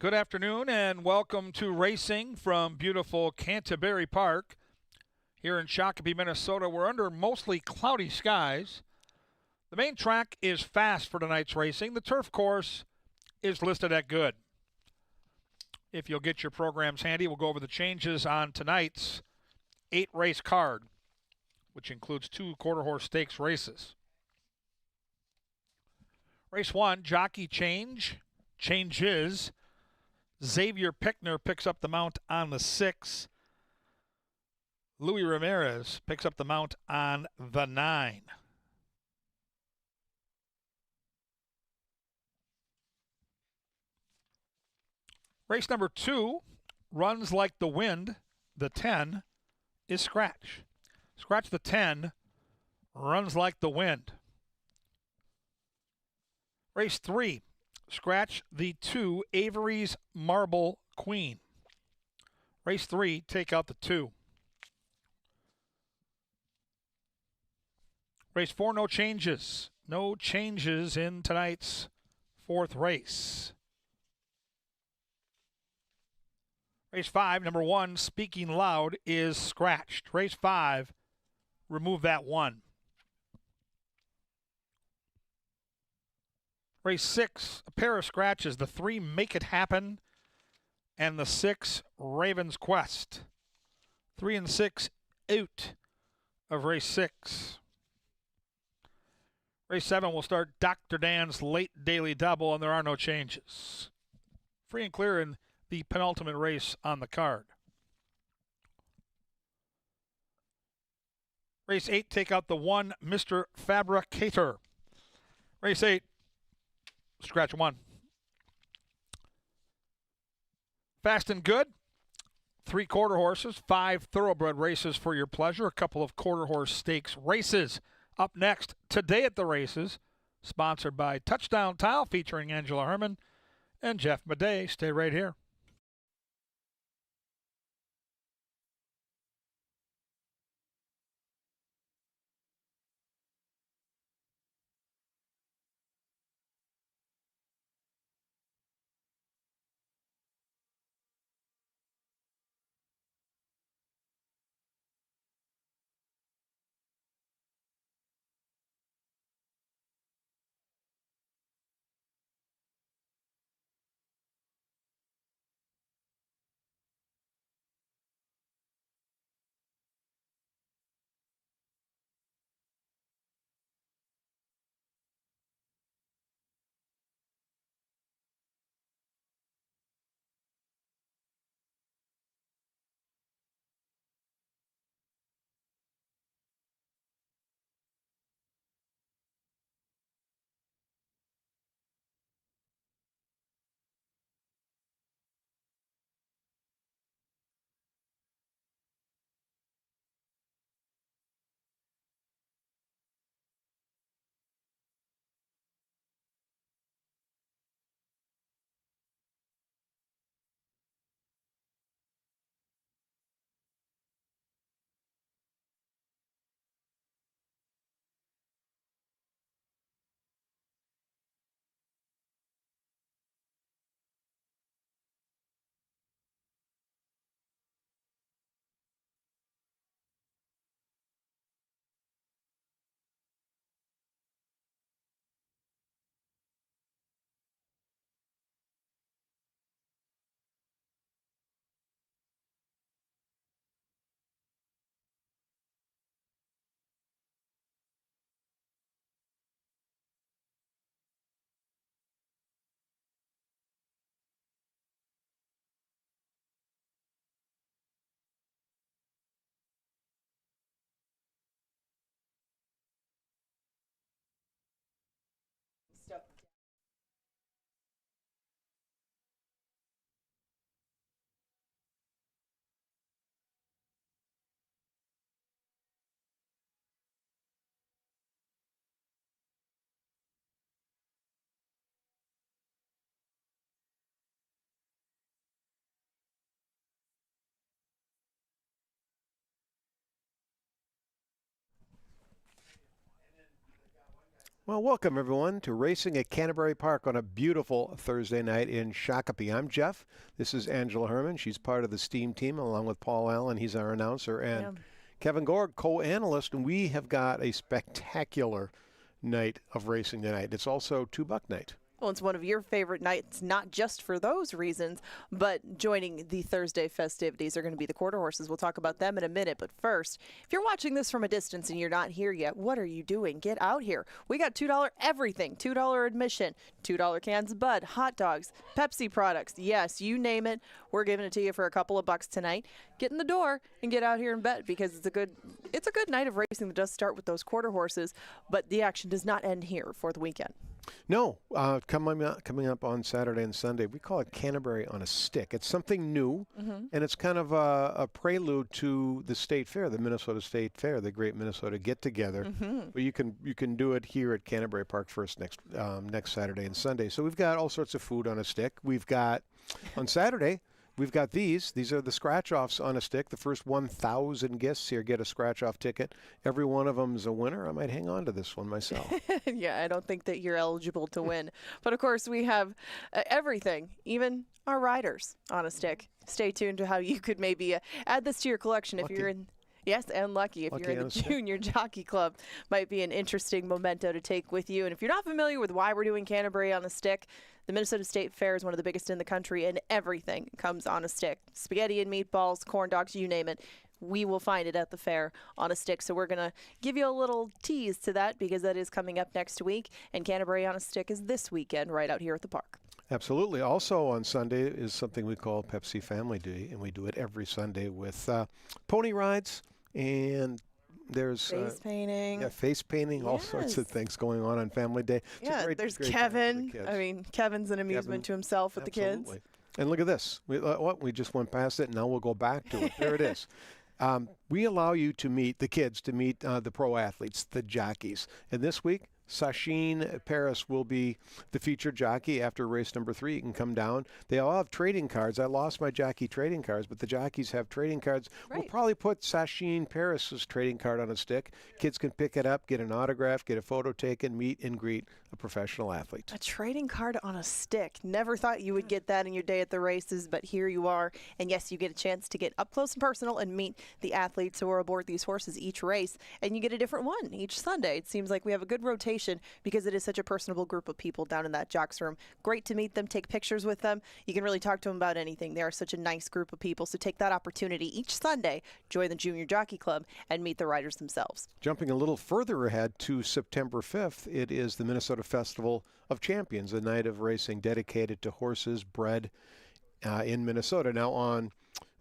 Good afternoon and welcome to racing from beautiful Canterbury Park here in Shakopee, Minnesota. We're under mostly cloudy skies. The main track is fast for tonight's racing. The turf course is listed at good. If you'll get your programs handy, we'll go over the changes on tonight's 8-race card, which includes 2 quarter-horse stakes races. Race 1, jockey changes. Xavier Pickner picks up the mount on the 6. Louis Ramirez picks up the mount on the 9. Race number 2, runs like the wind. The 10 is Scratch. Scratch the 10, runs like the wind. Race 3, Scratch the 2, Avery's Marble Queen. Race 3, take out the 2. Race 4, no changes. No changes in tonight's 4th race. Race 5, number 1, Speaking Loud, is scratched. Race 5, remove that 1. Race 6, a pair of scratches. The 3, Make It Happen, and the 6, Raven's Quest. 3 and 6 out of race 6. Race 7 will start Dr. Dan's late daily double, and there are no changes. Free and clear in the penultimate race on the card. Race 8, take out the 1, Mr. Fabricator. Race 8, scratch 1. Fast and good. 3 quarter horses, 5 thoroughbred races for your pleasure, a couple of quarter horse stakes races. Up next, Today at the Races, sponsored by Touchdown Tile, featuring Angela Herman and Jeff Madej. Stay right here. Well, welcome everyone to Racing at Canterbury Park on a beautiful Thursday night in Shakopee. I'm Jeff. This is Angela Herman. She's part of the STEAM team along with Paul Allen. He's our announcer. And Kevin Gorg, co-analyst. And we have got a spectacular night of racing tonight. It's also $2 night. Well, it's one of your favorite nights, not just for those reasons, but joining the Thursday festivities are going to be the quarter horses. We'll talk about them in a minute. But first, if you're watching this from a distance and you're not here yet, what are you doing? Get out here. We got $2 everything, $2 admission, $2 cans of Bud, hot dogs, Pepsi products. Yes, you name it. We're giving it to you for a couple of bucks tonight. Get in the door and get out here and bet, because it's a good night of racing that does start with those quarter horses, but the action does not end here for the weekend. No, coming up on Saturday and Sunday, we call it Canterbury on a Stick. It's something new, and it's kind of a prelude to the State Fair, the Minnesota State Fair, the Great Minnesota Get-Together. But you can do it here at Canterbury Park first next Saturday and Sunday. So we've got all sorts of food on a stick. We've got, on Saturday, we've got these. These are the scratch-offs on a stick. The first 1,000 guests here get a scratch-off ticket. Every one of them is a winner. I might hang on to this one myself. Yeah, I don't think that you're eligible to win. But, of course, we have everything, even our riders on a stick. Stay tuned to how you could maybe add this to your collection if you're in. Yes, and lucky if you're in the Junior Jockey Club. Might be an interesting memento to take with you. And if you're not familiar with why we're doing Canterbury on a Stick, the Minnesota State Fair is one of the biggest in the country, and everything comes on a stick. Spaghetti and meatballs, corn dogs, you name it. We will find it at the fair on a stick. So we're going to give you a little tease to that, because that is coming up next week. And Canterbury on a Stick is this weekend right out here at the park. Absolutely. Also on Sunday is something we call Pepsi Family Day, and we do it every Sunday with pony rides, and there's face painting. Yeah, face painting, all sorts of things going on Family Day. It's there's Kevin. I mean, Kevin's an amusement to himself with the kids. And look at this. We just went past it, and now we'll go back to it. There it is. We allow you to meet the kids, to meet the pro athletes, the jockeys. And this week, Sacheen Paris will be the featured jockey after race number 3. You can come down. They all have trading cards. I lost my jockey trading cards, but the jockeys have trading cards. Right. We'll probably put Sacheen Paris's trading card on a stick. Kids can pick it up, get an autograph, get a photo taken, meet and greet a professional athlete. A trading card on a stick. Never thought you would get that in your day at the races, but here you are. And yes, you get a chance to get up close and personal and meet the athletes who are aboard these horses each race. And you get a different one each Sunday. It seems like we have a good rotation, because it is such a personable group of people down in that jocks room. Great to meet them, take pictures with them. You can really talk to them about anything. They are such a nice group of people. So take that opportunity each Sunday, join the Junior Jockey Club, and meet the riders themselves. Jumping a little further ahead to September 5th, it is the Minnesota Festival of Champions, a night of racing dedicated to horses bred in Minnesota. Now on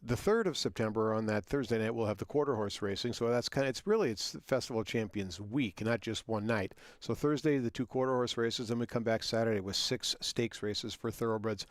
the 3rd of September, on that Thursday night, we'll have the quarter horse racing. So that's it's the Festival of Champions week, not just one night. So Thursday, the 2 quarter horse races, then we come back Saturday with 6 stakes races for thoroughbreds,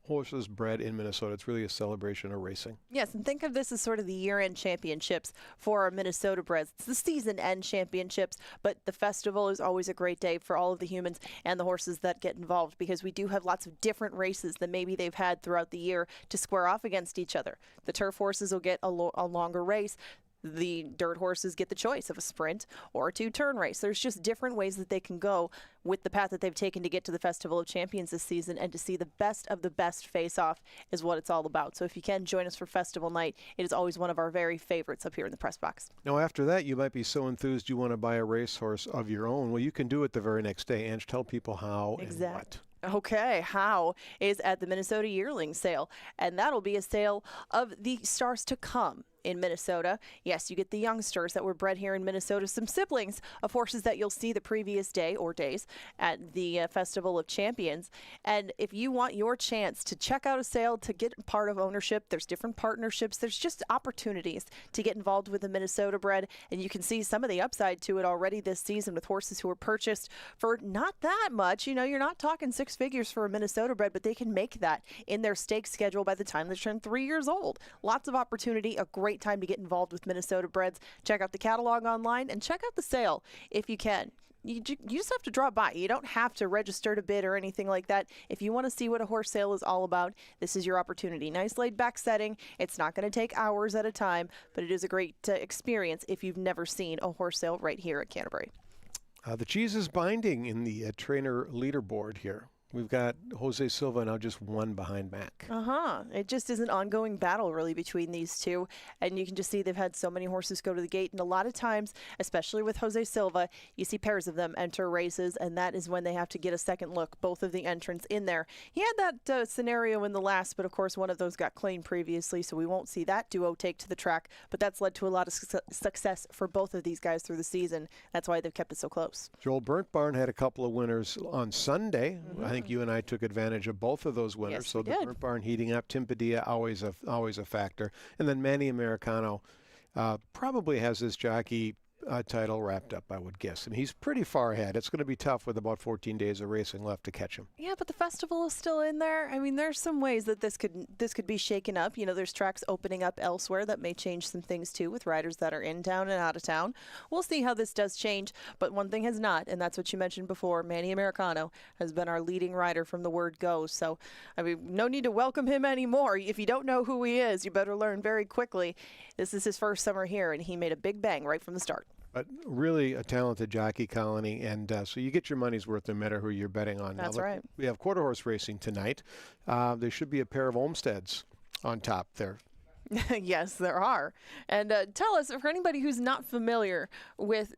horses bred in Minnesota. It's really a celebration of racing. Yes, and think of this as sort of the year-end championships for our Minnesota breds. It's the season-end championships, but the festival is always a great day for all of the humans and the horses that get involved, because we do have lots of different races than maybe they've had throughout the year to square off against each other. The turf horses will get a longer race. The dirt horses get the choice of a sprint or a 2-turn race. There's just different ways that they can go with the path that they've taken to get to the Festival of Champions this season, and to see the best of the best face-off is what it's all about. So if you can join us for festival night, it is always one of our very favorites up here in the press box. Now after that, you might be so enthused you want to buy a racehorse of your own. Well, you can do it the very next day. Ange, tell people how and what. Okay, how is at the Minnesota Yearling Sale, and that'll be a sale of the stars to come in Minnesota. Yes, you get the youngsters that were bred here in Minnesota, some siblings of horses that you'll see the previous day or days at the Festival of Champions. And if you want your chance to check out a sale, to get part of ownership, there's different partnerships, there's just opportunities to get involved with the Minnesota bred, and you can see some of the upside to it already this season with horses who were purchased for not that much. You know, you're not talking 6 figures for a Minnesota bred, but they can make that in their stake schedule by the time they turn 3 years old. Lots of opportunity, a great time to get involved with Minnesota breds. Check out the catalog online and check out the sale if you can. You just have to drop by. You don't have to register to bid or anything like that. If you want to see what a horse sale is all about, this is your opportunity. Nice laid back setting. It's not going to take hours at a time, but it is a great experience if you've never seen a horse sale right here at Canterbury. The cheese is binding in the trainer leaderboard here. We've got Jose Silva now just one behind Mac. It just is an ongoing battle, really, between these two. And you can just see they've had so many horses go to the gate. And a lot of times, especially with Jose Silva, you see pairs of them enter races, and that is when they have to get a second look, both of the entrants in there. He had that scenario in the last, but of course, one of those got claimed previously, so we won't see that duo take to the track. But that's led to a lot of success for both of these guys through the season. That's why they've kept it so close. Joel Burnt Barn had a couple of winners on Sunday. I think you and I took advantage of both of those winners. Yes, so we the did. Burnt Barn heating up, Tim Padilla always a factor, and then Manny Americano probably has his jockey title wrapped up, I would guess. I mean, he's pretty far ahead. It's going to be tough with about 14 days of racing left to catch him. Yeah, but the festival is still in there. I mean, there's some ways that this could be shaken up. You know, there's tracks opening up elsewhere that may change some things too with riders that are in town and out of town. We'll see how this does change, but one thing has not, and that's what you mentioned before. Manny Americano has been our leading rider from the word go. So, I mean, no need to welcome him anymore. If you don't know who he is, you better learn very quickly. This is his first summer here, and he made a big bang right from the start. But really a talented jockey colony, and so you get your money's worth no matter who you're betting on. That's now, right. We have quarter horse racing tonight. There should be a pair of Olmsteads on top there. Yes, there are. And tell us, for anybody who's not familiar with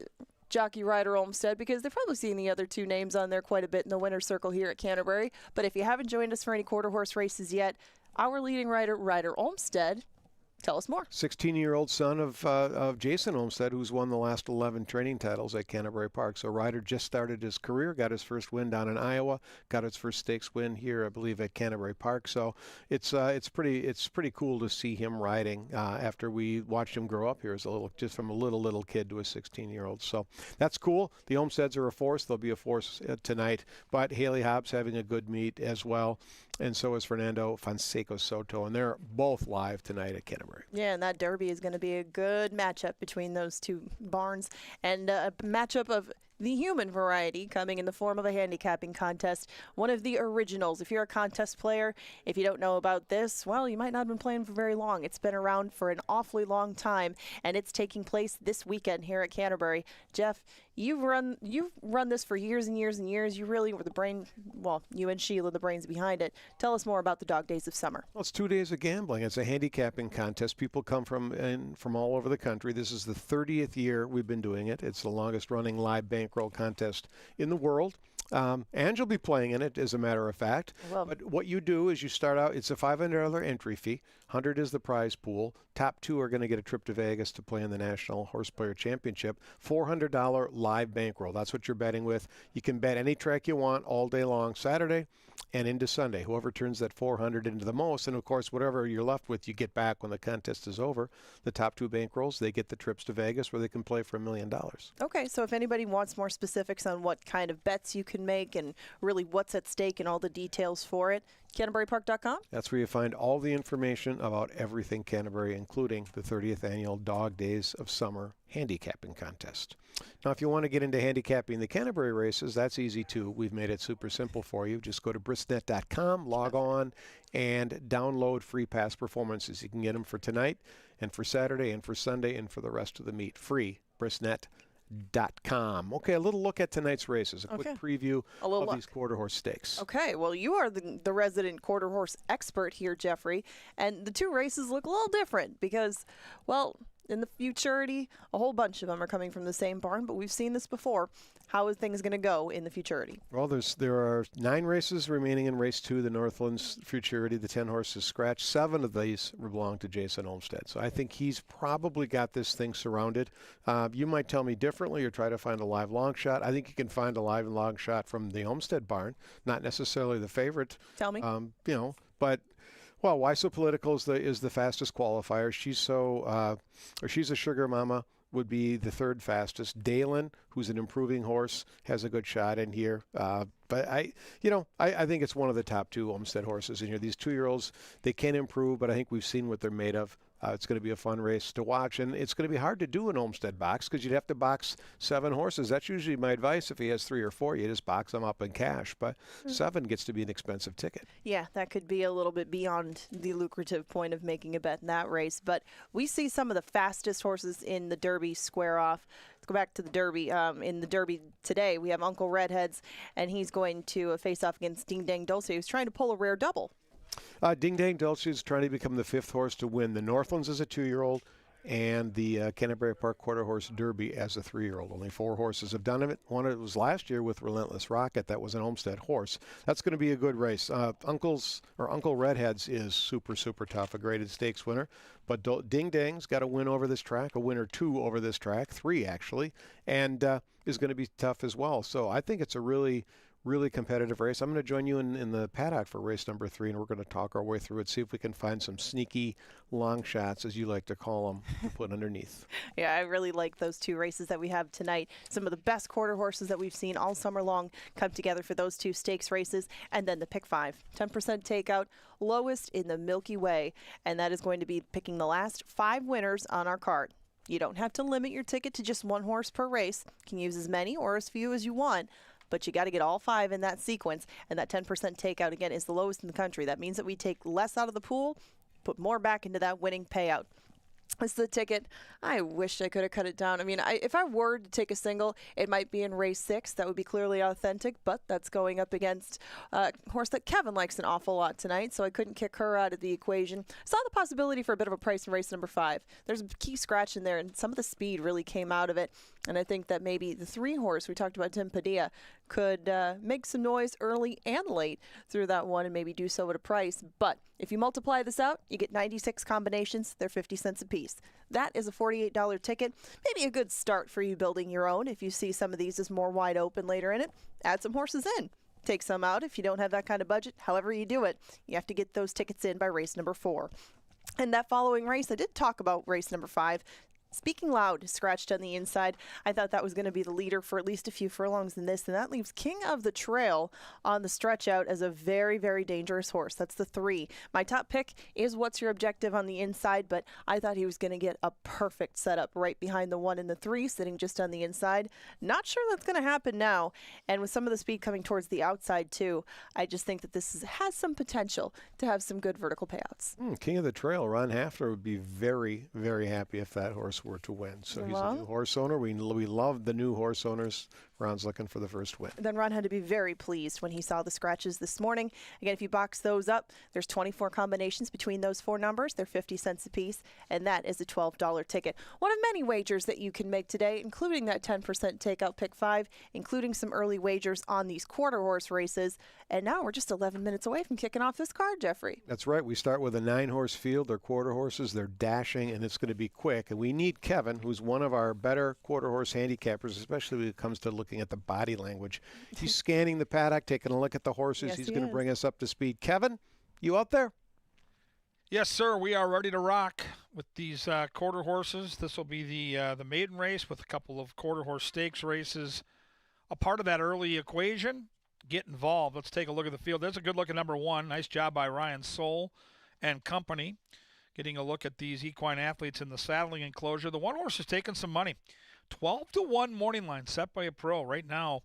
Jockey Ryder Olmsted, because they've probably seen the other two names on there quite a bit in the winner's circle here at Canterbury. But if you haven't joined us for any quarter horse races yet, our leading rider, Ryder Olmsted, tell us more. 16-year-old son of Jason Olmsted, who's won the last 11 training titles at Canterbury Park. So Ryder just started his career, got his first win down in Iowa, got his first stakes win here, I believe, at Canterbury Park. So it's pretty cool to see him riding after we watched him grow up here as just from a little kid to a 16-year-old. So that's cool. The Olmsteds are a force. They'll be a force tonight. But Haley Hobbs having a good meet as well, and so is Fernando Fonseca Soto, and they're both live tonight at Canterbury. Yeah, and that Derby is going to be a good matchup between those two barns, and a matchup of the human variety coming in the form of a handicapping contest, one of the originals. If you're a contest player, if you don't know about this, well, you might not have been playing for very long. It's been around for an awfully long time, and it's taking place this weekend here at Canterbury. Jeff, you've run this for years and years and years. You really were the brain, well, you and Sheila, the brains behind it. Tell us more about the Dog Days of Summer. Well, it's 2 days of gambling. It's a handicapping contest. People come from all over the country. This is the 30th year we've been doing it. It's the longest running live bankroll contest in the world. And you'll be playing in it, as a matter of fact. Well, but what you do is you start out, it's a $500 entry fee. 100 is the prize pool. Top two are going to get a trip to Vegas to play in the National Horse Player Championship. $400 live bankroll. That's what you're betting with. You can bet any track you want all day long, Saturday and into Sunday. Whoever turns that 400 into the most, and of course, whatever you're left with, you get back when the contest is over. The top two bankrolls, they get the trips to Vegas where they can play for $1 million. Okay, so if anybody wants more specifics on what kind of bets you can make and really what's at stake and all the details for it, CanterburyPark.com? That's where you find all the information about everything Canterbury, including the 30th annual Dog Days of Summer handicapping contest. Now, if you want to get into handicapping the Canterbury races, that's easy too. We've made it super simple for you. Just go to brisnet.com, log on, and download free past performances. You can get them for tonight and for Saturday and for Sunday and for the rest of the meet. Free, brisnet.com. Okay, a little look at tonight's races, a quick preview of these quarter horse stakes. Okay, well, you are the resident quarter horse expert here, Jeffrey, and the two races look a little different because, well, in the Futurity, a whole bunch of them are coming from the same barn, but we've seen this before. How is things going to go in the Futurity? Well, there are 9 races remaining in race 2, the Northlands Futurity, the 10 horses scratch. 7 of these belong to Jason Olmsted. So I think he's probably got this thing surrounded. You might tell me differently or try to find a live long shot. I think you can find a live and long shot from the Olmsted barn, not necessarily the favorite. Tell me. But well, Why So Political is the fastest qualifier. She's a sugar mama, would be the third fastest. Dalen, who's an improving horse, has a good shot in here. But I think it's one of the top 2 Olmsted horses in here. These 2-year-olds, they can improve, but I think we've seen what they're made of. It's going to be a fun race to watch, and it's going to be hard to do an Olmsted box because you'd have to box 7 horses. That's usually my advice. If he has 3 or 4, you just box them up in cash, but 7 gets to be an expensive ticket. Yeah, that could be a little bit beyond the lucrative point of making a bet in that race, but we see some of the fastest horses in the Derby square off. Let's go back to the Derby. In the Derby today, we have Uncle Redheads, and he's going to face off against Ding Dang Dulce. He was trying to pull a rare double. Ding Dang Dulce is trying to become the 5th horse to win the Northlands as a 2-year-old and the Canterbury Park Quarter Horse Derby as a 3-year-old. Only 4 horses have done it. One it was last year with Relentless Rocket. That was an Olmsted horse. That's going to be a good race. Uncle Redheads is super, super tough, a graded stakes winner. But Ding Dang's got a win over this track, a win or 2 over this track, 3 actually, and is going to be tough as well. So I think it's a really competitive race. I'm going to join you in the paddock for race number 3, and we're going to talk our way through it, see if we can find some sneaky long shots, as you like to call them, to put underneath. Yeah, I really like those 2 races that we have tonight. Some of the best quarter horses that we've seen all summer long come together for those 2 stakes races, and then the pick 5. 10% takeout, lowest in the Milky Way, and that is going to be picking the last 5 winners on our card. You don't have to limit your ticket to just 1 horse per race. You can use as many or as few as you want. But you got to get all 5 in that sequence, and that 10% takeout, again, is the lowest in the country. That means that we take less out of the pool, put more back into that winning payout. This is the ticket. I wish I could have cut it down. I mean, if I were to take a single, it might be in race 6. That would be clearly authentic, but that's going up against a horse that Kevin likes an awful lot tonight, so I couldn't kick her out of the equation. Saw the possibility for a bit of a price in race number 5. There's a key scratch in there, and some of the speed really came out of it, and I think that maybe the 3 horse, we talked about Tim Padilla, could make some noise early and late through that one and maybe do so at a price. But if you multiply this out, you get 96 combinations. They're 50 cents a piece. That is a $48 ticket. Maybe a good start for you building your own. If you see some of these as more wide open later in it, add some horses in. Take some out if you don't have that kind of budget. However you do it, you have to get those tickets in by race number 4. And that following race, I did talk about race number 5. Speaking Loud, scratched on the inside. I thought that was going to be the leader for at least a few furlongs in this, and that leaves King of the Trail on the stretch out as a very, very dangerous horse. That's the 3. My top pick is What's Your Objective on the inside, but I thought he was going to get a perfect setup right behind the 1 and the 3, sitting just on the inside. Not sure that's going to happen now, and with some of the speed coming towards the outside too, I just think that this has some potential to have some good vertical payouts. King of the Trail, Ron Hafner would be very, very happy if that horse were to win. So he's a new horse owner. We love the new horse owners. Ron's looking for the first win. Then Ron had to be very pleased when he saw the scratches this morning. Again, if you box those up, there's 24 combinations between those 4 numbers. They're 50 cents a piece, and that is a $12 ticket. One of many wagers that you can make today, including that 10% takeout pick 5, including some early wagers on these quarter horse races. And now we're just 11 minutes away from kicking off this card, Jeffrey. That's right. We start with a 9-horse field. They're quarter horses. They're dashing, and it's going to be quick. And we need Kevin, who's one of our better quarter horse handicappers, especially when it comes to looking at the body language. He's scanning the paddock, taking a look at the horses. Yes, He's he going to is. bring us up to speed. Kevin, you out there? Yes, sir. We are ready to rock with these quarter horses. This will be the maiden race with a couple of quarter horse stakes races. A part of that early equation. Get involved. Let's take a look at the field. There's a good look at number 1. Nice job by Ryan Soul and company. Getting a look at these equine athletes in the saddling enclosure. The 1 horse is taking some money. 12-1 morning line set by a pro. Right now,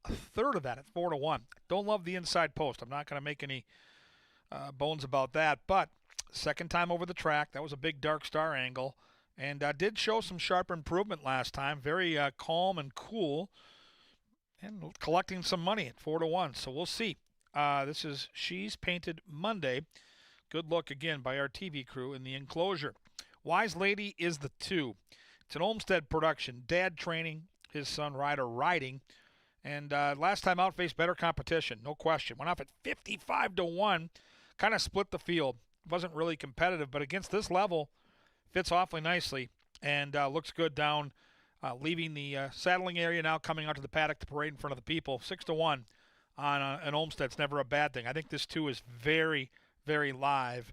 a third of that at 4-1. Don't love the inside post. I'm not going to make any bones about that. But second time over the track. That was a big dark star angle. And did show some sharp improvement last time. Very calm and cool. And collecting some money at 4-1. So we'll see. This is She's Painted Monday. Good look again by our TV crew in the enclosure. Wise Lady is the 2. It's an Olmsted production. Dad training, his son Ryder riding. And last time out faced better competition, no question. Went off at 55-1. Kind of split the field. Wasn't really competitive, but against this level, fits awfully nicely and looks good down. Leaving the saddling area now, coming out to the paddock to parade in front of the people. 6-1 on an Olmsted's never a bad thing. I think this 2 is very, very live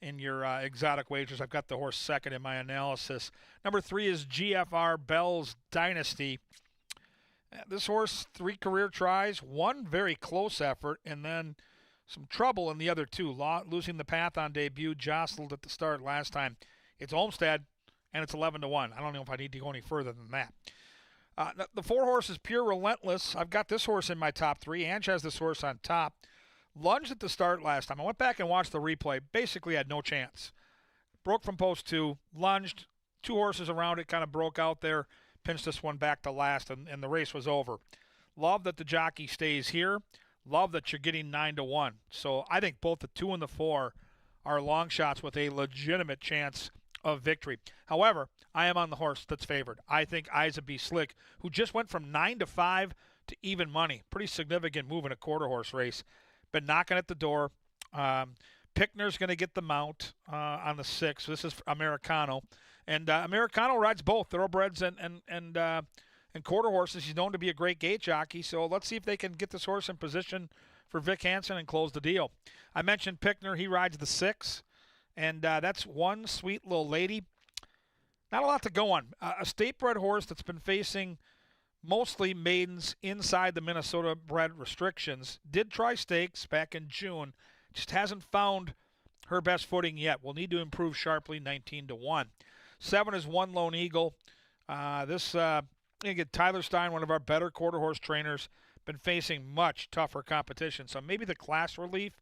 in your exotic wagers. I've got the horse second in my analysis. Number 3 is GFR Bell's Dynasty. This horse, 3 career tries, 1 very close effort, and then some trouble in the other 2. Losing the path on debut, jostled at the start last time. It's Olmsted, and it's 11-1. I don't know if I need to go any further than that. The 4 horse is Pure Relentless. I've got this horse in my top 3. Ange has this horse on top. Lunged at the start last time. I went back and watched the replay. Basically had no chance. Broke from post 2, lunged, 2 horses around it, kind of broke out there, pinched this one back to last, and the race was over. Love that the jockey stays here. Love that you're getting 9-1. So I think both the 2 and the 4 are long shots with a legitimate chance of victory. However, I am on the horse that's favored. I think Isa B. Slick, who just went from 9-5 to even money. Pretty significant move in a quarter horse race. Been knocking at the door. Pickner's going to get the mount on the 6. This is Americano. And Americano rides both thoroughbreds and quarter horses. He's known to be a great gate jockey. So let's see if they can get this horse in position for Vic Hansen and close the deal. I mentioned Pickner. He rides the 6. And that's One Sweet Little Lady. Not a lot to go on. A state-bred horse that's been facing mostly maidens inside the Minnesota bred restrictions. Did try stakes back in June. Just hasn't found her best footing yet. Will need to improve sharply, 19-1. 7 is One Lone Eagle. Again, Tyler Stein, one of our better quarter horse trainers, been facing much tougher competition. So maybe the class relief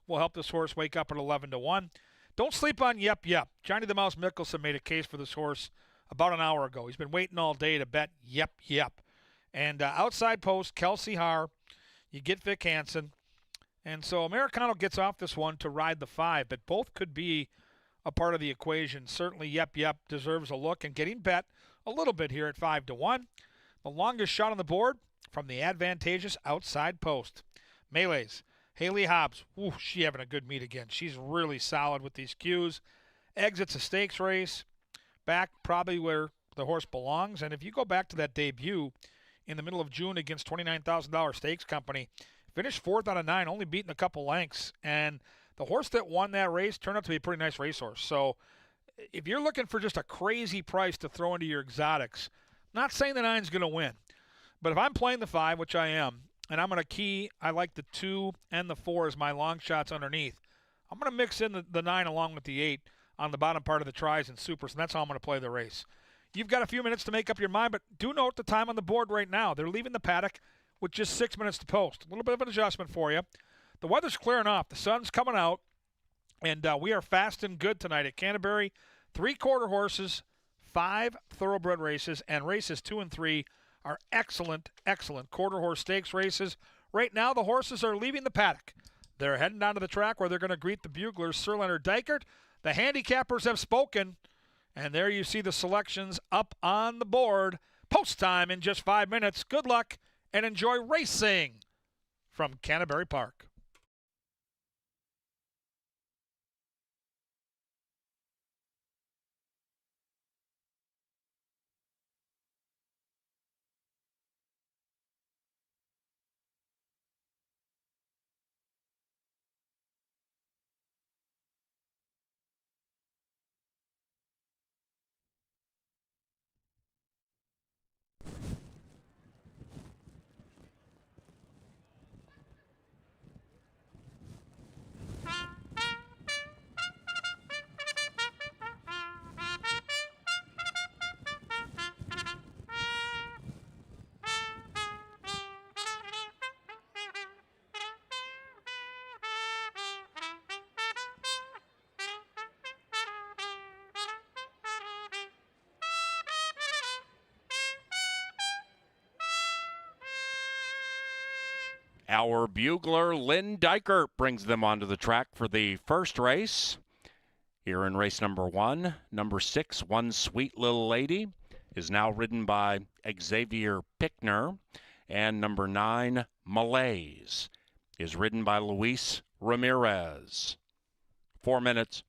will help this horse wake up at 11-1. Don't sleep on Yep Yep. Johnny the Mouse Mickelson made a case for this horse about an hour ago. He's been waiting all day to bet Yep Yep. And outside post, Kelsey Haar. You get Vic Hansen. And so Americano gets off this one to ride the 5, but both could be a part of the equation. Certainly Yep Yep deserves a look and getting bet a little bit here at 5-1. The longest shot on the board from the advantageous outside post. Melees. Haley Hobbs. Ooh, she having a good meet again. She's really solid with these cues. Exits a stakes race. Back probably where the horse belongs. And if you go back to that debut in the middle of June against $29,000 stakes company, finished 4th out of 9, only beaten a couple lengths. And the horse that won that race turned out to be a pretty nice racehorse. So if you're looking for just a crazy price to throw into your exotics, not saying the 9's going to win. But if I'm playing the 5, which I am, and I'm going to key, I like the 2 and the 4 as my long shots underneath. I'm going to mix in the 9 along with the 8 on the bottom part of the tries and supers, and that's how I'm going to play the race. You've got a few minutes to make up your mind, but do note the time on the board right now. They're leaving the paddock with just 6 minutes to post. A little bit of an adjustment for you. The weather's clearing off. The sun's coming out, and we are fast and good tonight at Canterbury. 3 quarter horses, 5 thoroughbred races, and races 2 and 3 are excellent, excellent quarter horse stakes races. Right now, the horses are leaving the paddock. They're heading down to the track where they're going to greet the buglers, Sir Leonard Dykert. The handicappers have spoken, and there you see the selections up on the board. Post time in just 5 minutes. Good luck and enjoy racing from Canterbury Park. Our bugler, Lynn Dykert, brings them onto the track for the first race. Here in race number 1, number 6, One Sweet Little Lady, is now ridden by Xavier Pickner. And number 9, Malaise, is ridden by Luis Ramirez. 4 minutes.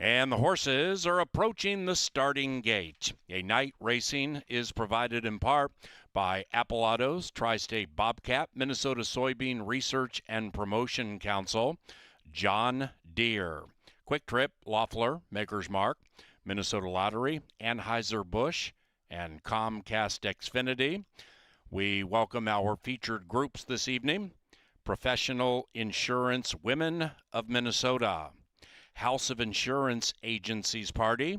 And the horses are approaching the starting gate. A night racing is provided in part by Apple Autos, Tri-State Bobcat, Minnesota Soybean Research and Promotion Council, John Deere, Quick Trip, Loeffler, Maker's Mark, Minnesota Lottery, Anheuser-Busch, and Comcast Xfinity. We welcome our featured groups this evening: Professional Insurance Women of Minnesota, House of Insurance Agencies Party,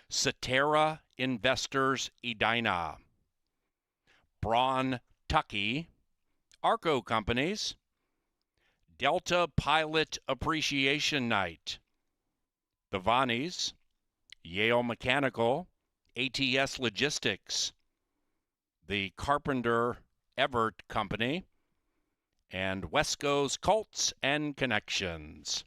Cetera Investors Edina, Braun Tucky, Arco Companies, Delta Pilot Appreciation Night, the Vonnies, Yale Mechanical, ATS Logistics, the Carpenter Everett Company, and Wesco's Colts and Connections.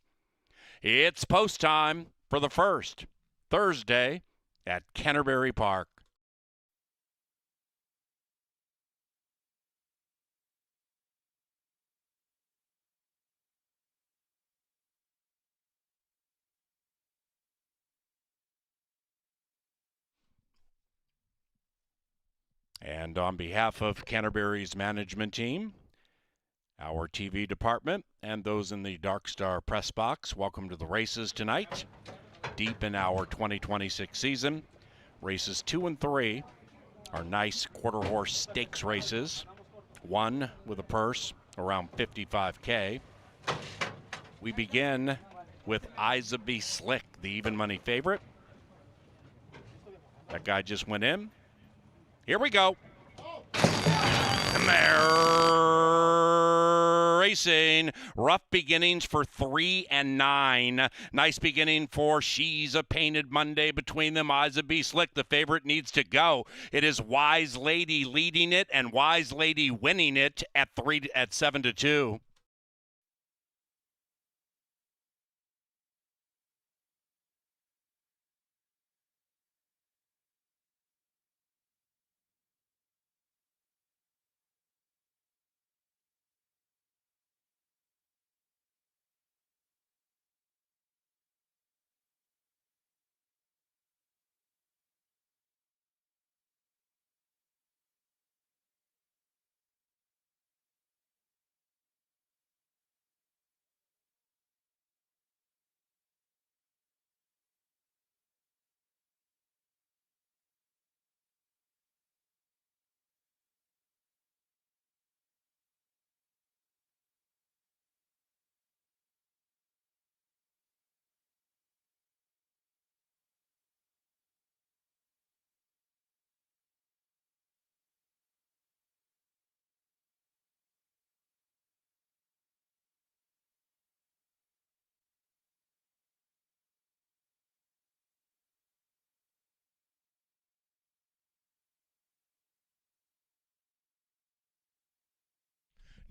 It's post time for the first Thursday at Canterbury Park. And on behalf of Canterbury's management team, our TV department, and those in the Dark Star press box, welcome to the races tonight. Deep in our 2026 season, races 2 and 3 are nice quarter horse stakes races, one with a purse around $55K. We begin with Eyes of Be Slick, the even money favorite. That guy just went in. Here we go. And they're racing. Rough beginnings for 3 and 9. Nice beginning for She's a Painted Monday between them. Eyes of Be Slick, the favorite, needs to go. It is Wise Lady leading it and Wise Lady winning it at 7-2.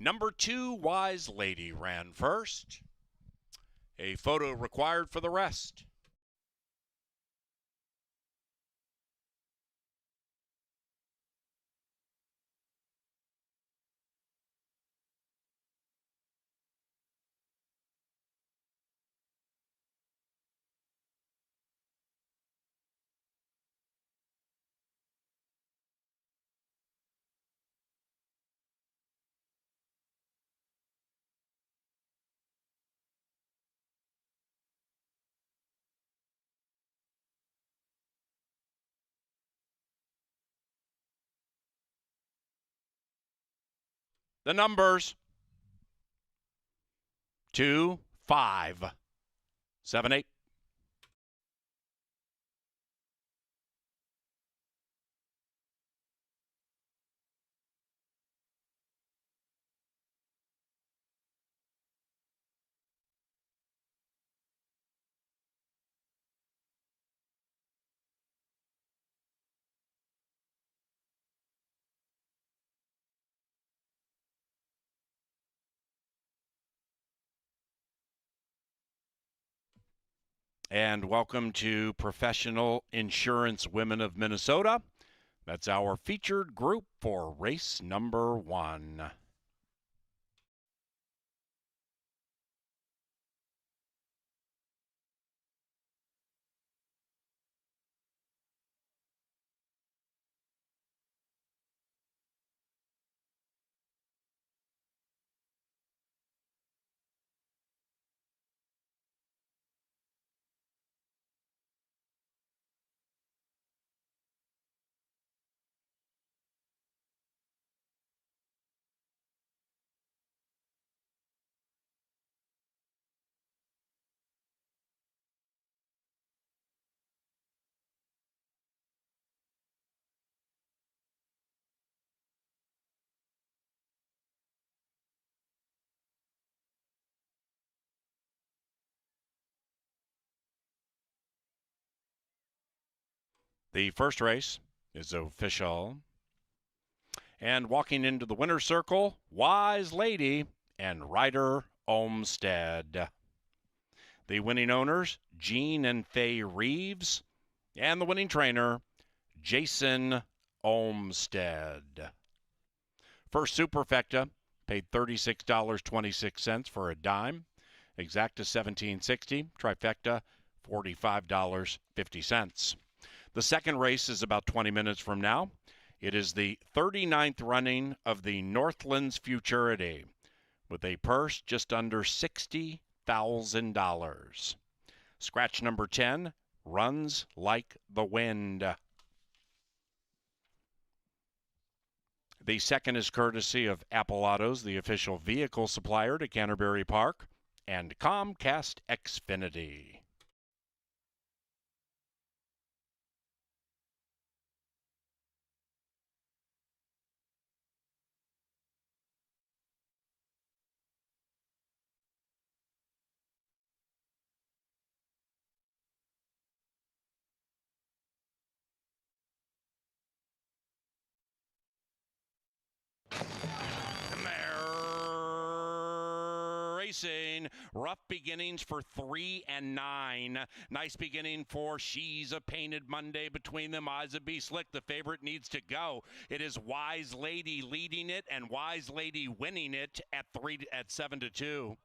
Number 2, Wise Lady, ran first. A photo required for the rest. The numbers: 2, 5, 7, 8. And welcome to Professional Insurance Women of Minnesota. That's our featured group for race number 1. The first race is official. And walking into the winner's circle, Wise Lady and Ryder Olmsted. The winning owners, Gene and Faye Reeves, and the winning trainer, Jason Olmsted. First Superfecta paid $36.26 for a dime. Exacta $17.60. Trifecta $45.50. The second race is about 20 minutes from now. It is the 39th running of the Northlands Futurity with a purse just under $60,000. Scratch number 10, Runs Like the Wind. The second is courtesy of Apple Autos, the official vehicle supplier to Canterbury Park, and Comcast Xfinity. Racing. Rough beginnings for 3 and 9. Nice beginning for She's a Painted Monday between them. Eyes of Be Slick. The favorite needs to go. It is Wise Lady leading it and Wise Lady winning it at 7-2.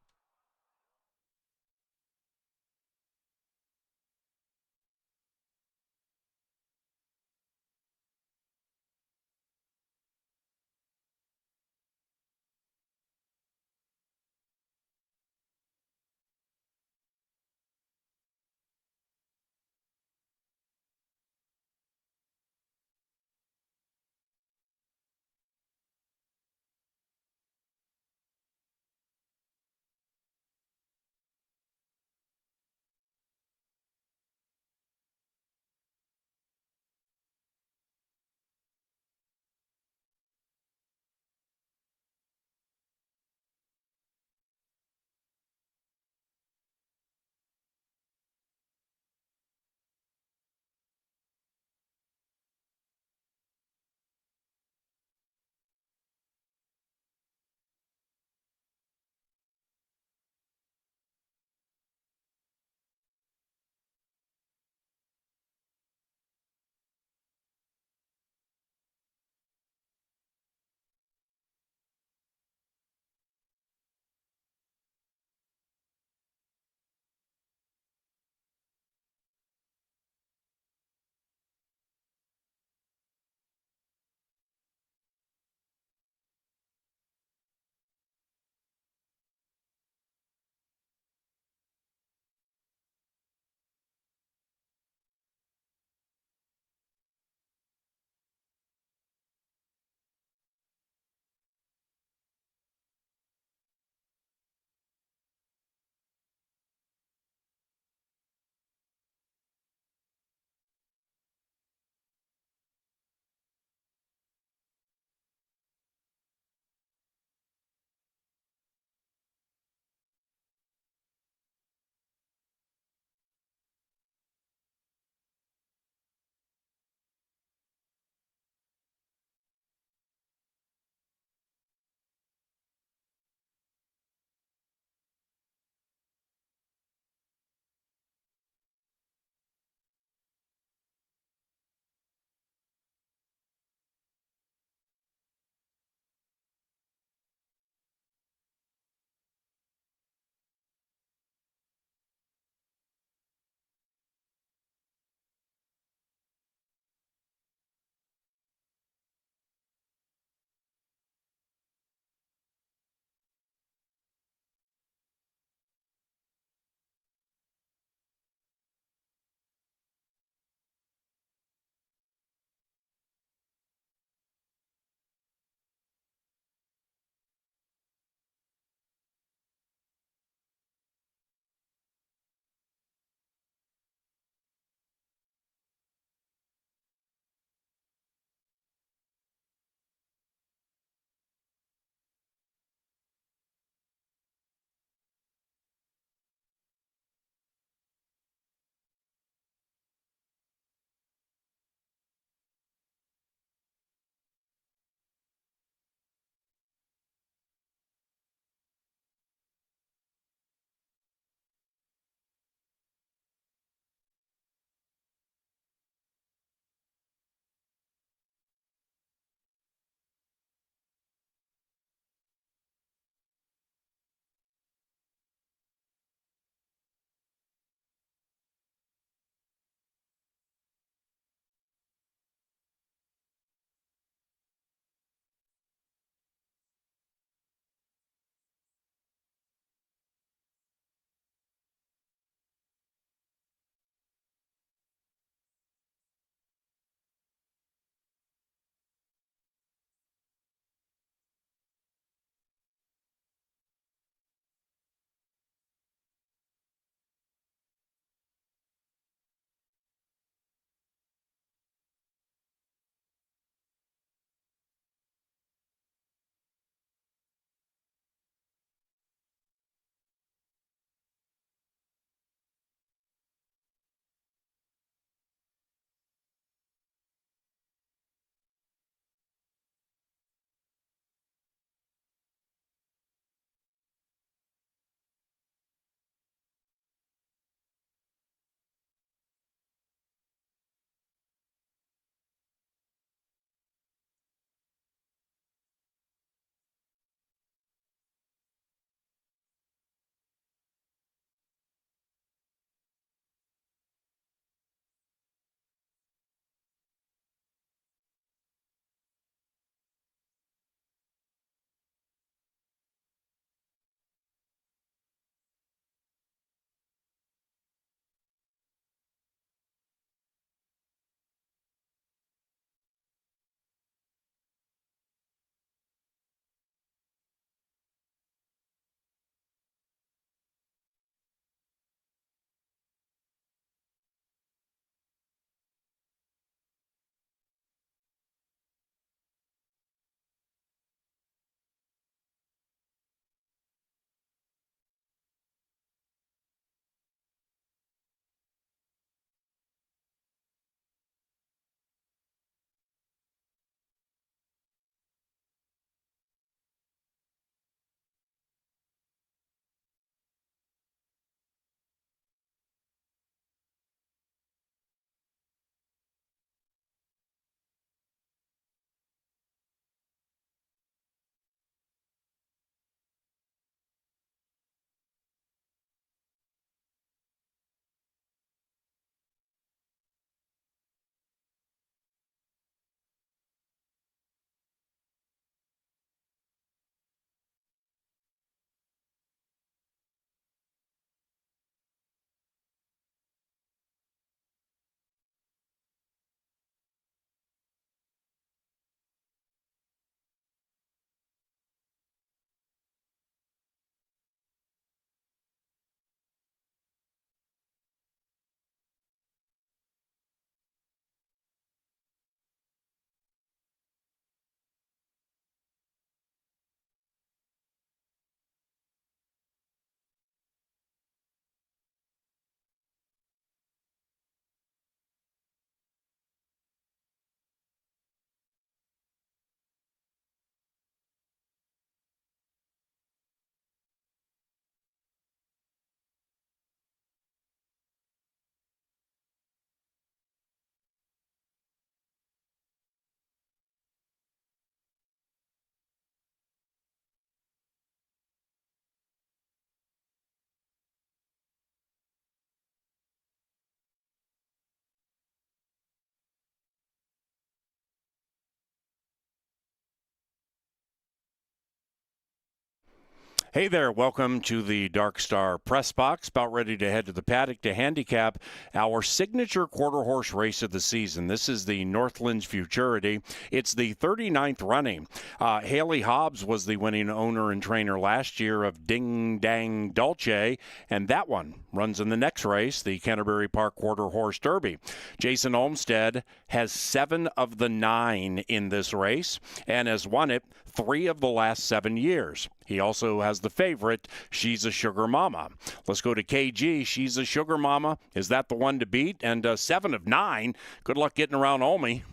Hey there, welcome to the Dark Star Press Box. About ready to head to the paddock to handicap our signature quarter horse race of the season. This is the Northlands Futurity. It's the 39th running. Haley Hobbs was the winning owner and trainer last year of Ding Dang Dolce, and that one runs in the next race, the Canterbury Park Quarter Horse Derby. Jason Olmstead has 7 of the 9 in this race and has won it 3 of the last 7 years. He also has the favorite, She's a Sugar Mama. Let's go to KG. She's a Sugar Mama. Is that the one to beat? And 7 of 9. Good luck getting around Olney.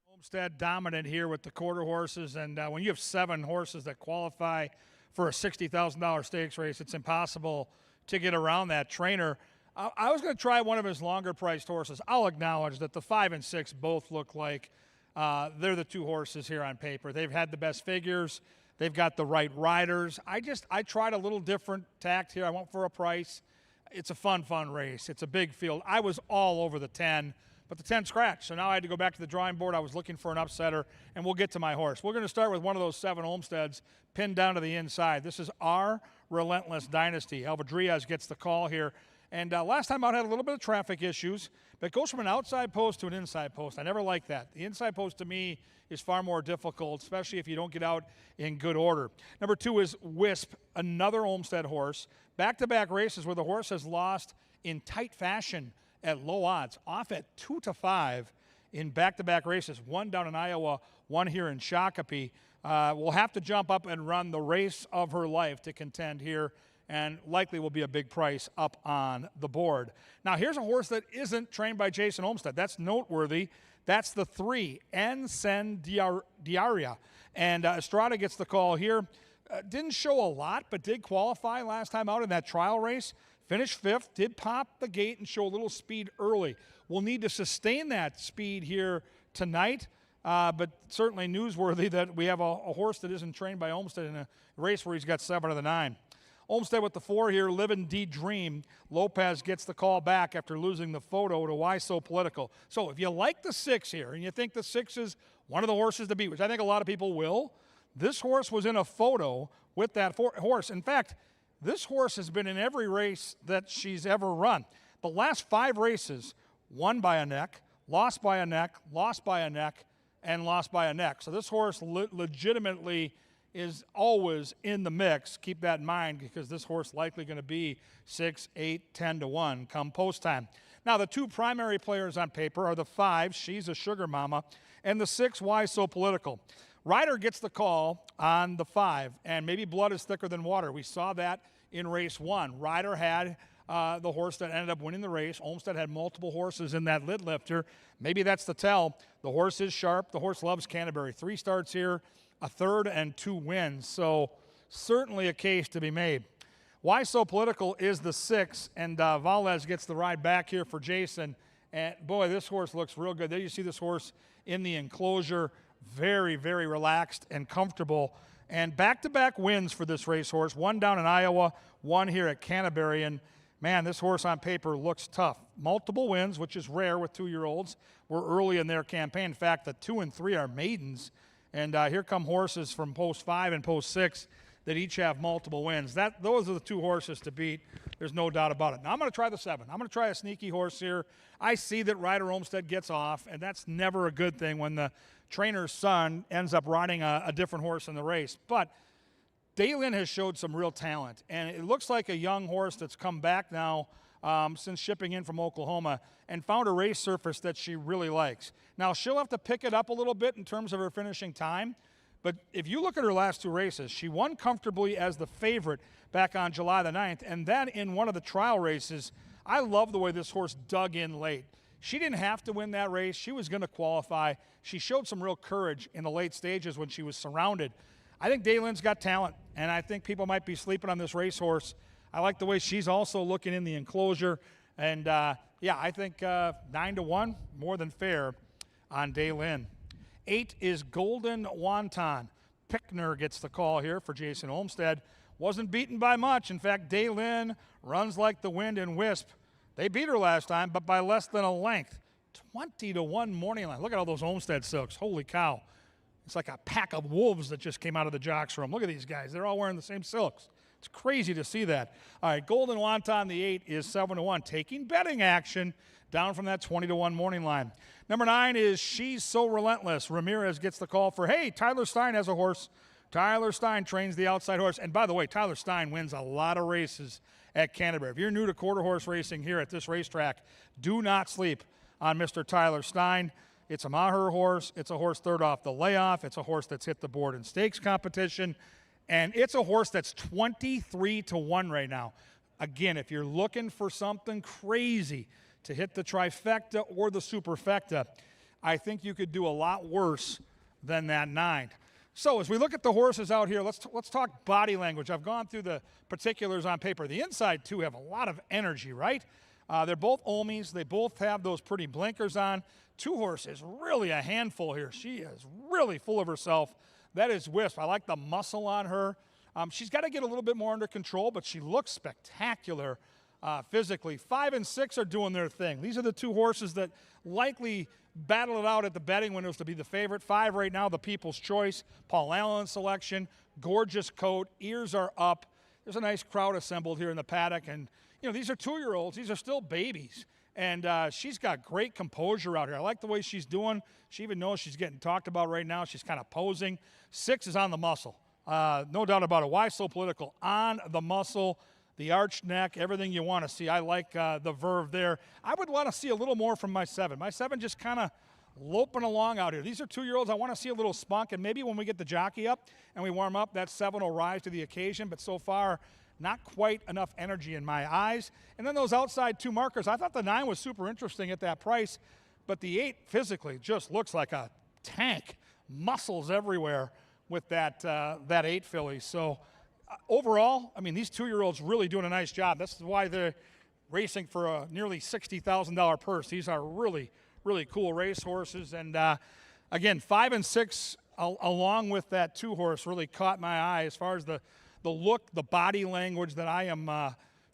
Homestead dominant here with the quarter horses, and when you have 7 horses that qualify for a $60,000 stakes race, it's impossible to get around that trainer. I was going to try one of his longer priced horses. I'll acknowledge that the 5 and 6 both look like they're the 2 horses here on paper. They've had the best figures. They've got the right riders. I tried a little different tact here. I went for a price. It's a fun race. It's a big field. I was all over the 10, but the 10 scratched. So now I had to go back to the drawing board. I was looking for an upsetter, and we'll get to my horse. We're going to start with one of those 7 Olmsteads pinned down to the inside. This is our Relentless Dynasty. Alvadrias gets the call here. And last time out had a little bit of traffic issues, but it goes from an outside post to an inside post. I never liked that. The inside post to me is far more difficult, especially if you don't get out in good order. Number 2 is Wisp, another Olmstead horse. Back-to-back races where the horse has lost in tight fashion at low odds, off at 2-5 in back-to-back races. 1 down in Iowa, 1 here in Shakopee. Will have to jump up and run the race of her life to contend here, and likely will be a big price up on the board. Now, here's a horse that isn't trained by Jason Olmstead. That's noteworthy. That's the 3, Diaria. And Estrada gets the call here. Didn't show a lot, but did qualify last time out in that trial race. Finished 5th, did pop the gate and show a little speed early. We'll need to sustain that speed here tonight, but certainly newsworthy that we have a horse that isn't trained by Olmstead in a race where he's got 7 of the 9. Olmstead with the 4 here, Livin' D Dream. Lopez gets the call back after losing the photo to Why So Political. So if you like the 6 here and you think the 6 is one of the horses to beat, which I think a lot of people will, this horse was in a photo with that horse. In fact, this horse has been in every race that she's ever run. The last 5 races, won by a neck, lost by a neck, lost by a neck, and lost by a neck. So this horse legitimately is always in the mix. Keep that in mind because this horse likely going to be 6, 8, 10-1 come post time. Now, the 2 primary players on paper are the 5, She's a Sugar Mama, and the 6, Why So Political. Ryder gets the call on the 5, and maybe blood is thicker than water. We saw that in race 1. Ryder had the horse that ended up winning the race. Olmstead had multiple horses in that lid lifter. Maybe that's the tell. The horse is sharp. The horse loves Canterbury. 3 starts here, a 3rd and 2 wins. So certainly a case to be made. Why So Political is the 6, and Valdes gets the ride back here for Jason. And boy, this horse looks real good. There you see this horse in the enclosure, very, very relaxed and comfortable. And back-to-back wins for this racehorse. 1 down in Iowa, 1 here at Canterbury. And man, this horse on paper looks tough. Multiple wins, which is rare with 2-year-olds. We're early in their campaign. In fact, the 2 and 3 are maidens. And here come horses from post 5 and post 6 that each have multiple wins. Those are the 2 horses to beat. There's no doubt about it. Now I'm going to try the 7. I'm going to try a sneaky horse here. I see that Ryder Olmstead gets off, and that's never a good thing when the trainer's son ends up riding a different horse in the race. But Daylin has showed some real talent, and it looks like a young horse that's come back now since shipping in from Oklahoma and found a race surface that she really likes. Now, she'll have to pick it up a little bit in terms of her finishing time, but if you look at her last 2 races, she won comfortably as the favorite back on July the 9th, and then in one of the trial races, I love the way this horse dug in late. She didn't have to win that race. She was going to qualify. She showed some real courage in the late stages when she was surrounded. I think Daylin's got talent, and I think people might be sleeping on this racehorse. I like the way she's also looking in the enclosure. And, yeah, I think 9-1, more than fair on Daylin. 8 is Golden Wonton. Pickner gets the call here for Jason Olmstead. Wasn't beaten by much. In fact, Daylin runs like the wind in Wisp. They beat her last time, but by less than a length. 20-1 morning line. Look at all those Olmstead silks. Holy cow. It's like a pack of wolves that just came out of the jocks room. Look at these guys. They're all wearing the same silks. It's crazy to see that. All right, Golden Wonton, the 8, is 7-1, taking betting action down from that 20-1 morning line. Number 9 is She's So Relentless. Ramirez gets the call for, hey, Tyler Stein has a horse. Tyler Stein trains the outside horse. And by the way, Tyler Stein wins a lot of races at Canterbury. If you're new to quarter horse racing here at this racetrack, do not sleep on Mr. Tyler Stein. It's a Maher horse. It's a horse third off the layoff. It's a horse that's hit the board in stakes competition. And it's a horse that's 23-1 right now. Again, if you're looking for something crazy to hit the trifecta or the superfecta, I think you could do a lot worse than that 9. So as we look at the horses out here, let's talk body language. I've gone through the particulars on paper. The inside two have a lot of energy, right? They're both Olmies. They both have those pretty blinkers on. Two Horse is really a handful here. She is really full of herself. That is Wisp. I like the muscle on her. She's got to get a little bit more under control, but she looks spectacular physically. 5 and 6 are doing their thing. These are the two horses that likely battle it out at the betting windows to be the favorite. 5 right now, the People's Choice. Paul Allen selection. Gorgeous coat. Ears are up. There's a nice crowd assembled here in the paddock. And, you know, these are 2-year-olds. These are still babies. And she's got great composure out here. I like the way she's doing. She even knows she's getting talked about right now. She's kind of posing. 6 is on the muscle. No doubt about it. Why so political? On the muscle, the arched neck, everything you want to see. I like the verve there. I would want to see a little more from my 7. My 7 just kind of loping along out here. These are 2-year-olds. I want to see a little spunk, and maybe when we get the jockey up and we warm up, that 7 will rise to the occasion. But so far, not quite enough energy in my eyes. And then those outside 2 markers, I thought the 9 was super interesting at that price, but the 8 physically just looks like a tank. Muscles everywhere with that 8 filly. So overall, I mean, these 2-year-olds really doing a nice job. That's why they're racing for a nearly $60,000 purse. These are really, really cool race horses. And again, 5 and 6 along with that 2 horse really caught my eye as far as the look, the body language that I am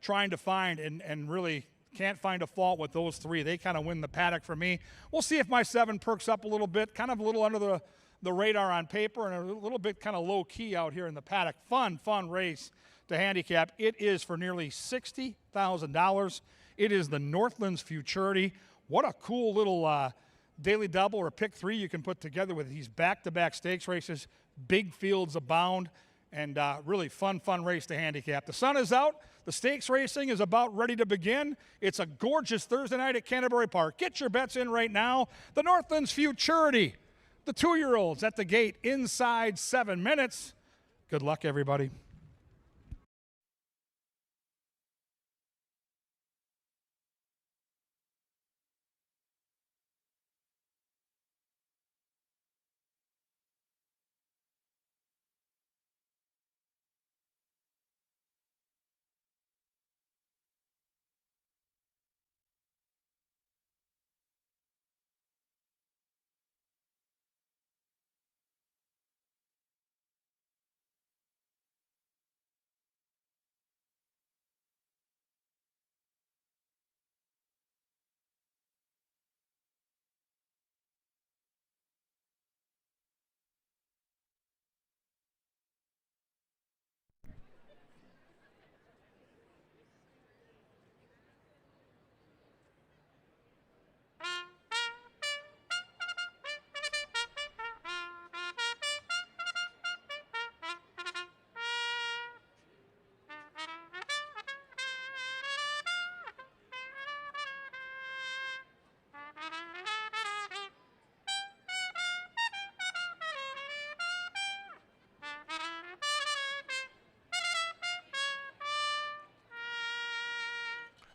trying to find, and really can't find a fault with those 3. They kind of win the paddock for me. We'll see if my 7 perks up a little bit, kind of a little under the radar on paper and a little bit kind of low-key out here in the paddock. Fun race to handicap. It is for nearly $60,000. It is the Northlands Futurity. What a cool little daily double or pick 3 you can put together with these back-to-back stakes races. Big fields abound. And really fun race to handicap. The sun is out. The stakes racing is about ready to begin. It's a gorgeous Thursday night at Canterbury Park. Get your bets in right now. The Northlands Futurity, the 2-year-olds at the gate inside 7 minutes. Good luck, everybody.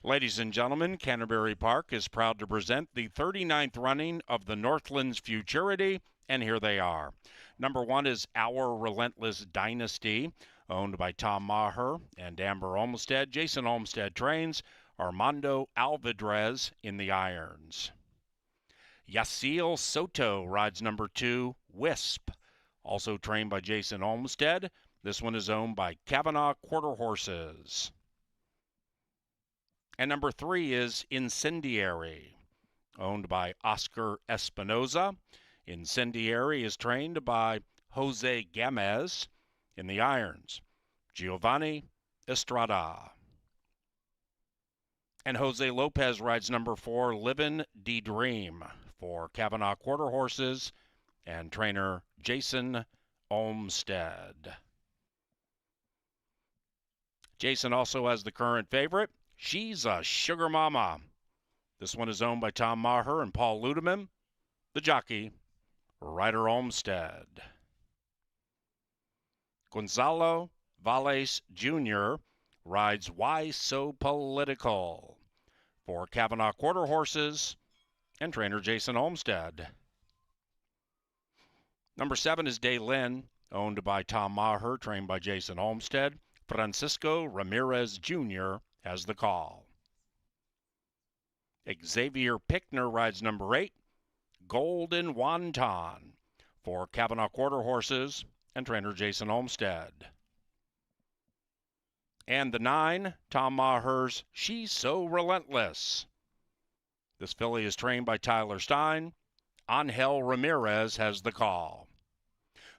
Ladies and gentlemen, Canterbury Park is proud to present the 39th running of the Northlands Futurity, and here they are. Number 1 is Our Relentless Dynasty, owned by Tom Maher and Amber Olmsted. Jason Olmsted trains. Armando Alvidrez in the irons. Yasiel Soto rides number 2, Wisp, also trained by Jason Olmsted. This one is owned by Kavanaugh Quarter Horses. And number 3 is Incendiary, owned by Oscar Espinoza. Incendiary is trained by Jose Gamez. In the irons, Giovanni Estrada. And Jose Lopez rides number 4, Livin' de Dream, for Kavanaugh Quarter Horses and trainer Jason Olmstead. Jason also has the current favorite, She's a Sugar Mama. This one is owned by Tom Maher and Paul Ludeman. The jockey, Ryder Olmstead. Gonzalo Valles Jr. rides Why So Political for Kavanaugh Quarter Horses and trainer Jason Olmstead. Number 7 is Daylin, owned by Tom Maher, trained by Jason Olmstead. Francisco Ramirez Jr. has the call. Xavier Pickner rides number 8, Golden Wonton, for Kavanaugh Quarter Horses and trainer Jason Olmstead. And the 9, Tom Maher's She's So Relentless. This filly is trained by Tyler Stein. Angel Ramirez has the call.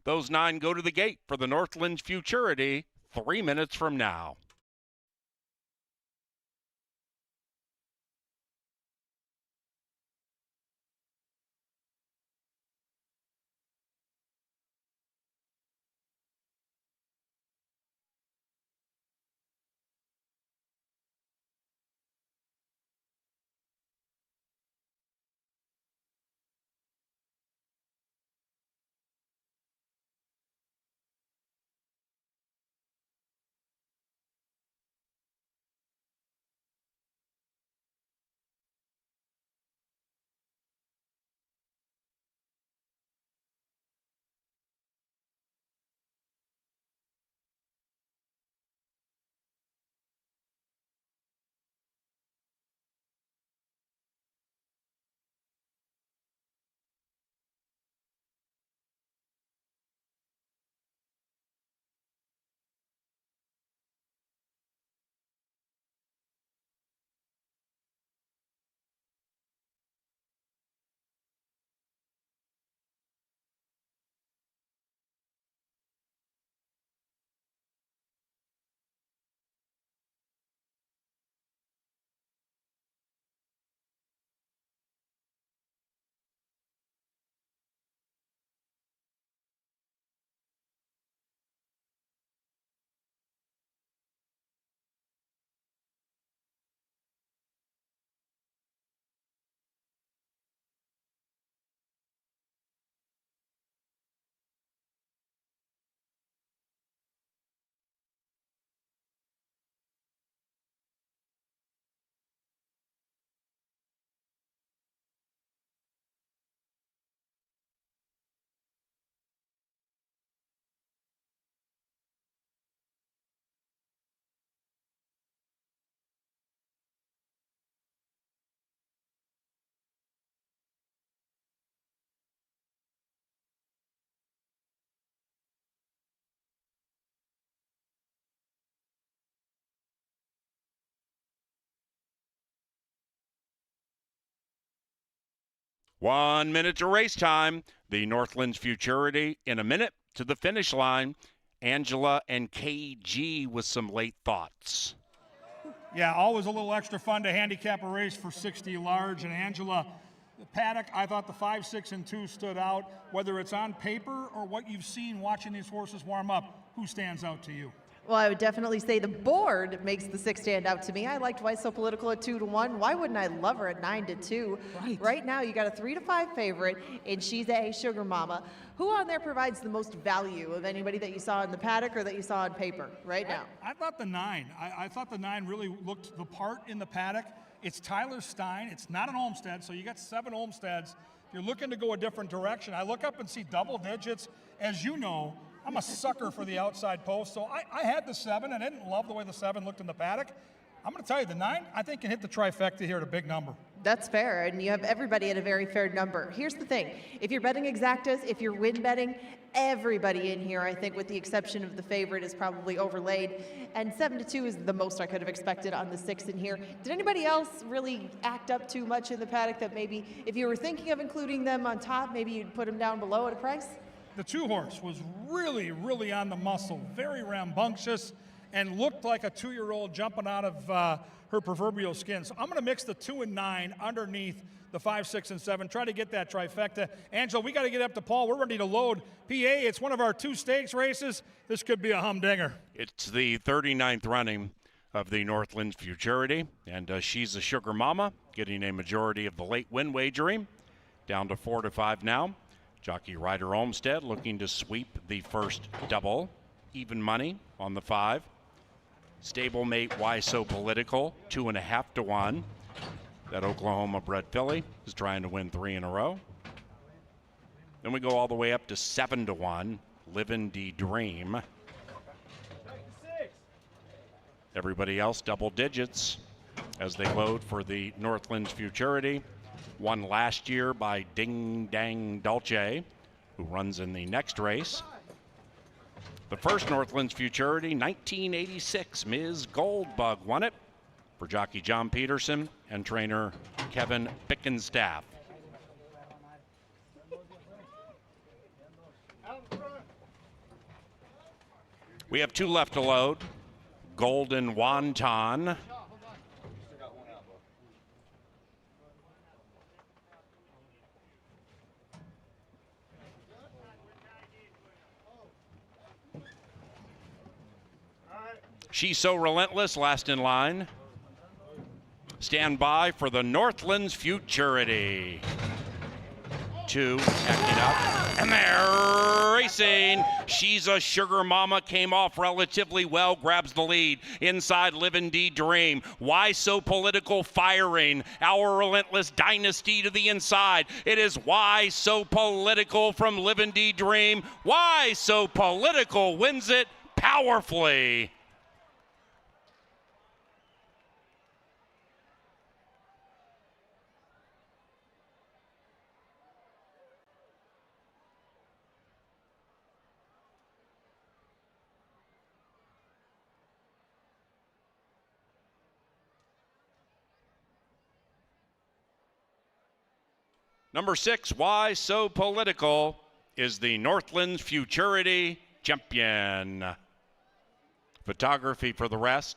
Those 9 go to the gate for the Northlands Futurity 3 minutes from now. One minute to race time. The Northlands Futurity in a minute to the finish line. Angela and KG with some late thoughts. Yeah, always a little extra fun to handicap a race for 60 large. And Angela, the paddock, I thought the 5, 6, and 2 stood out. Whether it's on paper or what you've seen watching these horses warm up, who stands out to you? Well, I would definitely say the board makes the 6 stand out to me. I liked Why So Political at 2-1. Why wouldn't I love her at 9-2? Right now, you got a 3-5 favorite, and she's a Sugar Mama. Who on there provides the most value of anybody that you saw in the paddock or that you saw on paper right now? I thought the 9. I thought the 9 really looked the part in the paddock. It's Tyler Stein. It's not an Olmstead, so you got 7 Olmsteads. If you're looking to go a different direction, I look up and see double digits. As you know, I'm a sucker for the outside post, so I had the 7. I didn't love the way the 7 looked in the paddock. I'm going to tell you, the 9, I think, can hit the trifecta here at a big number. That's fair, and you have everybody at a very fair number. Here's the thing. If you're betting exactas, if you're win betting, everybody in here, I think with the exception of the favorite, is probably overlaid. And 7-2 is the most I could have expected on the 6 in here. Did anybody else really act up too much in the paddock that maybe if you were thinking of including them on top, maybe you'd put them down below at a price? The 2-horse was really on the muscle, very rambunctious, and looked like a 2-year-old jumping out of her proverbial skin. So I'm going to mix the 2 and 9 underneath the 5, 6, and 7. Try to get that trifecta. Angela, we got to get up to Paul. We're ready to load. PA, it's one of our 2 stakes races. This could be a humdinger. It's the 39th running of the Northlands Futurity, and she's a sugar mama, getting a majority of the late win wagering, down to 4-5 now. Jockey Ryder Olmsted looking to sweep the first double. Even money on the 5. Stablemate Why So Political, 2.5 to 1. That Oklahoma-bred filly is trying to win 3 in a row. Then we go all the way up to 7 to 1. Livin' D Dream. Everybody else double digits as they load for the Northlands Futurity. Won last year by Ding Dang Dulce, who runs in the next race. The first Northlands Futurity, 1986, Ms. Goldbug won it for jockey John Peterson and trainer Kevin Bickenstaff. We have 2 left to load. Golden Wonton. She's So Relentless, last in line. Stand by for the Northlands Futurity. 2 acting up, and they're racing. She's a Sugar Mama, came off relatively well, grabs the lead. Inside, Livin' D Dream. Why So Political firing. Our Relentless Dynasty to the inside. It is Why So Political from Livin' D Dream. Why So Political wins it powerfully. Number 6, Why So Political, is the Northlands Futurity champion. Photography for the rest.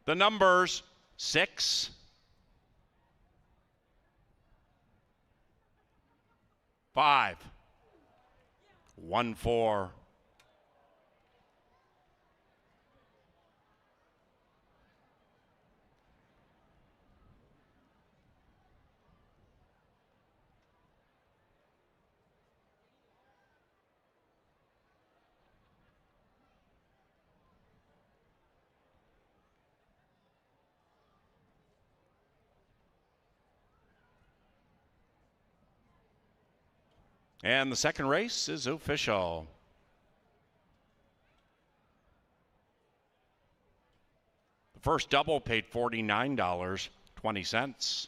The numbers 6, 5, 1, 4, and the second race is official. The first double paid $49.20.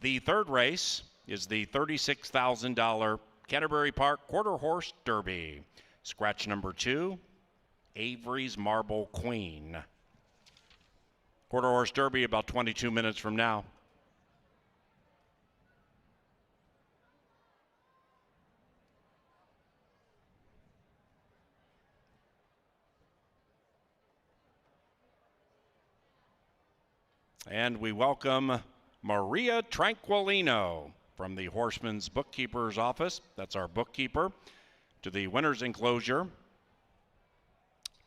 The third race is the $36,000 Canterbury Park Quarter Horse Derby. Scratch number 2, Avery's Marble Queen. Quarter Horse Derby about 22 minutes from now. And we welcome Maria Tranquilino from the Horseman's Bookkeeper's Office. That's our bookkeeper, to the winner's enclosure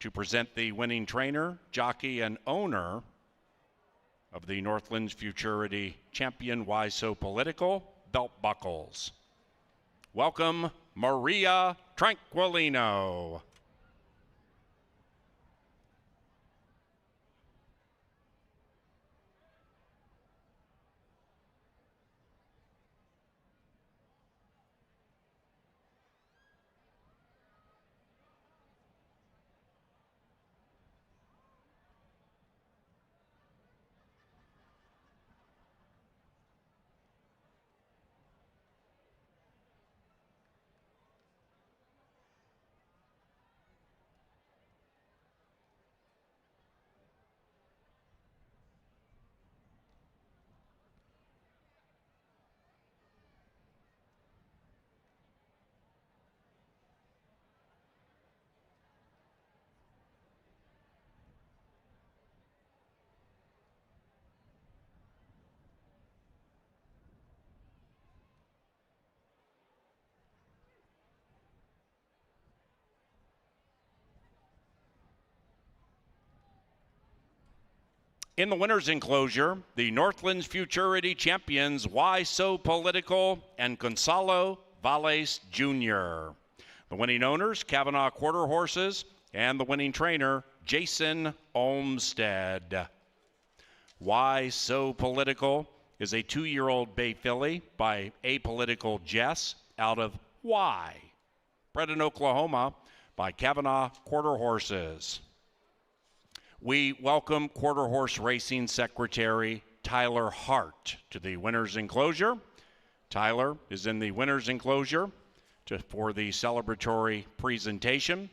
to present the winning trainer, jockey, and owner of the Northlands Futurity Champion Why So Political belt buckles. Welcome, Maria Tranquilino. In the winner's enclosure, the Northlands Futurity Champions Why So Political and Gonzalo Valles Jr. The winning owners, Kavanaugh Quarter Horses, and the winning trainer, Jason Olmstead. Why So Political is a 2-year-old bay filly by Apolitical Jess out of Why, bred in Oklahoma by Kavanaugh Quarter Horses. We welcome Quarter Horse Racing Secretary Tyler Hart to the winner's enclosure. Tyler is in the winner's enclosure for the celebratory presentation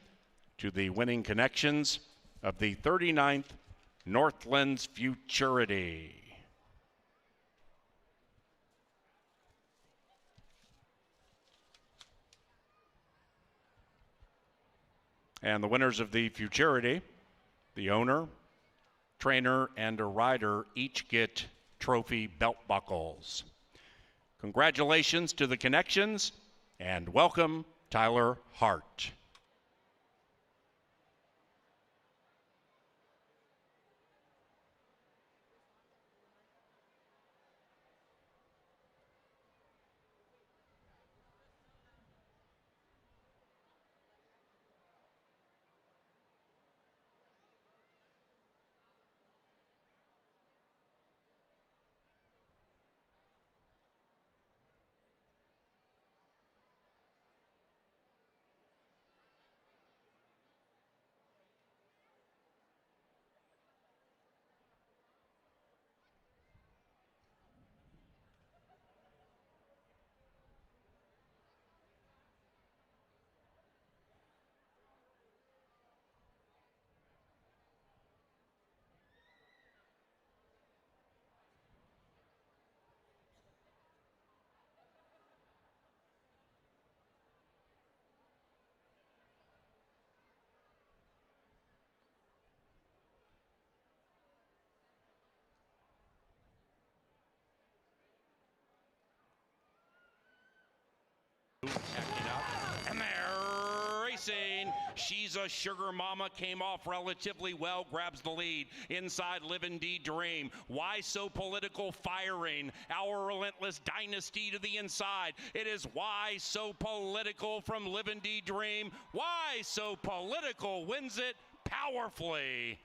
to the winning connections of the 39th Northlands Futurity. And the winners of the Futurity, the owner, trainer, and a rider each get trophy belt buckles. Congratulations to the connections, and welcome Tyler Hart. Acting up, and they're racing. She's a Sugar Mama, came off relatively well, grabs the lead. Inside, Live and D Dream. Why So Political firing. Our Relentless Dynasty to the inside. It is Why So Political from Live and D Dream. Why So Political wins it powerfully.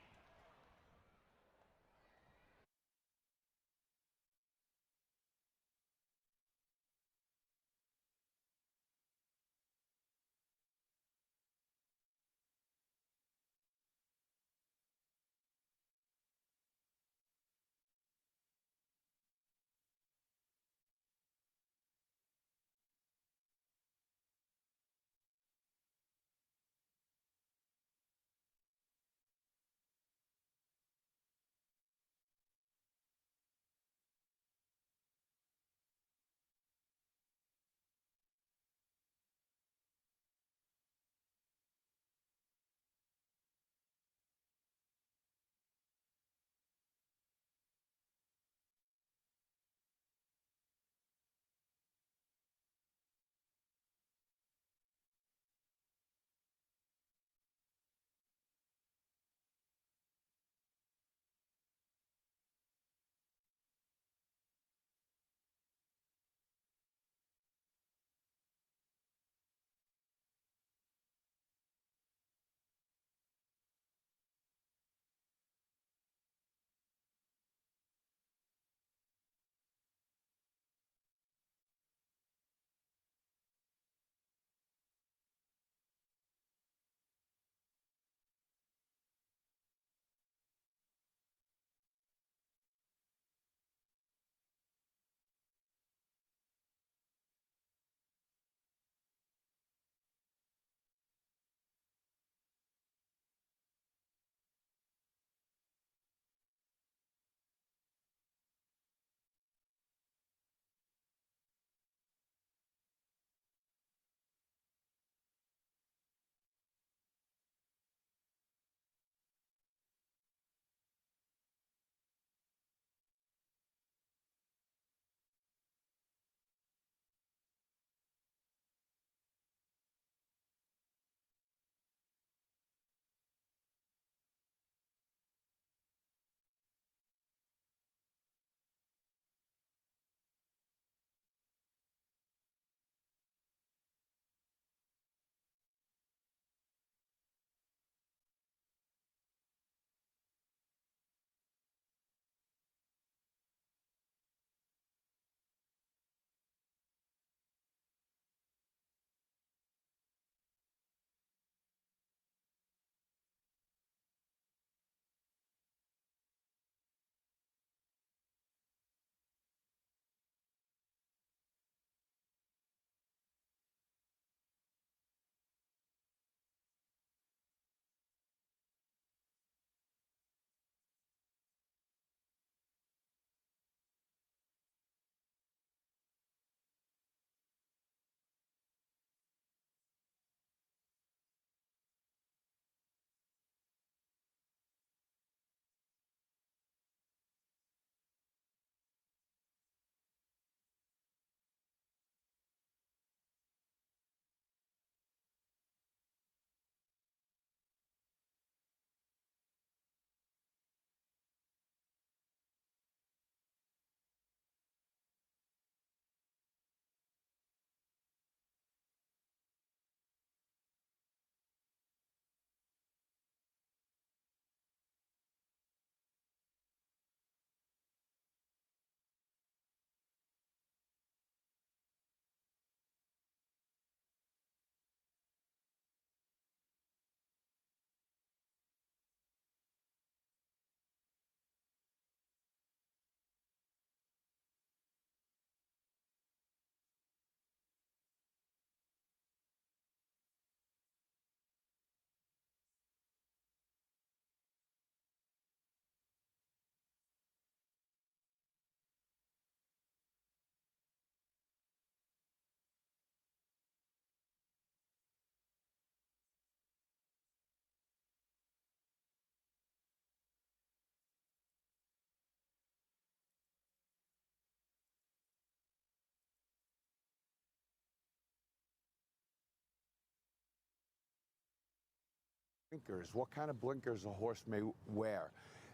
Blinkers, what kind of blinkers a horse may wear.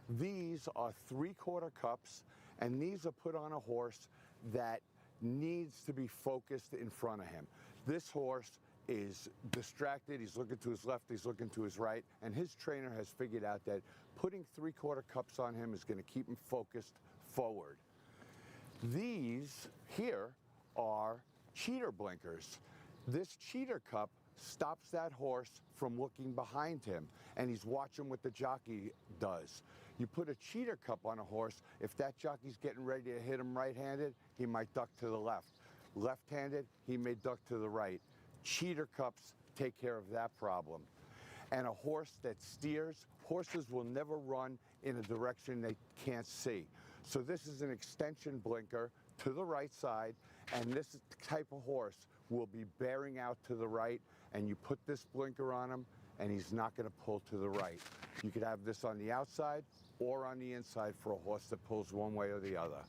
These are 3/4 cups, and these are put on a horse that needs to be focused in front of him. This horse is distracted, he's looking to his left, he's looking to his right, and his trainer has figured out that putting 3/4 cups on him is going to keep him focused forward. These here are cheater blinkers. This cheater cup stops that horse from looking behind him, and he's watching what the jockey does. You put a cheater cup on a horse, if that jockey's getting ready to hit him right-handed, he might duck to the left. Left-handed, he may duck to the right. Cheater cups take care of that problem. And a horse that steers, horses will never run in a direction they can't see. So this is an extension blinker to the right side, and this type of horse will be bearing out to the right, and you put this blinker on him, and he's not going to pull to the right. You could have this on the outside or on the inside for a horse that pulls one way or the other.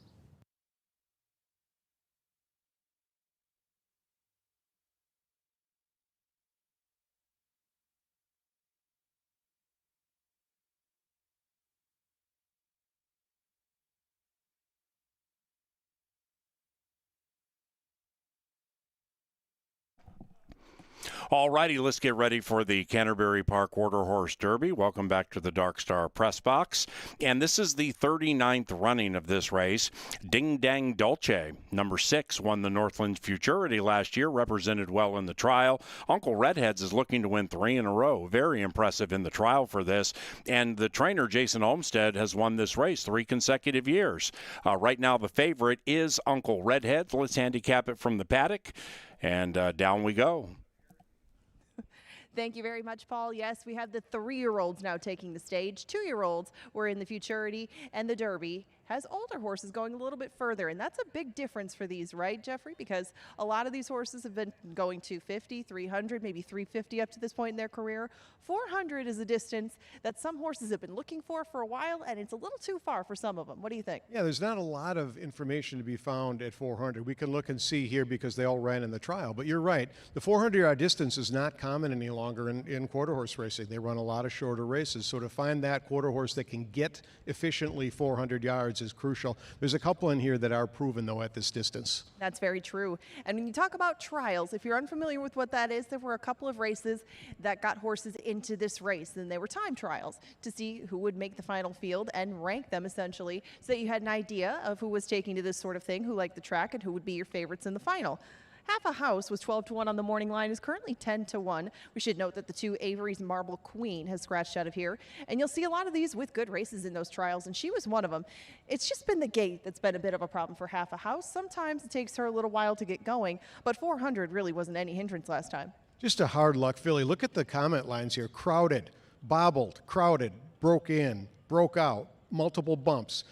All righty, let's get ready for the Canterbury Park Quarter Horse Derby. Welcome back to the Dark Star Press Box. And this is the 39th running of this race. Ding Dang Dolce, number 6, won the Northlands Futurity last year, represented well in the trial. Uncle Redheads is looking to win 3 in a row. Very impressive in the trial for this. And the trainer, Jason Olmstead, has won this race 3 consecutive years. Right now, the favorite is Uncle Redheads. Let's handicap it from the paddock. And down we go. Thank you very much, Paul. Yes, we have the 3-year-olds now taking the stage. 2-year-olds were in the Futurity, and the Derby has older horses going a little bit further, and that's a big difference for these, right, Jeffrey? Because a lot of these horses have been going 250, 300, maybe 350 up to this point in their career. 400 is a distance that some horses have been looking for a while, and it's a little too far for some of them. What do you think? Yeah, there's not a lot of information to be found at 400. We can look and see here because they all ran in the trial, but you're right. The 400-yard distance is not common any longer in quarter horse racing. They run a lot of shorter races, so to find that quarter horse that can get efficiently 400 yards is crucial. There's a couple in here that are proven, though, at this distance. That's very true. And when you talk about trials, if you're unfamiliar with what that is, there were a couple of races that got horses into this race, and they were time trials to see who would make the final field and rank them, essentially, so that you had an idea of who was taking to this sort of thing, who liked the track, and who would be your favorites in the final. Half a House was 12-1 on the morning line, is currently 10-1. We should note that the 2 Avery's Marble Queen has scratched out of here. And you'll see a lot of these with good races in those trials, and she was one of them. It's just been the gate that's been a bit of a problem for Half a House. Sometimes it takes her a little while to get going, but 400 really wasn't any hindrance last time. Just a hard luck filly. Look at the comment lines here. Crowded, bobbled, crowded, broke in, broke out, multiple bumps.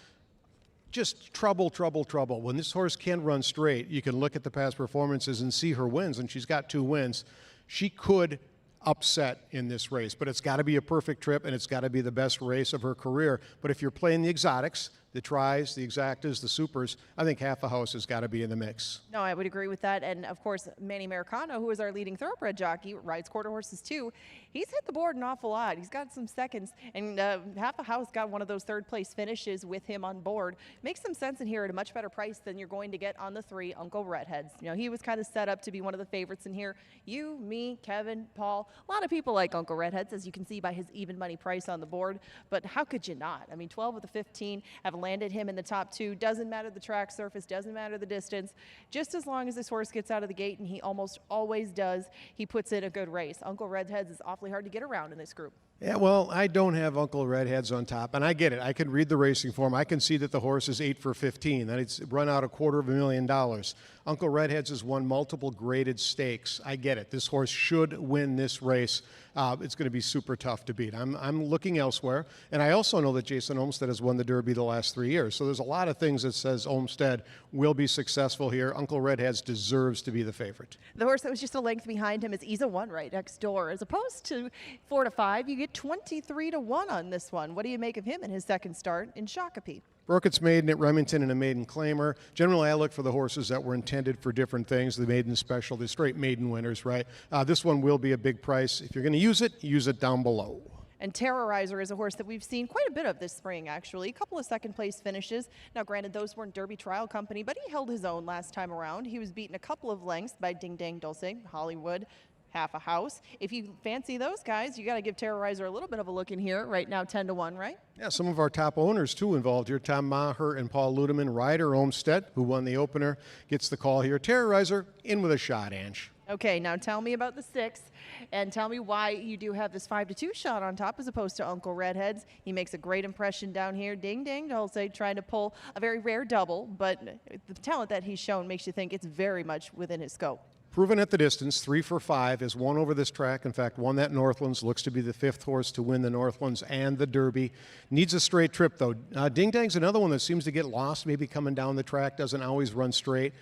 Just trouble, trouble, trouble. When this horse can run straight, you can look at the past performances and see her wins, and she's got 2 wins. She could upset in this race, but it's got to be a perfect trip, and it's got to be the best race of her career. But if you're playing the exotics, the tries, the exactas, the supers, I think Half a House has got to be in the mix. No, I would agree with that. And of course, Manny Maricano, who is our leading thoroughbred jockey, rides quarter horses too. He's hit the board an awful lot. He's got some seconds, and Half a House got one of those 3rd place finishes with him on board. Makes some sense in here at a much better price than you're going to get on the 3 Uncle Redheads. You know, he was kind of set up to be one of the favorites in here. You, me, Kevin, Paul, a lot of people like Uncle Redheads, as you can see by his even money price on the board. But how could you not? I mean, 12 of the 15 have landed him in the top 2. Doesn't matter the track surface, doesn't matter the distance. Just as long as this horse gets out of the gate, and he almost always does, he puts in a good race. Uncle Redheads is awfully hard to get around in this group. Yeah, well, I don't have Uncle Redheads on top, and I get it. I can read the racing form. I can see that the horse is 8 for 15, that it's run out $250,000. Uncle Redheads has won multiple graded stakes. I get it. This horse should win this race. It's going to be super tough to beat. I'm looking elsewhere, and I also know that Jason Olmstead has won the Derby the last 3 years. So there's a lot of things that says Olmstead will be successful here. Uncle Redheads deserves to be the favorite. The horse that was just a length behind him is Isa One right next door. As opposed to 4 to 5, you get 23-1 on this one. What do you make of him in his second start in Shakopee? Brookett's maiden at Remington and a maiden claimer. Generally, I look for the horses that were intended for different things. The maiden special, the straight maiden winners, right? This one will be a big price. If you're going to use it down below. And Terrorizer is a horse that we've seen quite a bit of this spring, actually. A couple of second place finishes. Now, granted, those weren't Derby Trial Company, but he held his own last time around. He was beaten a couple of lengths by Ding Dang Dulce, Hollywood, Half a House. If you fancy those guys, you got to give Terrorizer a little bit of a look in here. Right now, 10-1, right? Yeah, some of our top owners, too, involved here. Tom Maher and Paul Ludeman. Ryder Olmsted, who won the opener, gets the call here. Terrorizer, in with a shot, Ange. Okay, now tell me about the 6, and tell me why you do have this 5-2 shot on top as opposed to Uncle Redhead's. He makes a great impression down here. Ding Dang Dulce trying to pull a very rare double, but the talent that he's shown makes you think it's very much within his scope. Proven at the distance, 3 for 5, has won over this track. In fact, won that Northlands. Looks to be the 5th horse to win the Northlands and the Derby. Needs a straight trip, though. Ding Dang's another one that seems to get lost, maybe coming down the track, doesn't always run straight.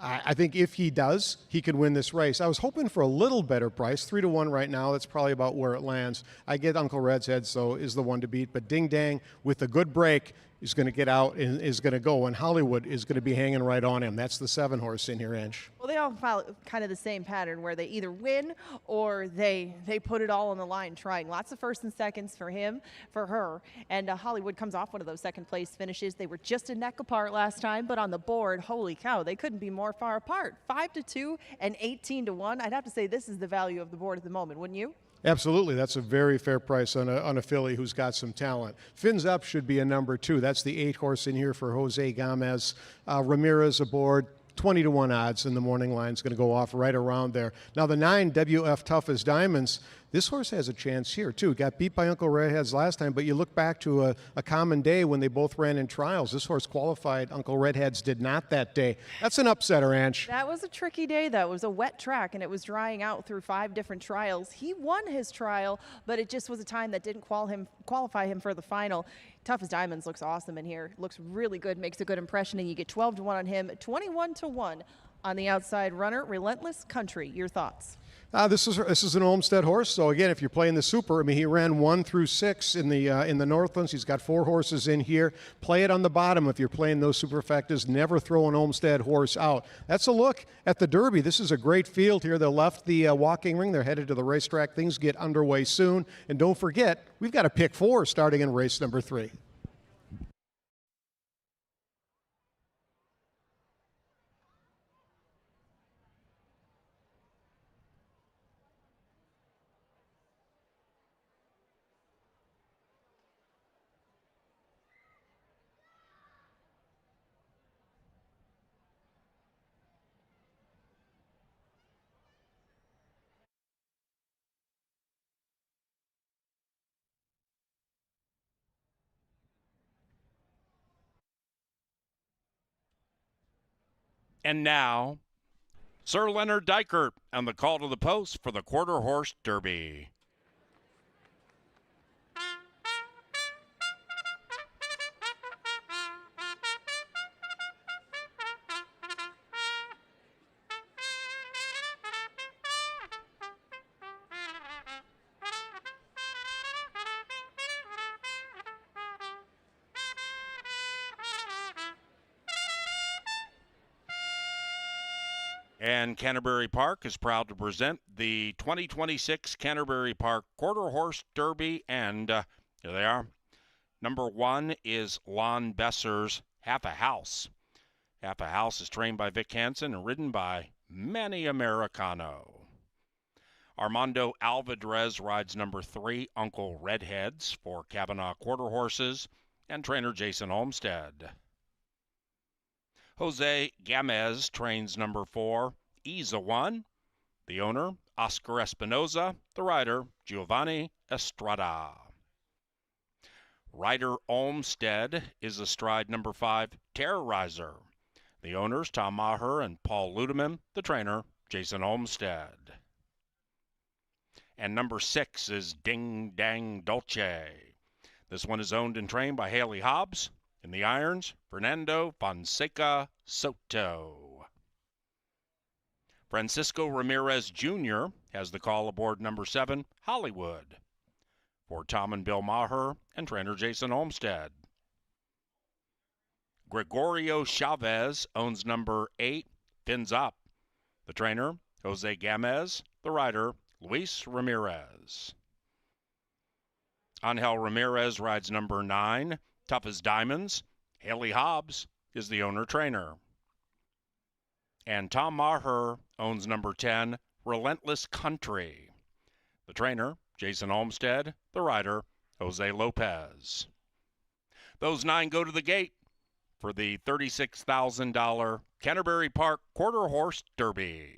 I think if he does, he could win this race. I was hoping for a little better price, 3-1 right now. That's probably about where it lands. I get Uncle Red's Head, so is the one to beat. But Ding Dang, with a good break, is going to get out and is going to go. And Hollywood is going to be hanging right on him. That's the 7 horse in here, Ange. Well, they all follow kind of the same pattern where they either win or they put it all on the line trying. Lots of first and seconds for him, for her. And Hollywood comes off one of those second place finishes. They were just a neck apart last time, but on the board, holy cow, they couldn't be more far apart. 5-2 and 18-1. I'd have to say this is the value of the board at the moment, wouldn't you? Absolutely. That's a very fair price on a filly who's got some talent. Fins Up should be a number 2. That's the 8 horse in here for Jose Gomez. Ramirez aboard. 20-1 odds, and the morning line's going to go off right around there. Now, the 9, WF Tough as Diamonds, this horse has a chance here, too. Got beat by Uncle Redhead's last time, but you look back to a common day when they both ran in trials. This horse qualified. Uncle Redhead's did not that day. That's an upsetter, Ange. That was a tricky day, though. It was a wet track, and it was drying out through 5 different trials. He won his trial, but it just was a time that didn't qualify him for the final. Tough as Diamonds looks awesome in here. Looks really good, makes a good impression, and you get 12-1 on him, 21-1 on the outside runner. Relentless Country, your thoughts? This is an Olmsted horse. So again, if you're playing the Super, I mean, he ran 1 through 6 in the Northlands. He's got 4 horses in here. Play it on the bottom if you're playing those superfectas. Never throw an Olmsted horse out. That's a look at the Derby. This is a great field here. They left the walking ring. They're headed to the racetrack. Things get underway soon. And don't forget, we've got a pick 4 starting in race number 3. And now, Sir Leonard Dykert and the call to the post for the Quarter Horse Derby. And Canterbury Park is proud to present the 2026 Canterbury Park Quarter Horse Derby. And here they are. Number 1 is Lon Besser's Half a House. Half a House is trained by Vic Hansen and ridden by Manny Americano. Armando Alvarez rides number 3, Uncle Redheads, for Kavanaugh Quarter Horses and trainer Jason Olmsted. Jose Gamez trains number 4, Ease 1. The owner, Oscar Espinoza. The rider, Giovanni Estrada. Rider Olmsted is astride number 5, Terrorizer. The owners, Tom Maher and Paul Ludeman. The trainer, Jason Olmsted. And number 6 is Ding Dang Dulce. This one is owned and trained by Haley Hobbs. In the irons, Fernando Fonseca Soto. Francisco Ramirez Jr. has the call aboard number 7, Hollywood, for Tom and Bill Maher and trainer Jason Olmsted. Gregorio Chavez owns number 8, Fins Up. The trainer, Jose Gamez. The rider, Luis Ramirez. Angel Ramirez rides number 9, Tough as Diamonds. Haley Hobbs is the owner-trainer. And Tom Maher owns number 10, Relentless Country. The trainer, Jason Olmstead. The rider, Jose Lopez. Those 9 go to the gate for the $36,000 Canterbury Park Quarter Horse Derby.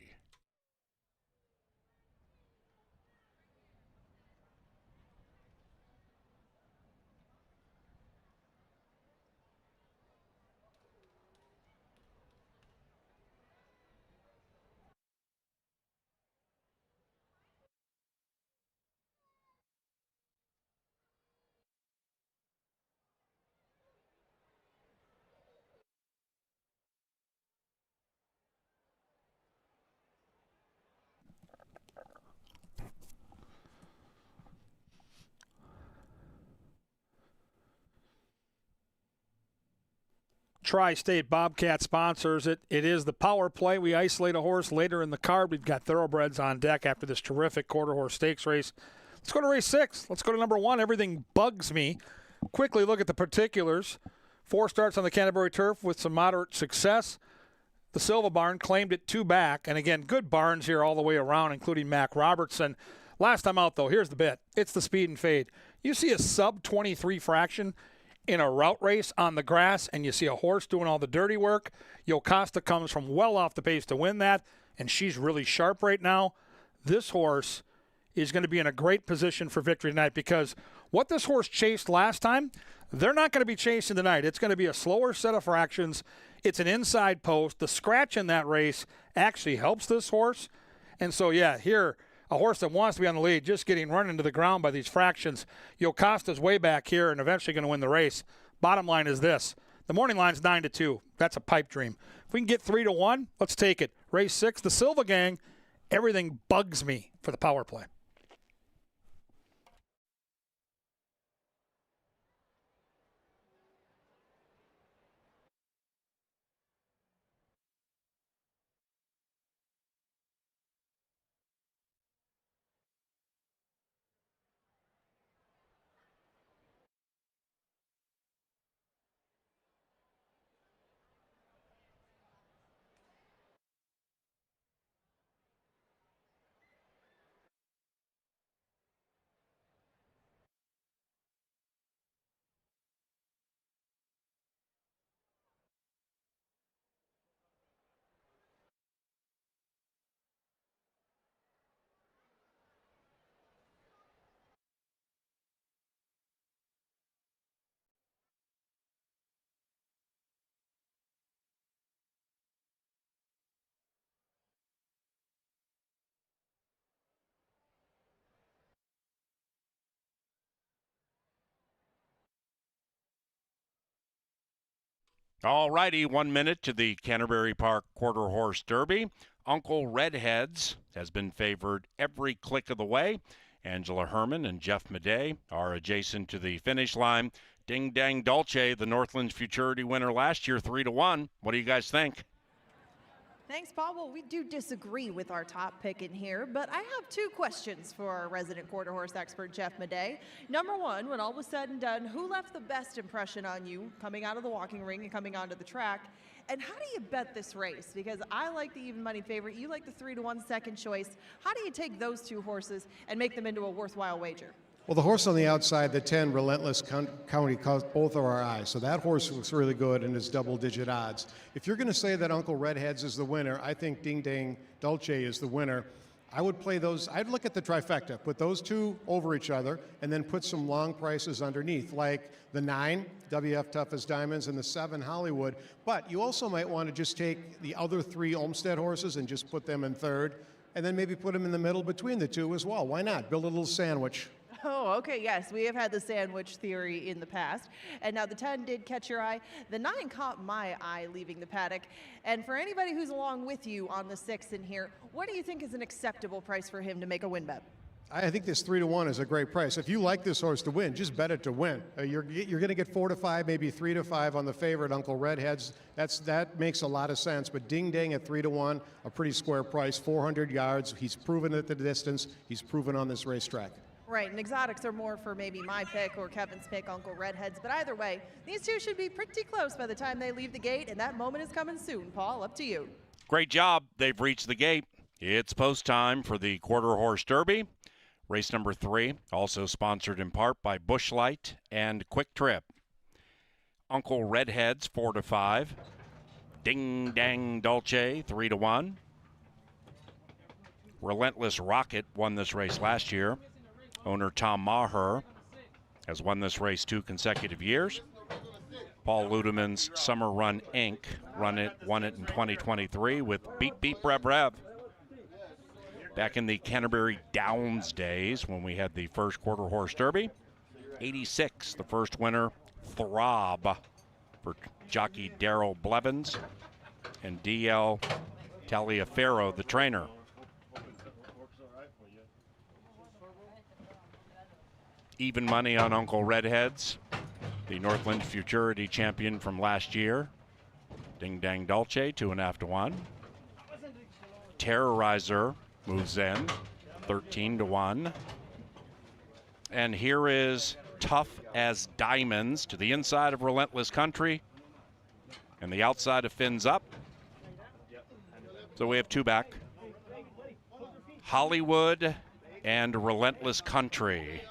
Tri-State Bobcat sponsors it. It is the power play. We isolate a horse later in the card. We've got thoroughbreds on deck after this terrific quarter horse stakes race. Let's go to race 6. Let's go to number 1. Everything Bugs Me. Quickly look at the particulars. 4 starts on the Canterbury turf with some moderate success. The Silva barn claimed it 2 back. And again, good barns here all the way around, including Mac Robertson. Last time out, though, here's the bit. It's the speed and fade. You see a sub-23 fraction in a route race on the grass, and you see a horse doing all the dirty work. Yocasta comes from well off the pace to win that, and she's really sharp right now. This horse is going to be in a great position for victory tonight, because what this horse chased last time, they're not going to be chasing tonight. It's going to be a slower set of fractions. It's an inside post. The scratch in that race actually helps this horse. And so, yeah, here, a horse that wants to be on the lead, just getting run into the ground by these fractions. Yocasta's way back here and eventually going to win the race. Bottom line is this. The morning line's 9-2. That's a pipe dream. If we can get 3-1, let's take it. Race 6, the Silva gang, Everything Bugs Me for the power play. All righty, 1 minute to the Canterbury Park Quarter Horse Derby. Uncle Redheads has been favored every click of the way. Angela Herman and Jeff Madej are adjacent to the finish line. Ding Dang Dolce, the Northlands Futurity winner last year, 3-1. What do you guys think? Thanks, Paul. Well, we do disagree with our top pick in here, but I have 2 questions for our resident quarter horse expert, Jeff Madej. Number 1, when all was said and done, who left the best impression on you coming out of the walking ring and coming onto the track? And how do you bet this race? Because I like the even money favorite. You like the 3-1 second choice. How do you take those 2 horses and make them into a worthwhile wager? Well, the horse on the outside, the 10, Relentless County, caught both of our eyes. So that horse looks really good and is double-digit odds. If you're going to say that Uncle Redheads is the winner, I think Ding Dang Dolce is the winner. I would play those. I'd look at the trifecta, put those 2 over each other, and then put some long prices underneath, like the 9, WF Tough as Diamonds, and the 7, Hollywood. But you also might want to just take the other 3 Olmsted horses and just put them in third, and then maybe put them in the middle between the 2 as well. Why not? Build a little sandwich. Oh, okay, yes. We have had the sandwich theory in the past. And now the 10 did catch your eye. The 9 caught my eye leaving the paddock. And for anybody who's along with you on the 6 in here, what do you think is an acceptable price for him to make a win bet? I think this 3-1 is a great price. If you like this horse to win, just bet it to win. You're going to get 4 to 5, maybe 3 to 5 on the favorite, Uncle Redheads. That makes a lot of sense. But Ding Dang at 3-1, a pretty square price, 400 yards. He's proven at the distance. He's proven on this racetrack. Right, and exotics are more for maybe my pick or Kevin's pick, Uncle Redheads. But either way, these two should be pretty close by the time they leave the gate, and that moment is coming soon. Paul, up to you. Great job. They've reached the gate. It's post time for the Quarter Horse Derby. Race number 3, also sponsored in part by Bushlight and Quick Trip. Uncle Redheads, 4 to 5. Ding Dang Dolce, 3 to 1. Relentless Rocket won this race last year. Owner Tom Maher has won this race 2 consecutive years. Paul Ludeman's Summer Run Inc. won it in 2023 with Beep Beep Rev Rev. Back in the Canterbury Downs days when we had the first Quarter Horse Derby. 86, the first winner, Throb, for jockey Daryl Blevins and D.L. Taliaferro, the trainer. Even money on Uncle Redheads, the Northland Futurity champion from last year. Ding Dang Dolce, 2.5 to 1. Terrorizer moves in, 13 to 1. And here is Tough as Diamonds to the inside of Relentless Country and the outside of Fins Up. So we have 2 back. Hollywood and Relentless Country.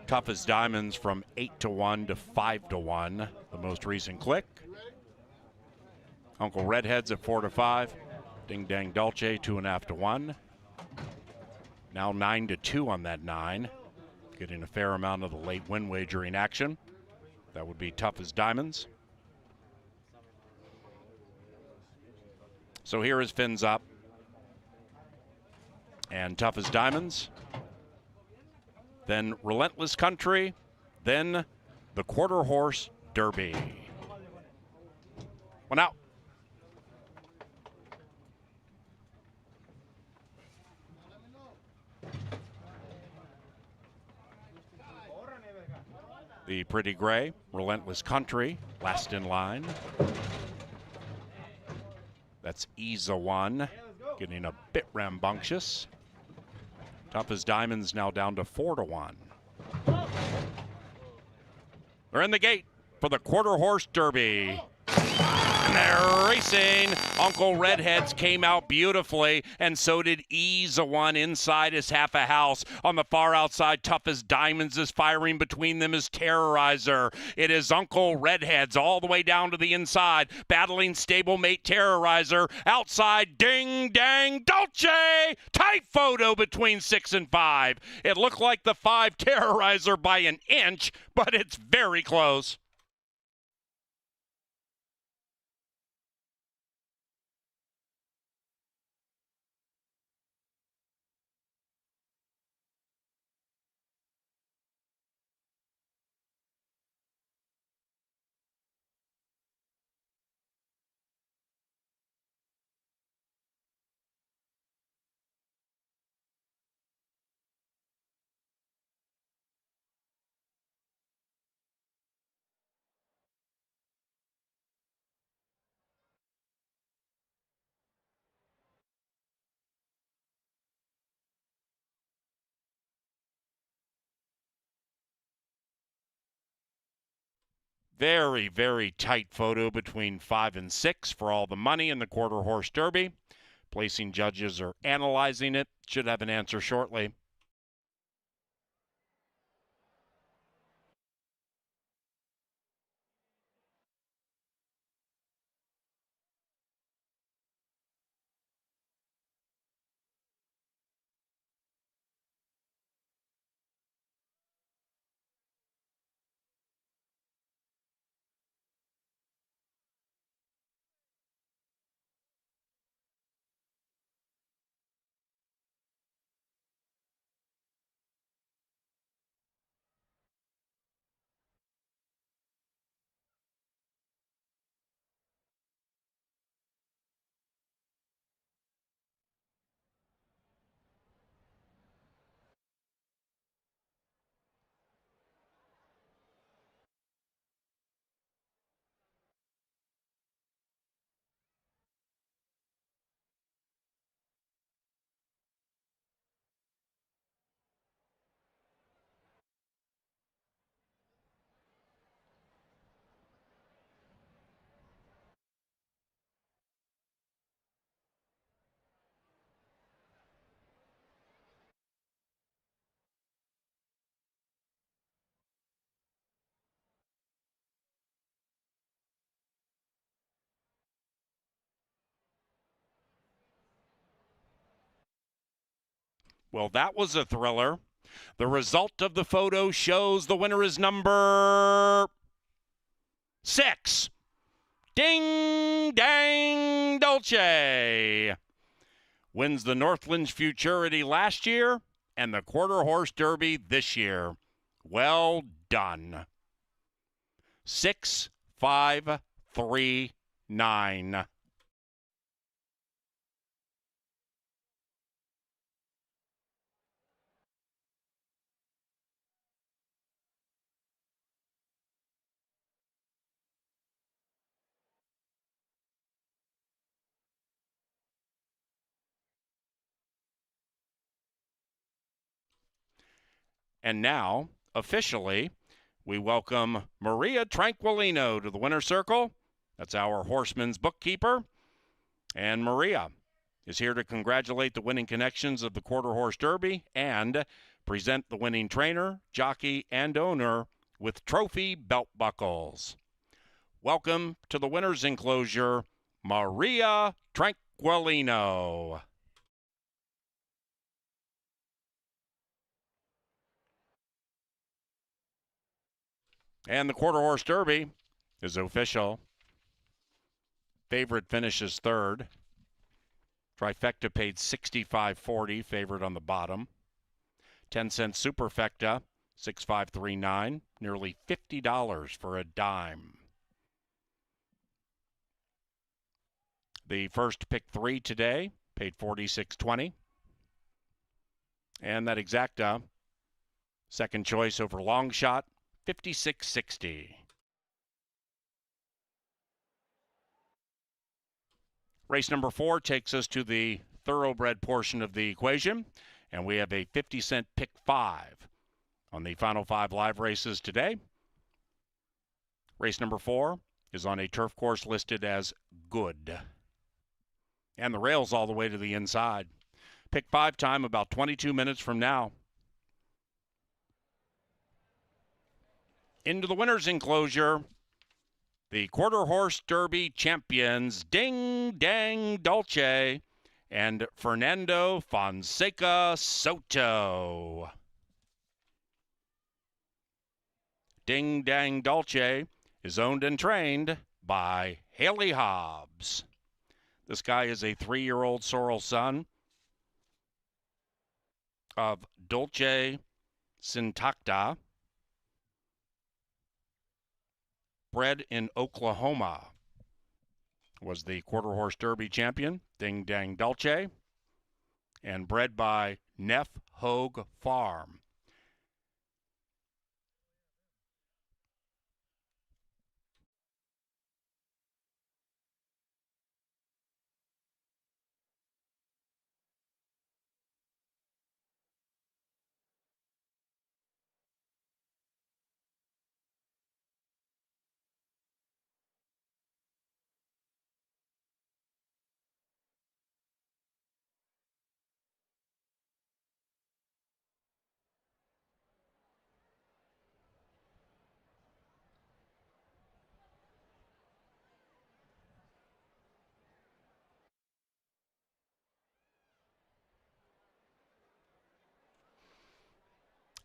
Tough as Diamonds from 8 to 1 to 5 to 1, the most recent click. Uncle Redheads at 4 to 5. Ding Dang Dolce, 2.5 to 1. Now 9 to 2 on that 9. Getting a fair amount of the late win wagering action. That would be Tough as Diamonds. So here is Fins Up and Tough as Diamonds. Then Relentless Country. Then the Quarter Horse Derby. One out. The Pretty Gray, Relentless Country, last in line. That's Isa 1, getting a bit rambunctious. Tough as Diamonds now down to 4 to 1. They're in the gate for the Quarter Horse Derby. And they're racing. Uncle Redheads came out beautifully, and so did Isa 1 inside his half a house. On the far outside, Tough as Diamonds is firing. Between them is Terrorizer. It is Uncle Redheads all the way down to the inside, battling stablemate Terrorizer. Outside, Ding Dang Dolce. Tight photo between 6 and 5. It looked like the 5 Terrorizer by an inch, but it's very close. Very, very tight photo between 5 and 6 for all the money in the Quarter Horse Derby. Placing judges are analyzing it. Should have an answer shortly. Well, that was a thriller. The result of the photo shows the winner is number 6. Ding Dang Dolce wins the Northlands Futurity last year and the Quarter Horse Derby this year. Well done. 6, 5, 3, 9. And now, officially, we welcome Maria Tranquilino to the winner's circle. That's our horseman's bookkeeper. And Maria is here to congratulate the winning connections of the Quarter Horse Derby and present the winning trainer, jockey, and owner with trophy belt buckles. Welcome to the winner's enclosure, Maria Tranquilino. And the Quarter Horse Derby is official. Favorite finishes third. Trifecta paid $65.40, favorite on the bottom. 10-cent superfecta, $6.539, nearly $50 for a dime. The first pick 3 today paid $46.20. And that exacta, second choice over long shot, $56.60. Race number 4 takes us to the thoroughbred portion of the equation, and we have a 50-cent pick 5 on the final 5 live races today. Race number 4 is on a turf course listed as good. And the rail's all the way to the inside. Pick 5 time about 22 minutes from now. Into the winner's enclosure, the Quarter Horse Derby champions Ding Dang Dolce and Fernando Fonseca Soto. Ding Dang Dolce is owned and trained by Haley Hobbs. This guy is a 3-year-old sorrel son of Dolce Sintacta, bred in Oklahoma. Was the Quarter Horse Derby champion, Ding Dang Dolce, and bred by Neff Hogue Farm.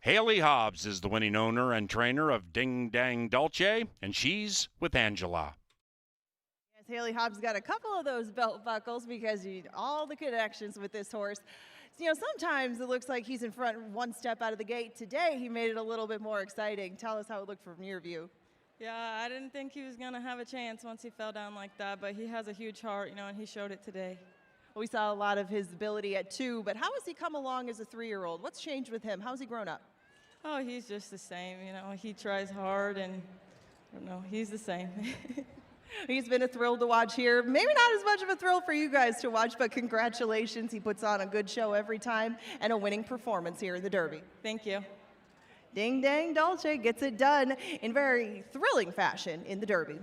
Haley Hobbs is the winning owner and trainer of Ding Dang Dolce, and she's with Angela. Yes, Haley Hobbs got a couple of those belt buckles because you need all the connections with this horse. So, sometimes it looks like he's in front one step out of the gate. Today, he made it a little bit more exciting. Tell us how it looked from your view. Yeah, I didn't think he was going to have a chance once he fell down like that, but he has a huge heart, and he showed it today. We saw a lot of his ability at 2, but how has he come along as a 3-year-old? What's changed with him? How's he grown up? Oh, he's just the same. He tries hard, and he's the same. He's been a thrill to watch here. Maybe not as much of a thrill for you guys to watch, but congratulations. He puts on a good show every time and a winning performance here in the Derby. Thank you. Ding Dang Dolce gets it done in very thrilling fashion in the Derby.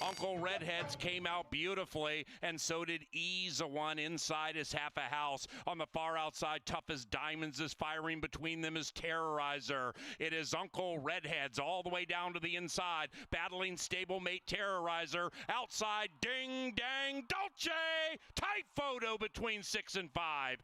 Uncle Redheads came out beautifully, and so did Ease a One inside his half a house. On the far outside, Tough as Diamonds is firing. Between them is Terrorizer. It is Uncle Redheads all the way down to the inside, battling stablemate Terrorizer. Outside, Ding Dang Dolce. Tight photo between 6 and 5.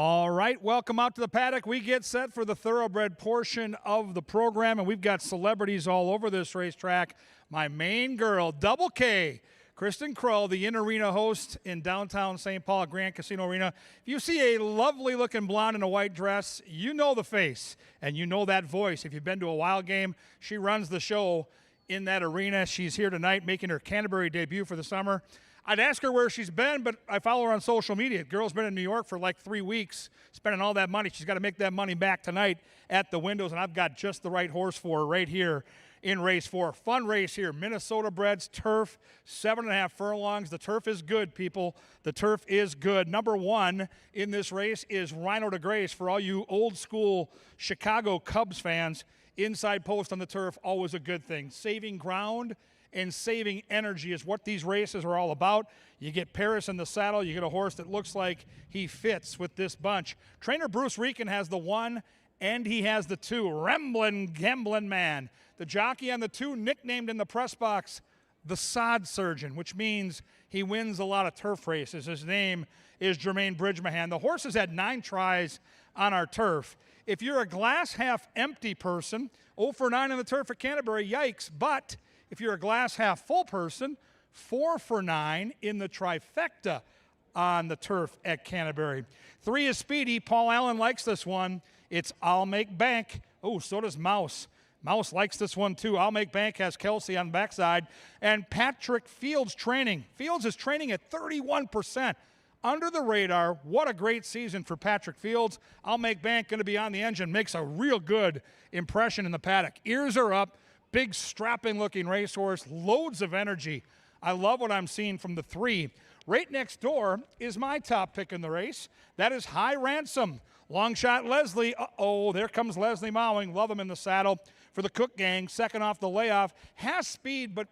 All right, welcome out to the paddock. We get set for the thoroughbred portion of the program, and we've got celebrities all over this racetrack. My main girl, Double K, Kristen Crow, the in-arena host in downtown St. Paul Grand Casino Arena. If you see a lovely-looking blonde in a white dress, you know the face, and you know that voice. If you've been to a wild game, she runs the show in that arena. She's here tonight making her Canterbury debut for the summer. I'd ask her where she's been, but I follow her on social media. The girl's been in New York for like 3 weeks, spending all that money. She's got to make that money back tonight at the windows, and I've got just the right horse for her right here in race 4. Fun race here. Minnesota breds, turf, 7.5 furlongs. The turf is good, people. The turf is good. Number 1 in this race is Rhino de Grace. For all you old school Chicago Cubs fans, inside post on the turf, always a good thing. Saving ground and saving energy is what these races are all about. You get Paris in the saddle, you get a horse that looks like he fits with this bunch. Trainer Bruce Reekin has the 1 and he has the 2. Ramblin' Gamblin' Man. The jockey on the 2, nicknamed in the press box the Sod Surgeon, which means he wins a lot of turf races. His name is Jermaine Bridgemahan. The horse has had 9 tries on our turf. If you're a glass half empty person, 0 for 9 on the turf at Canterbury, yikes. But if you're a glass half full person, 4 for 9 in the trifecta on the turf at Canterbury. 3 is Speedy. Paul Allen likes this one. It's I'll Make Bank. Oh, so does Mouse. Mouse likes this one too. I'll Make Bank has Kelsey on the backside. And Patrick Fields training. Fields is training at 31%. Under the radar, what a great season for Patrick Fields. I'll Make Bank going to be on the engine. Makes a real good impression in the paddock. Ears are up. Big strapping-looking racehorse, loads of energy. I love what I'm seeing from the 3. Right next door is my top pick in the race. That is High Ransom. Long shot Leslie. Uh-oh, there comes Leslie Mowing. Love him in the saddle for the Cook gang. Second off the layoff. Has speed, but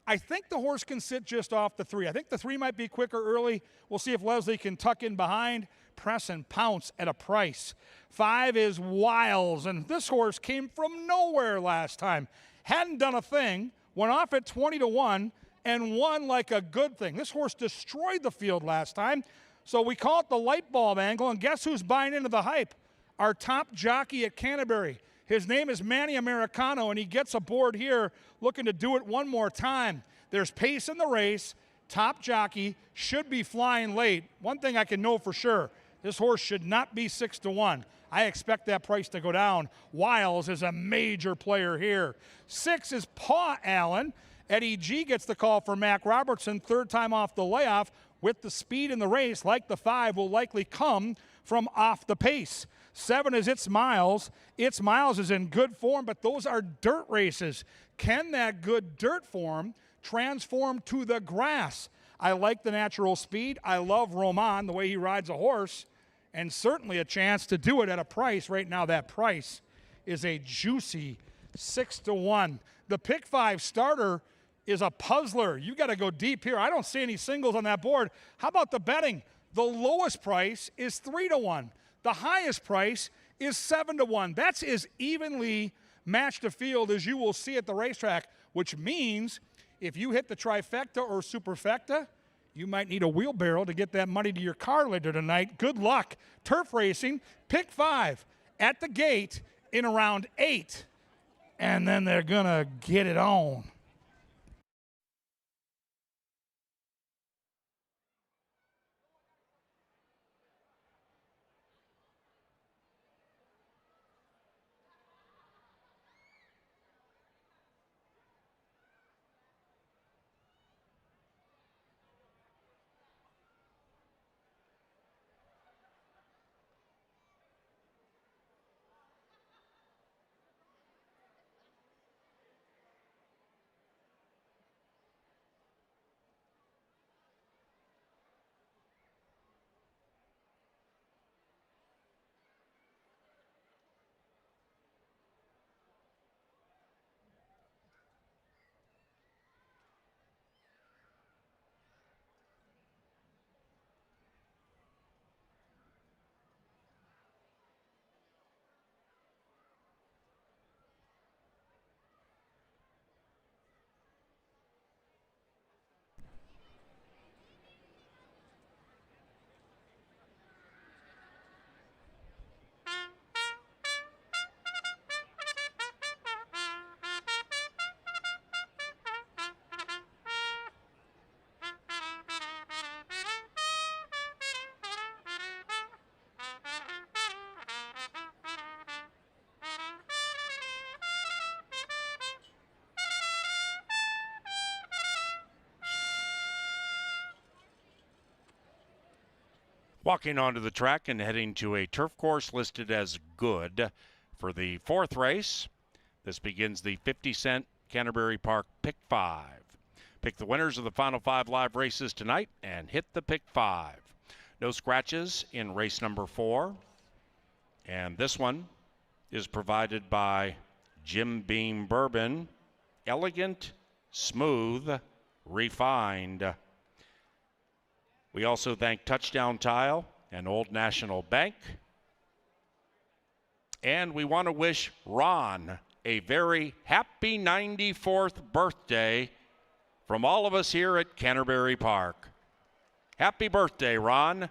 I think the horse can sit just off the 3. I think the 3 might be quicker early. We'll see if Leslie can tuck in behind, press and pounce at a price. 5 is Wiles, and this horse came from nowhere last time. Hadn't done a thing, went off at 20-1, and won like a good thing. This horse destroyed the field last time, so we call it the light bulb angle, and guess who's buying into the hype? Our top jockey at Canterbury. His name is Manny Americano, and he gets aboard here looking to do it one more time. There's pace in the race. Top jockey should be flying late. One thing I can know for sure, this horse should not be 6-1. I expect that price to go down. Wiles is a major player here. 6 is Paw Allen. Eddie G gets the call for Mac Robertson, 3rd time off the layoff. With the speed in the race, like the 5, will likely come from off the pace. 7 is It's Miles. It's Miles is in good form, but those are dirt races. Can that good dirt form transform to the grass? I like the natural speed. I love Roman, the way he rides a horse, and certainly a chance to do it at a price. Right now, that price is a juicy 6-1. The pick 5 starter is a puzzler. You got to go deep here. I don't see any singles on that board. How about the betting? The lowest price is 3-1. The highest price is 7-1. That's as evenly matched a field as you will see at the racetrack, which means if you hit the trifecta or superfecta, you might need a wheelbarrow to get that money to your car later tonight. Good luck. Turf racing, pick 5 at the gate in around 8. And then they're going to get it on. Walking onto the track and heading to a turf course listed as good for the fourth race. This begins the 50-cent Canterbury Park Pick 5. Pick the winners of the final 5 live races tonight and hit the Pick 5. No scratches in race number 4. And this one is provided by Jim Beam Bourbon. Elegant, smooth, refined. We also thank Touchdown Tile and Old National Bank. And we want to wish Ron a very happy 94th birthday from all of us here at Canterbury Park. Happy birthday, Ron.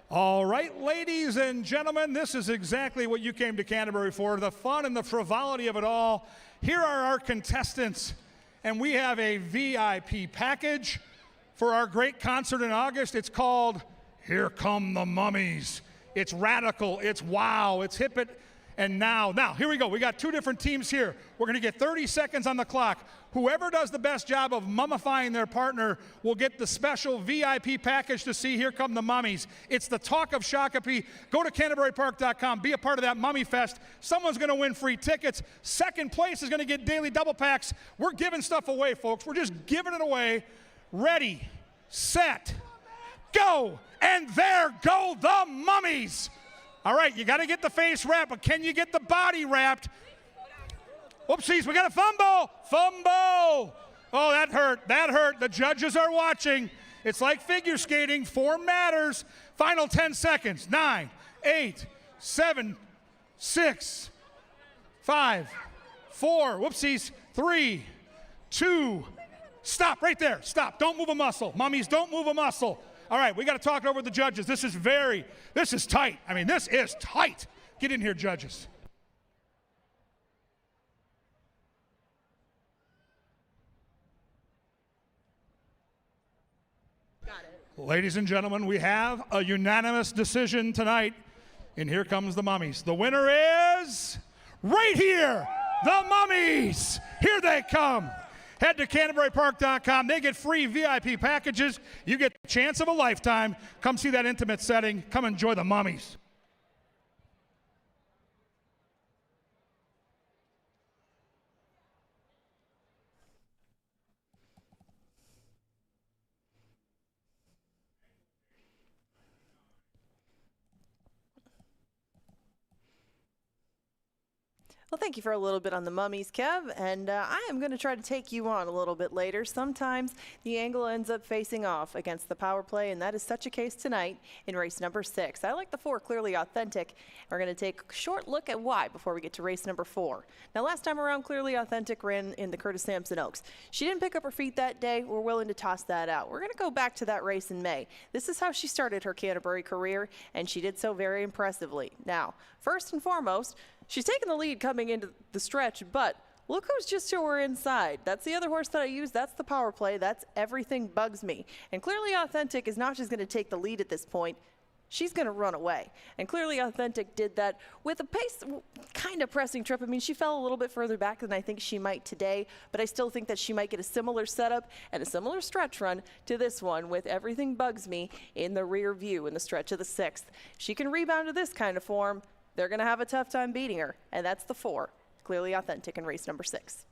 All right, ladies and gentlemen, this is exactly what you came to Canterbury for, the fun and the frivolity of it all. Here are our contestants, and we have a VIP package for our great concert in August. It's called Here Come the Mummies. It's radical, it's wow, it's hip it, and now, here we go. We got 2 different teams here. We're gonna get 30 seconds on the clock. Whoever does the best job of mummifying their partner will get the special VIP package to see Here Come the Mummies. It's the talk of Shakopee. Go to CanterburyPark.com. Be a part of that Mummy Fest. Someone's going to win free tickets. Second place is going to get daily double packs. We're giving stuff away, folks. We're just giving it away. Ready, set, go. And there go the mummies. All right, you got to get the face wrapped, but can you get the body wrapped? Whoopsies, we got a fumble. Fumble. Oh, that hurt. That hurt. The judges are watching. It's like figure skating. Form matters. Final 10 seconds. 9, 8, 7, 6, 5, 4. Whoopsies. 3, 2. Stop right there. Stop. Don't move a muscle. Mummies, don't move a muscle. All right, we got to talk it over with the judges. This is tight. I mean, this is tight. Get in here, judges. Ladies and gentlemen, we have a unanimous decision tonight, and here comes the mummies. The winner is right here, the mummies. Here they come. Head to CanterburyPark.com. They get free VIP packages. You get the chance of a lifetime. Come see that intimate setting. Come enjoy the mummies. Well, thank you for a little bit on the mummies, Kev, and I am going to try to take you on a little bit later. Sometimes the angle ends up facing off against the power play, and that is such a case tonight in race number 6. I like the 4, Clearly Authentic. We're going to take a short look at why before we get to race number 4. Now, last time around, Clearly Authentic ran in the Curtis Sampson Oaks. She didn't pick up her feet that day. We're willing to toss that out. We're going to go back to that race in May. This is how she started her Canterbury career, and she did so very impressively. Now, first and foremost, she's taken the lead coming into the stretch, but look who's just to her inside. That's the other horse that I use. That's the power play. That's Everything Bugs Me. And Clearly Authentic is not just going to take the lead at this point. she's going to run away. And Clearly Authentic did that with a pace kind of pressing trip. I mean, she fell a little bit further back than I think she might today, but I still think that she might get a similar setup and a similar stretch run to this one with Everything Bugs Me in the rear view in the stretch of the 6th. If she can rebound to this kind of form, they're going to have a tough time beating her, and that's the 4, Clearly Authentic in race number 6.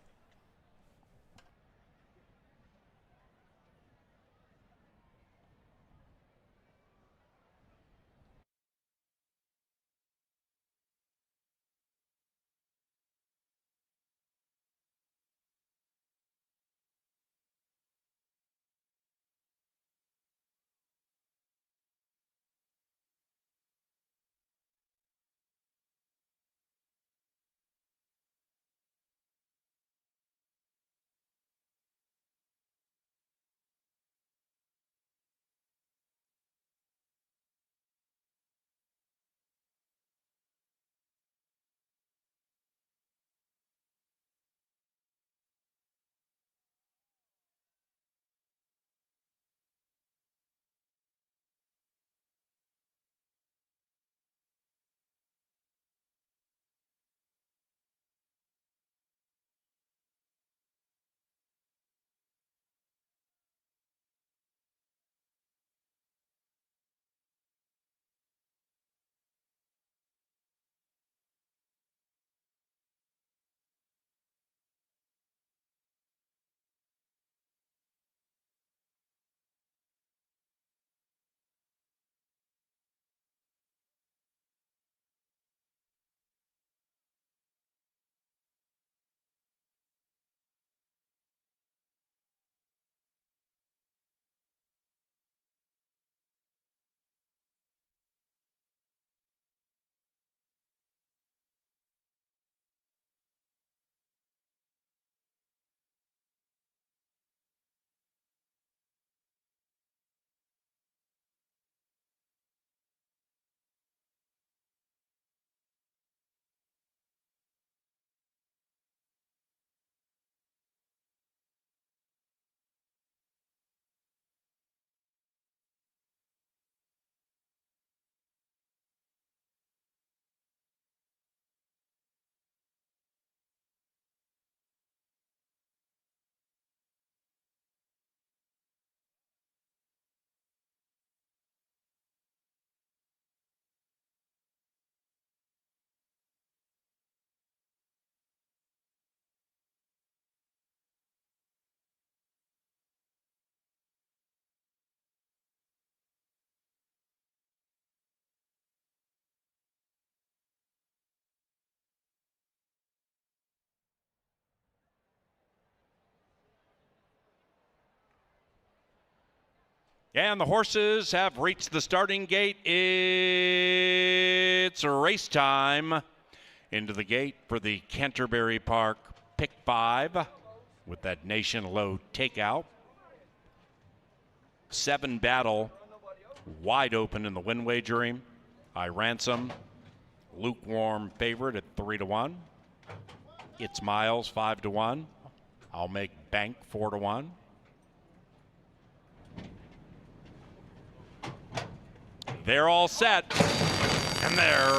And the horses have reached the starting gate. It's race time. Into the gate for the Canterbury Park Pick 5 with that Nation Low takeout. 7 battle, wide open in the win wagering. I Ransom, lukewarm favorite at 3-1. It's Miles 5-1. I'll make bank 4-1. They're all set, and they're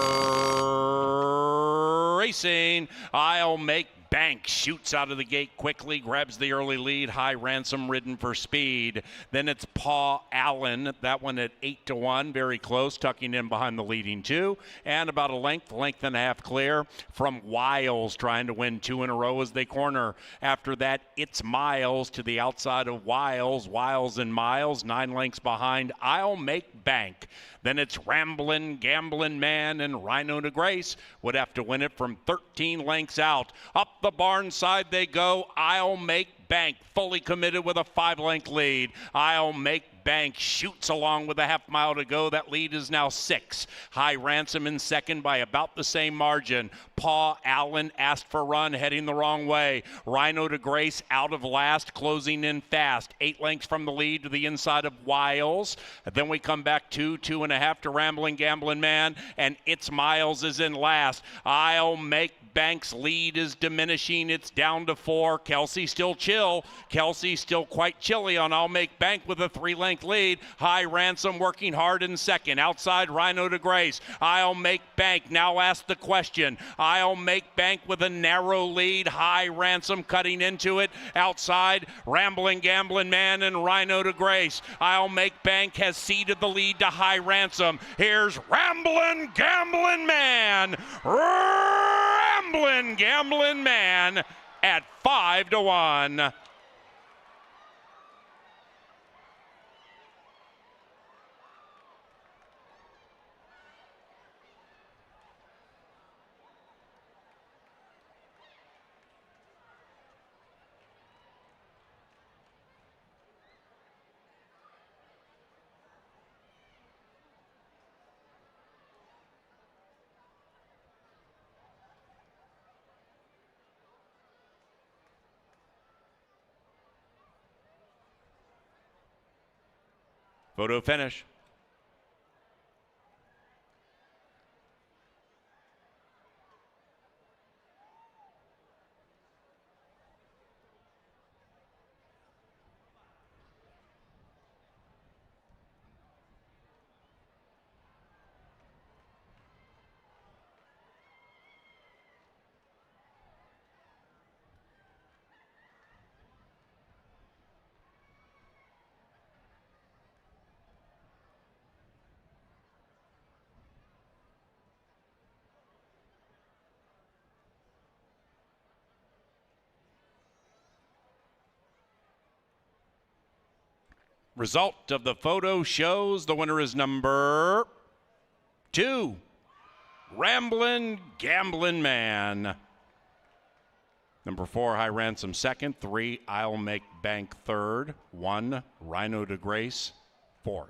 racing. I'll make bank. Shoots out of the gate quickly, grabs the early lead. High Ransom ridden for speed. Then it's Paw Allen. That one at 8-1, very close, tucking in behind the leading 2. And about a length and a half clear from Wiles, trying to win 2 in a row as they corner. After that, it's Miles to the outside of Wiles. Wiles and Miles, 9 lengths behind. I'll make bank. Then it's Ramblin' Gamblin' Man, and Rhino to Grace would have to win it from 13 lengths out. Up the barn side they go. I'll make bank. Fully committed with a 5-length lead. I'll make bank. Shoots along with a half mile to go. That lead is now 6. High Ransom in second by about the same margin. Paw Allen asked for run, heading the wrong way. Rhino to Grace out of last, closing in fast. 8 lengths from the lead to the inside of Wiles. Then we come back 2.5 to Rambling Gamblin' Man, and It's Miles is in last. I'll make Bank's lead is diminishing. It's down to 4. Kelsey still chill. Kelsey still quite chilly on I'll Make Bank with a 3-length lead. High Ransom working hard in second. Outside Rhino de Grace. I'll Make Bank now ask the question. I'll Make Bank with a narrow lead. High Ransom cutting into it. Outside Rambling Gambling Man and Rhino de Grace. I'll Make Bank has ceded the lead to High Ransom. Here's Rambling Gambling Man. Rambling Gambling Man at 5-1. Photo finish. Result of the photo shows the winner is number 2, Ramblin' Gamblin' Man. Number 4, High Ransom second. 3, I'll Make Bank third. 1, Rhino de Grace fourth.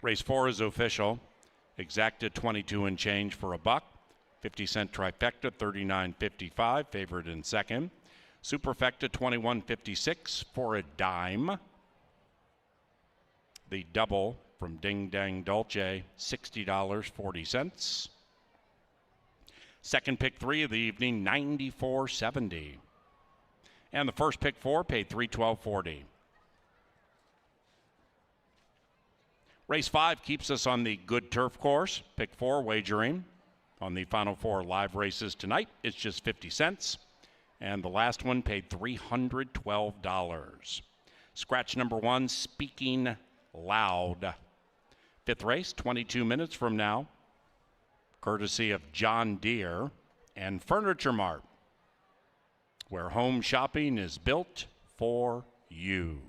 Race 4 is official. Exacta 22 and change for a buck. 50-cent trifecta, 39.55, favored in second. Superfecta 21.56 for a dime. The double from Ding Dang Dolce, $60.40. Second pick 3 of the evening, $94.70. And the first pick 4 paid $312.40. Race 5 keeps us on the good turf course. Pick 4 wagering on the final 4 live races tonight. It's just 50 cents. And the last one paid $312. Scratch number 1, Speaking Loud. 5th race, 22 minutes from now. Courtesy of John Deere and Furniture Mart, where home shopping is built for you.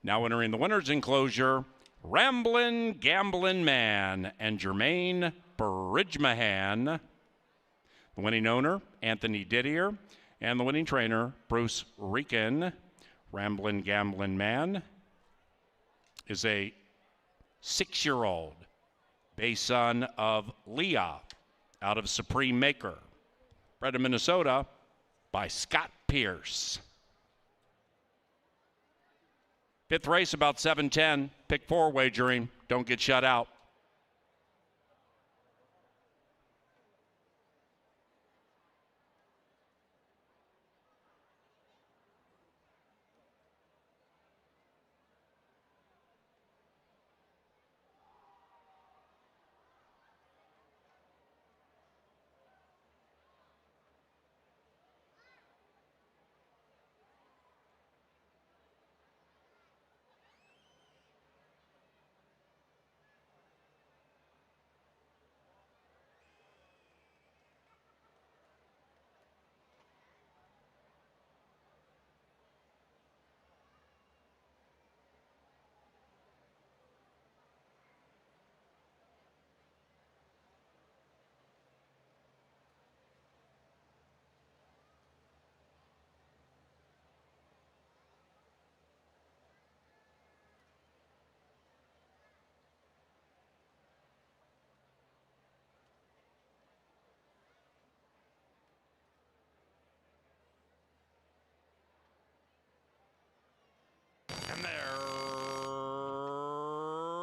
Now entering the winner's enclosure, Ramblin' Gamblin' Man and Jermaine Bridgmahan. The winning owner, Anthony Didier, and the winning trainer, Bruce Rieken. Ramblin' Gamblin' Man is a 6-year-old bay son of Leah out of Supreme Maker. Bred in Minnesota by Scott Pierce. 5th race, about 7:10. Pick 4 wagering. Don't get shut out.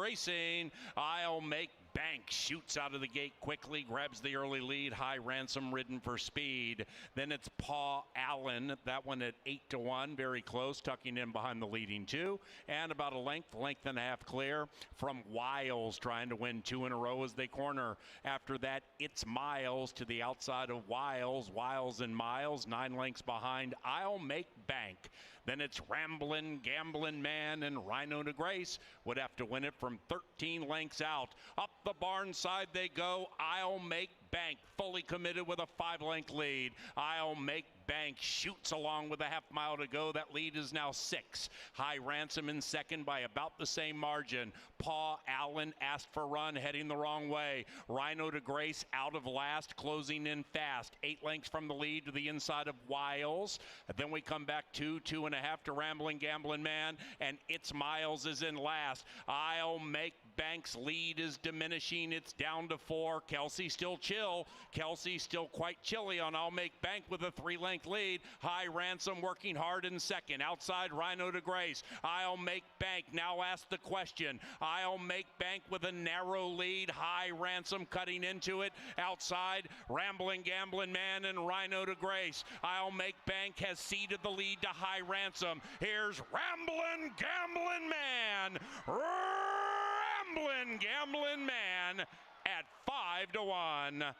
racing. I'll Make Bank shoots out of the gate quickly, grabs the early lead. High Ransom ridden for speed. Then it's Paw Allen. That one at 8-1, very close, tucking in behind the leading two. And about a length and a half clear from Wiles, trying to win 2 in a row as they corner. After that, it's Miles to the outside of Wiles. Wiles and Miles, 9 lengths behind I'll Make Bank. Then it's Ramblin' Gamblin' Man, and Rhino to Grace would have to win it from 13 lengths out. Up the barn side they go. I'll Make Bank fully committed with a 5-length lead. I'll Make Bank shoots along with a half mile to go. That lead is now 6. High Ransom in second by about the same margin. Paw Allen asked for run, heading the wrong way. Rhino to Grace out of last, closing in fast. 8 lengths from the lead to the inside of Wiles. Then we come back 2.5 to Rambling Gamblin' Man, and It's Miles is in last. I'll Make Bank's lead is diminishing. It's down to 4. Kelsey still chill. Kelsey still quite chilly on I'll Make Bank with a 3-length lead. High Ransom working hard in second. Outside Rhino to Grace. I'll Make Bank now ask the question. I'll Make Bank with a narrow lead. High Ransom cutting into it. Outside Rambling Gamblin' Man and Rhino to Grace. I'll Make Bank has ceded the lead to High Ransom. Here's Ramblin' Gamblin' Man. Ramblin' Gamblin' Man at 5-1.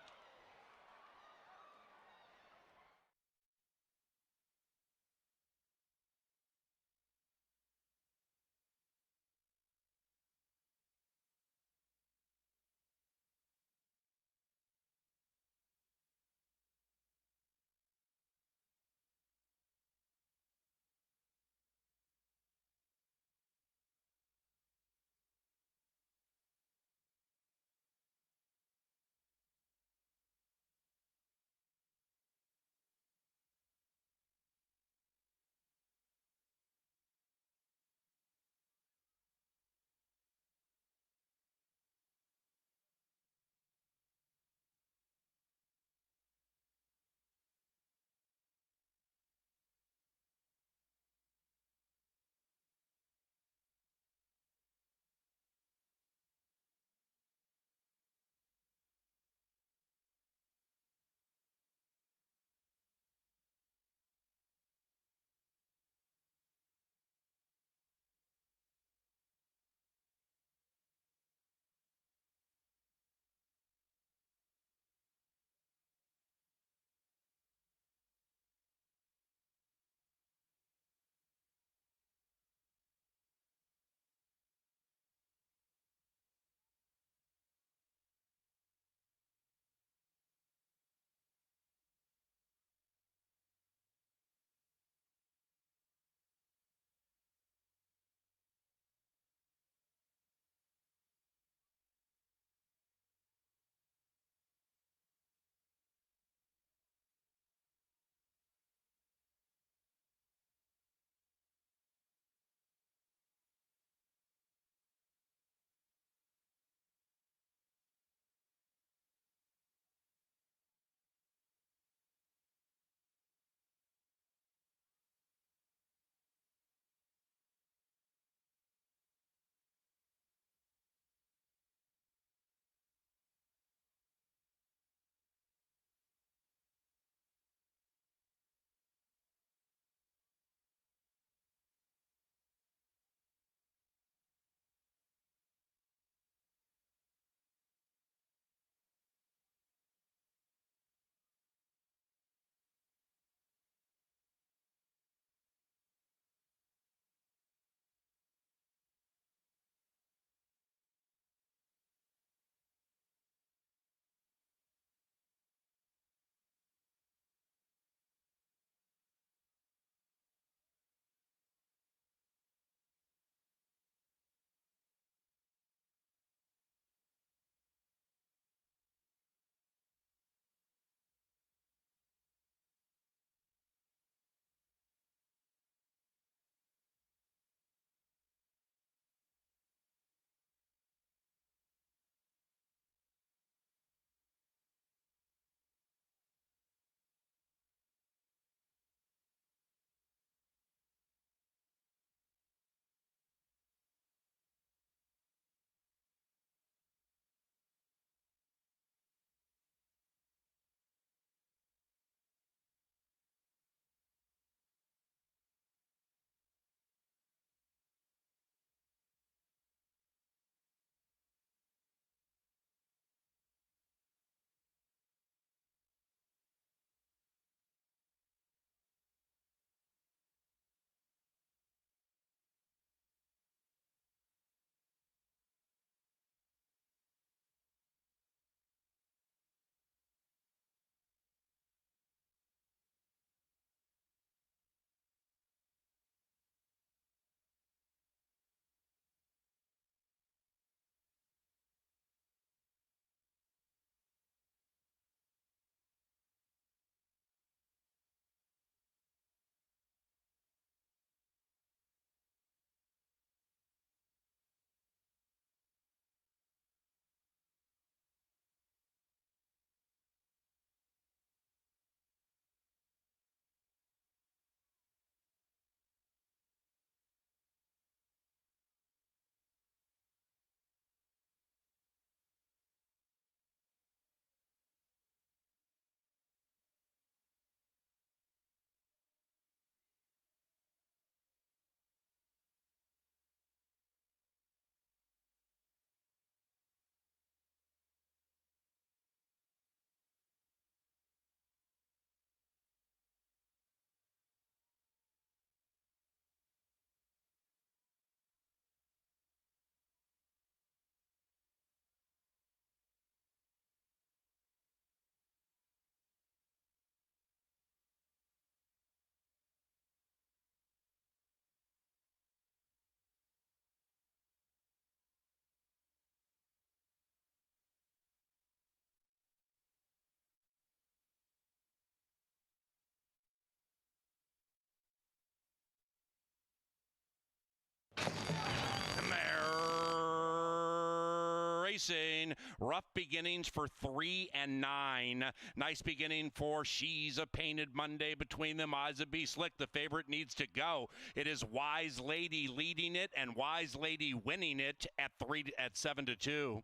Racing. Rough beginnings for 3 and 9. Nice beginning for She's a Painted Monday between them. Eyes of Be Slick. The favorite needs to go. It is Wise Lady leading it and Wise Lady winning it at 7-2.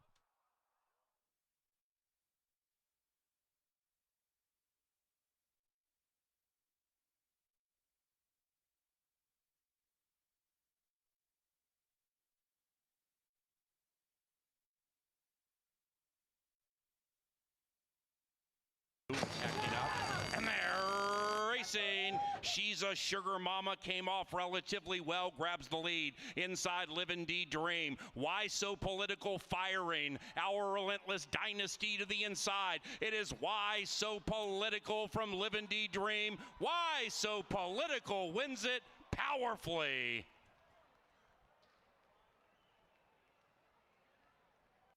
Acting up, and they're racing. She's a Sugar Mama, came off relatively well, grabs the lead. Inside, Livin' D Dream. Why So Political firing. Our Relentless Dynasty to the inside. It is Why So Political from Livin' D Dream. Why So Political wins it powerfully.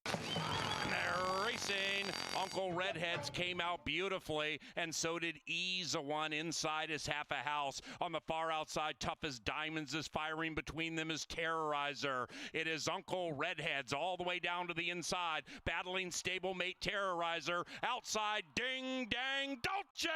And they're racing. Uncle Redheads came out beautifully, and so did Ease One. Inside is Half a House. On the far outside, Tough as Diamonds is firing. Between them is Terrorizer. It is Uncle Redheads all the way down to the inside, battling stablemate Terrorizer. Outside, Ding Dang Dolce.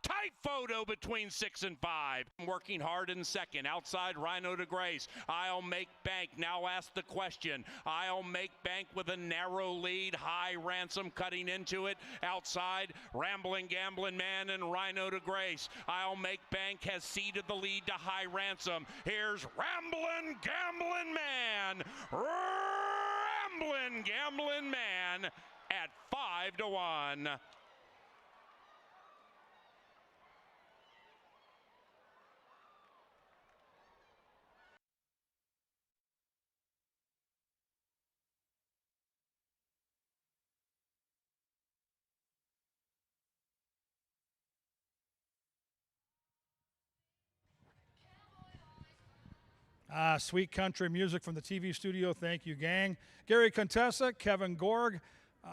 Tight photo between 6 and 5. Working hard in second. Outside, Rhino de Grace. I'll Make Bank. Now ask the question. I'll Make Bank with a narrow lead. High Ransom cutting into it. Outside, Rambling Gambling Man and Rhino de Grace. I'll Make Bank has ceded the lead to High Ransom. Here's Rambling Gambling Man. Rambling Gambling Man at 5-1. Sweet country music from the TV studio. Thank you, gang. Gary Contessa, Kevin Gorg.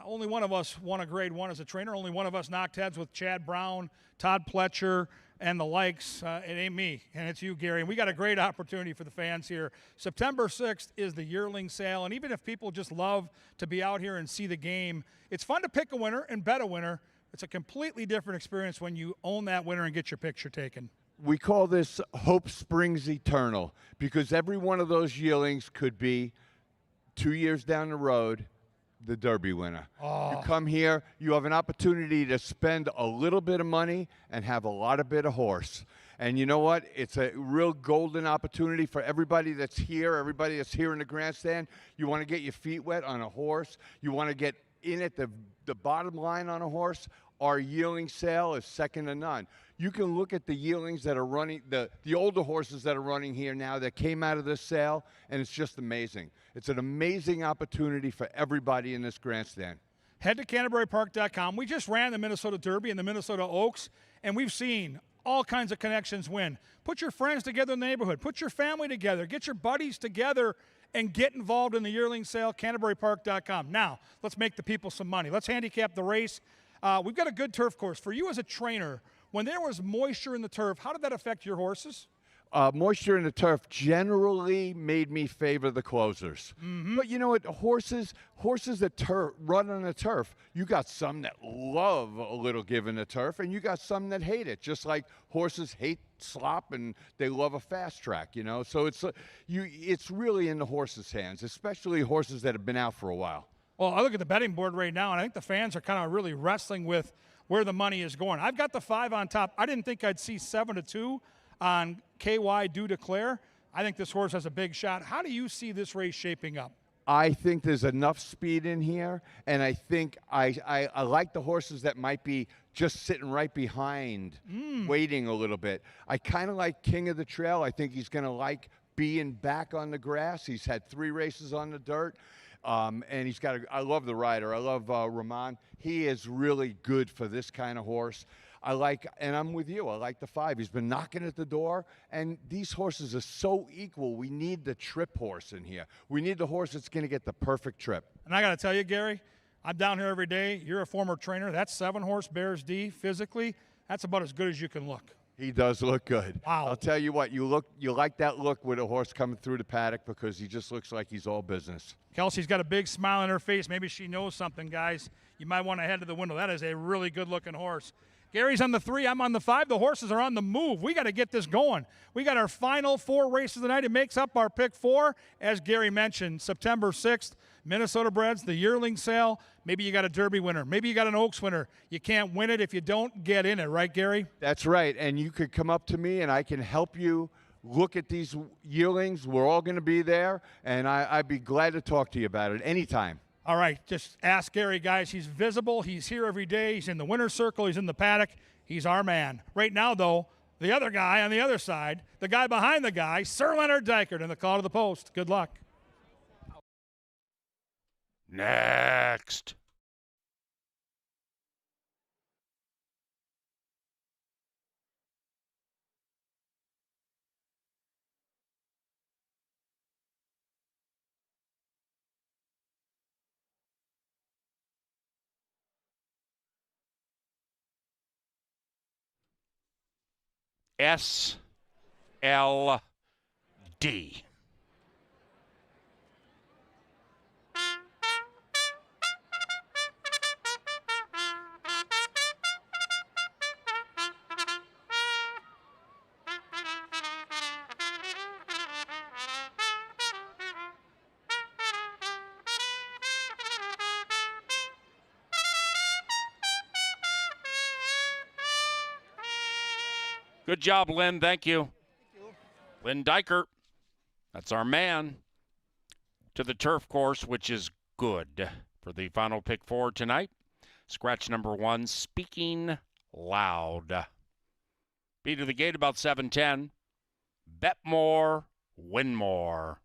Only one of us won a grade 1 as a trainer. Only one of us knocked heads with Chad Brown, Todd Pletcher, and the likes. It ain't me, and it's you, Gary. And we got a great opportunity for the fans here. September 6th is the yearling sale, and even if people just love to be out here and see the game, it's fun to pick a winner and bet a winner. It's a completely different experience when you own that winner and get your picture taken. We call this Hope Springs Eternal because every one of those yearlings could be 2 years down the road the Derby winner. Oh. You come here, you have an opportunity to spend a little bit of money and have a lot of bit of horse. And you know what? It's a real golden opportunity for everybody that's here in the grandstand. You want to get your feet wet on a horse. You want to get in at the bottom line on a horse. Our yearling sale is second to none. You can look at the yearlings that are running, the older horses that are running here now that came out of this sale, and it's just amazing. It's an amazing opportunity for everybody in this grandstand. Head to CanterburyPark.com. We just ran the Minnesota Derby and the Minnesota Oaks, and we've seen all kinds of connections win. Put your friends together in the neighborhood. Put your family together. Get your buddies together and get involved in the yearling sale, CanterburyPark.com. Now, let's make the people some money. Let's handicap the race. We've got a good turf course. For you as a trainer, when there was moisture in the turf, how did that affect your horses? Moisture in the turf generally made me favor the closers. Mm-hmm. But you know what? Horses that run on the turf, you got some that love a little give in the turf, and you got some that hate it, just like horses hate slop and they love a fast track, you know? So it's really in the horses' hands, especially horses that have been out for a while. Well, I look at the betting board right now, and I think the fans are kind of really wrestling with where the money is going. I've got the 5 on top. I didn't think I'd see 7-2 on KY Do Declare. I think this horse has a big shot. How do you see this race shaping up? I think there's enough speed in here, and I think I like the horses that might be just sitting right behind, waiting a little bit. I kind of like King of the Trail. I think he's going to like being back on the grass. He's had 3 races on the dirt. And he's got I love the rider. I love Rahman. He is really good for this kind of horse. And I'm with you. I like the 5. He's been knocking at the door, and these horses are so equal. We need the trip horse in here. We need the horse that's going to get the perfect trip. And I got to tell you, Gary, I'm down here every day. You're a former trainer. That 7-horse Bears D, physically, that's about as good as you can look. He does look good. Wow. I'll tell you what, you like that look with a horse coming through the paddock because he just looks like he's all business. Kelsey's got a big smile on her face. Maybe she knows something, guys. You might want to head to the window. That is a really good-looking horse. Gary's on the 3. I'm on the 5. The horses are on the move. We got to get this going. We got our final 4 races of the night. It makes up our pick 4. As Gary mentioned, September 6th, Minnesota Breds, the yearling sale. Maybe you got a Derby winner. Maybe you got an Oaks winner. You can't win it if you don't get in it, right, Gary? That's right. And you could come up to me and I can help you look at these yearlings. We're all going to be there, and I'd be glad to talk to you about it anytime. All right, just ask Gary, guys. He's visible. He's here every day. He's in the winner's circle. He's in the paddock. He's our man. Right now, though, the other guy on the other side, the guy behind the guy, Sir Leonard Dykert in the call to the post. Good luck. Next. SLD. Good job, Lynn. Thank you. Lynn Dykert. That's our man. To the turf course, which is good for the final pick 4 tonight. Scratch number 1, Speaking Loud. Be to the gate about 7:10. Bet more, win more.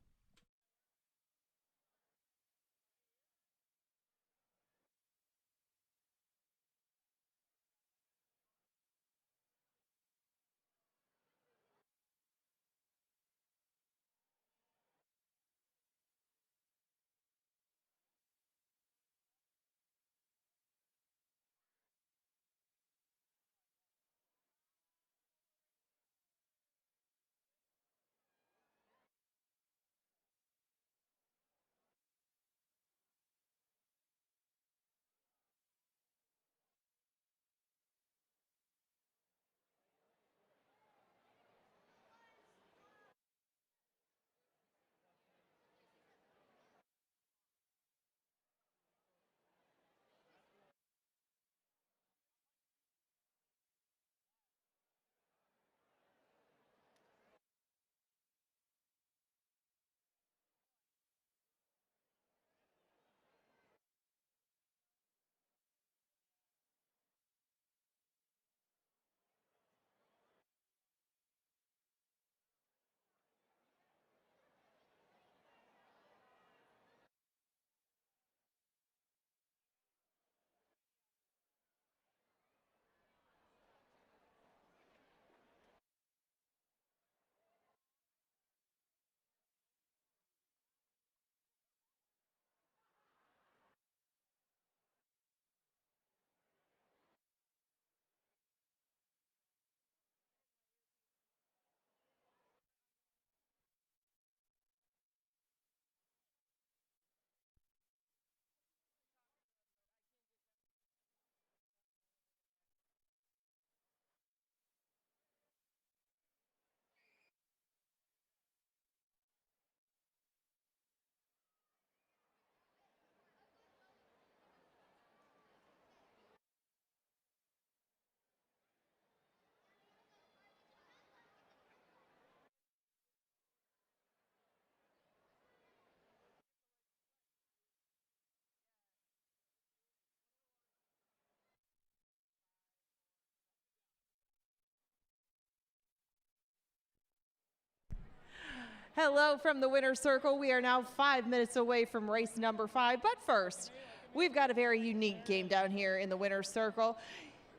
Hello from the winner's circle. We are now 5 minutes away from race number 5. But first, we've got a very unique game down here in the winner's circle.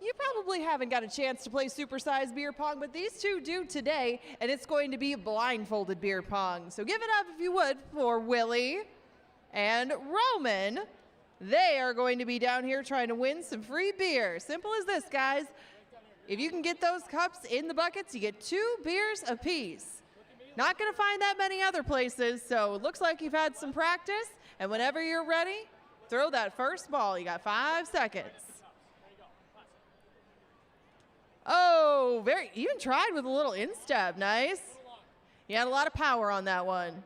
You probably haven't got a chance to play supersized beer pong, but these two do today, and it's going to be blindfolded beer pong. So give it up, if you would, for Willie and Roman. They are going to be down here trying to win some free beer. Simple as this, guys. If you can get those cups in the buckets, you get 2 beers apiece. Not going to find that many other places, so it looks like you've had some practice. And whenever you're ready, throw that first ball. You got 5 seconds. Oh, very, even tried with a little instep. Nice. You had a lot of power on that one.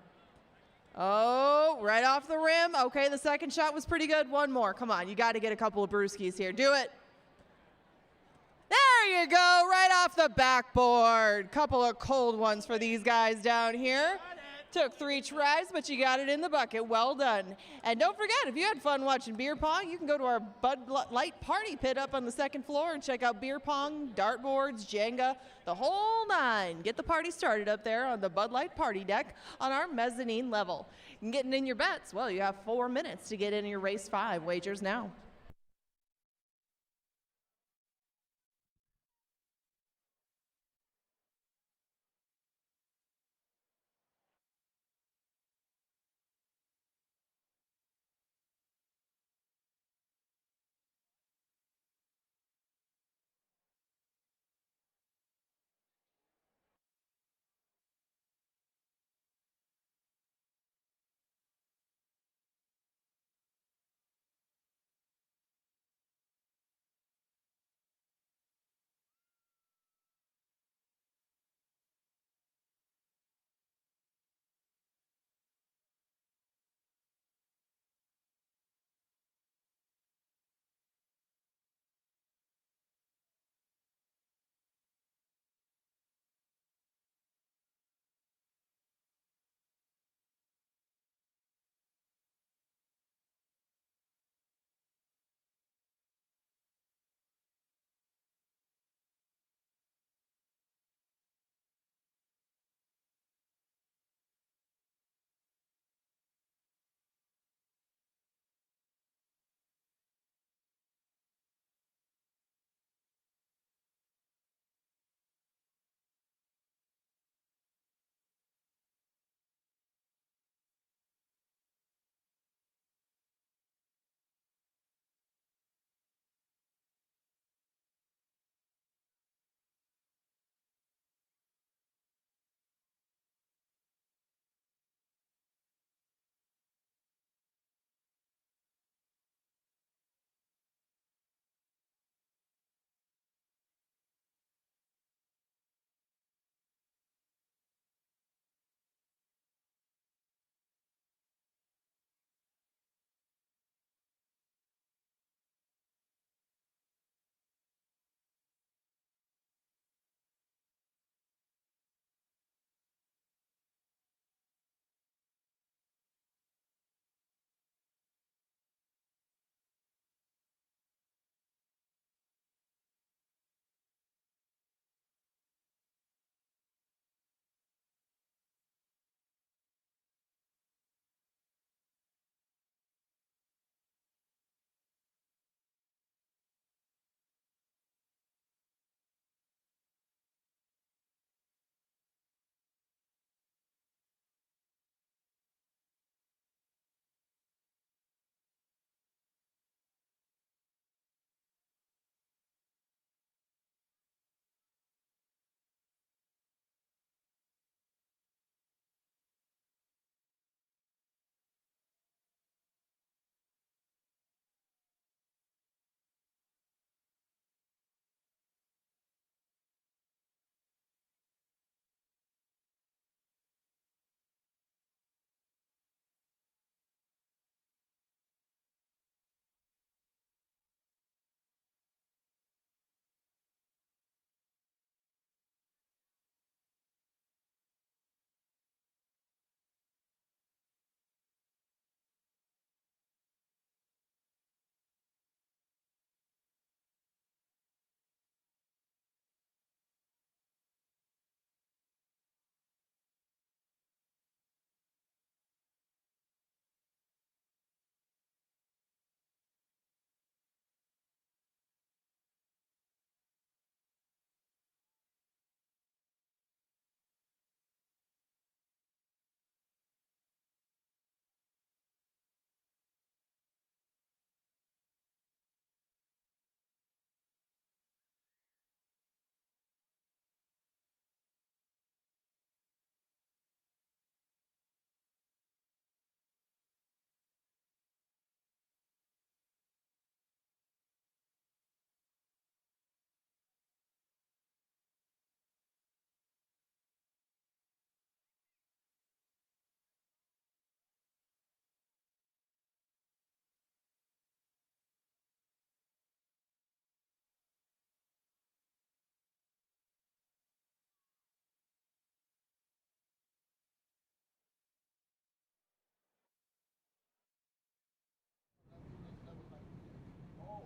Oh, right off the rim. Okay, the second shot was pretty good. One more. Come on, you got to get a couple of brewskis here. Do it. There you go, right off the backboard. Couple of cold ones for these guys down here. Took 3 tries, but you got it in the bucket. Well done. And don't forget, if you had fun watching beer pong, you can go to our Bud Light party pit up on the 2nd floor and check out beer pong, dartboards, Jenga, the whole 9. Get the party started up there on the Bud Light party deck on our mezzanine level. And getting in your bets, well, you have 4 minutes to get in your race 5 wagers now.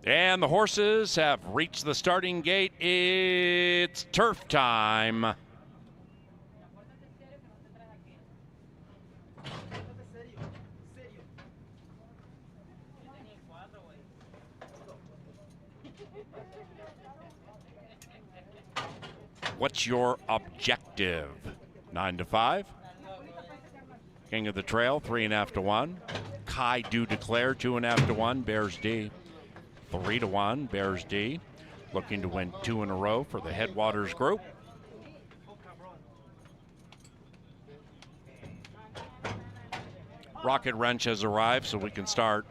And the horses have reached the starting gate. It's turf time. What's your objective? 9 to 5. King of the Trail, 3.5 to 1. Kai Do Declare, 2.5 to 1. Bears D, 3 to 1. Bears D, looking to win 2 in a row for the Headwaters group. Rocket Wrench has arrived, so we can start.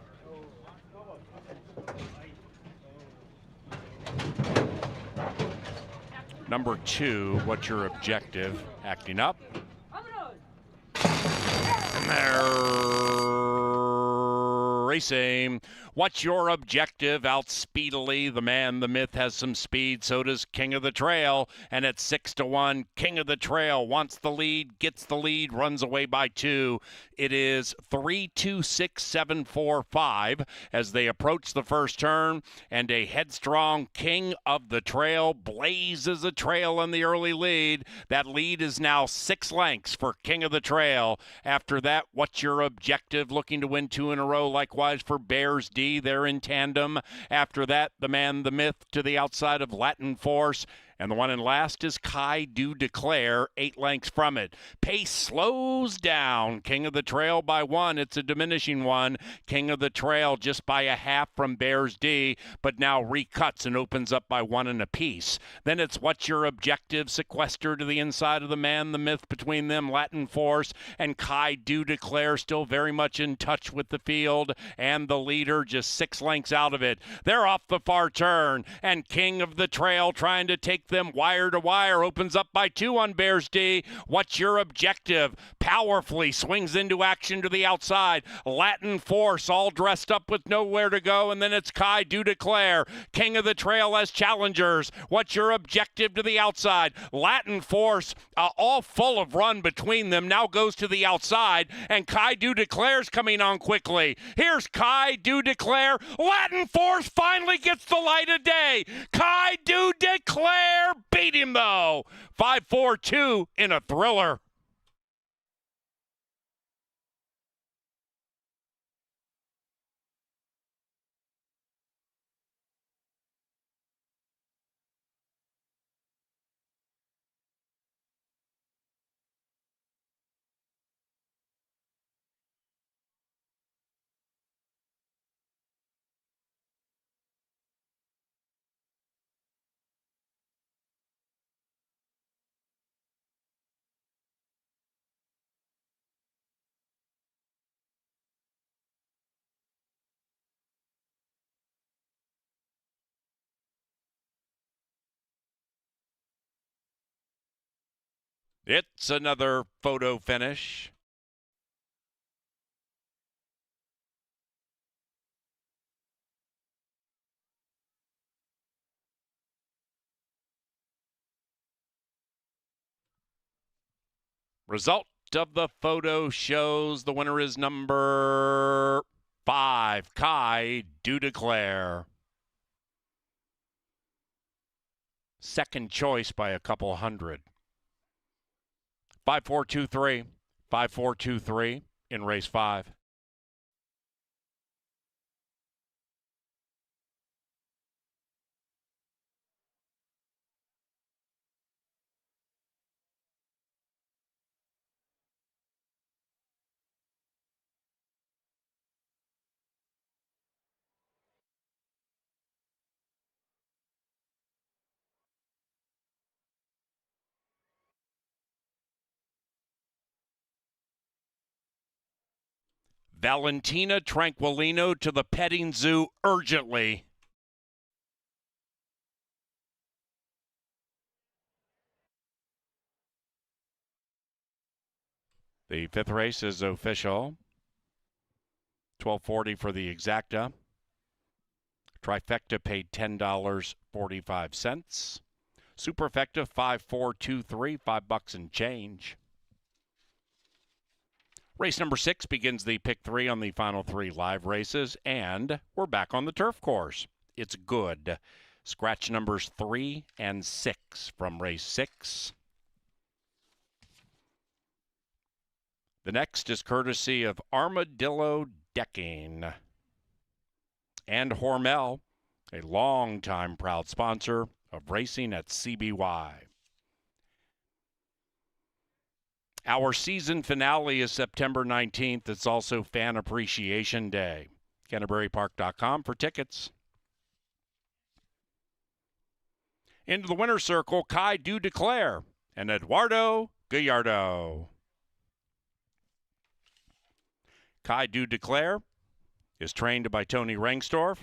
Number 2, what's your objective? Acting up. And they're racing. What's your objective? Out speedily. The man, the myth, has some speed. So does King of the Trail. And at 6 to 1, King of the Trail wants the lead, gets the lead, runs away by 2. It is 3, 2, 6, 7, 4, 5 as they approach the first turn. And a headstrong King of the Trail blazes a trail in the early lead. That lead is now 6 lengths for King of the Trail. After that, what's your objective? Looking to win 2 in a row. Likewise for Bears D. They're in tandem. After that, the man, the myth, to the outside of Latin Force. And the one in last is Kai Do Declare, 8 lengths from it. Pace slows down. King of the Trail by 1. It's a diminishing one. King of the Trail just by a half from Bears D, but now recuts and opens up by 1 and a piece. Then it's what's your objective? Sequester to the inside of the man, the myth, between them, Latin Force, and Kai Do Declare still very much in touch with the field, and the leader just 6 lengths out of it. They're off the far turn, and King of the Trail trying to take them wire to wire, opens up by 2 on Bears D. What's your objective? Powerfully swings into action to the outside. Latin Force all dressed up with nowhere to go, and then it's Kai Do Declare. King of the Trail as challengers. What's your objective to the outside? Latin Force all full of run between them, now goes to the outside, and Kai Do Declare's coming on quickly. Here's Kai Do Declare. Latin Force finally gets the light of day. Kai Do Declare beat him though. 5-4-2 in a thriller. It's another photo finish. Result of the photo shows the winner is number 5, Kai Do Declare. Second choice by a couple hundred. 5-4-2-3. 5-4-2-3 in race 5. Valentina Tranquilino to the petting zoo urgently. The 5th race is official. $12.40 for the exacta. Trifecta paid $10.45. Superfecta 5-4-2-3, $5 and change. Race number 6 begins the pick 3 on the final 3 live races, and we're back on the turf course. It's Good. Scratch numbers 3 and 6 from race 6. The next is courtesy of Armadillo Decking and Hormel, a longtime proud sponsor of racing at CBY. Our season finale is September 19th. It's also Fan Appreciation Day. CanterburyPark.com for tickets. Into the winner's circle, Kai Du Declare and Eduardo Gallardo. Kai Du Declare is trained by Tony Rengstorff,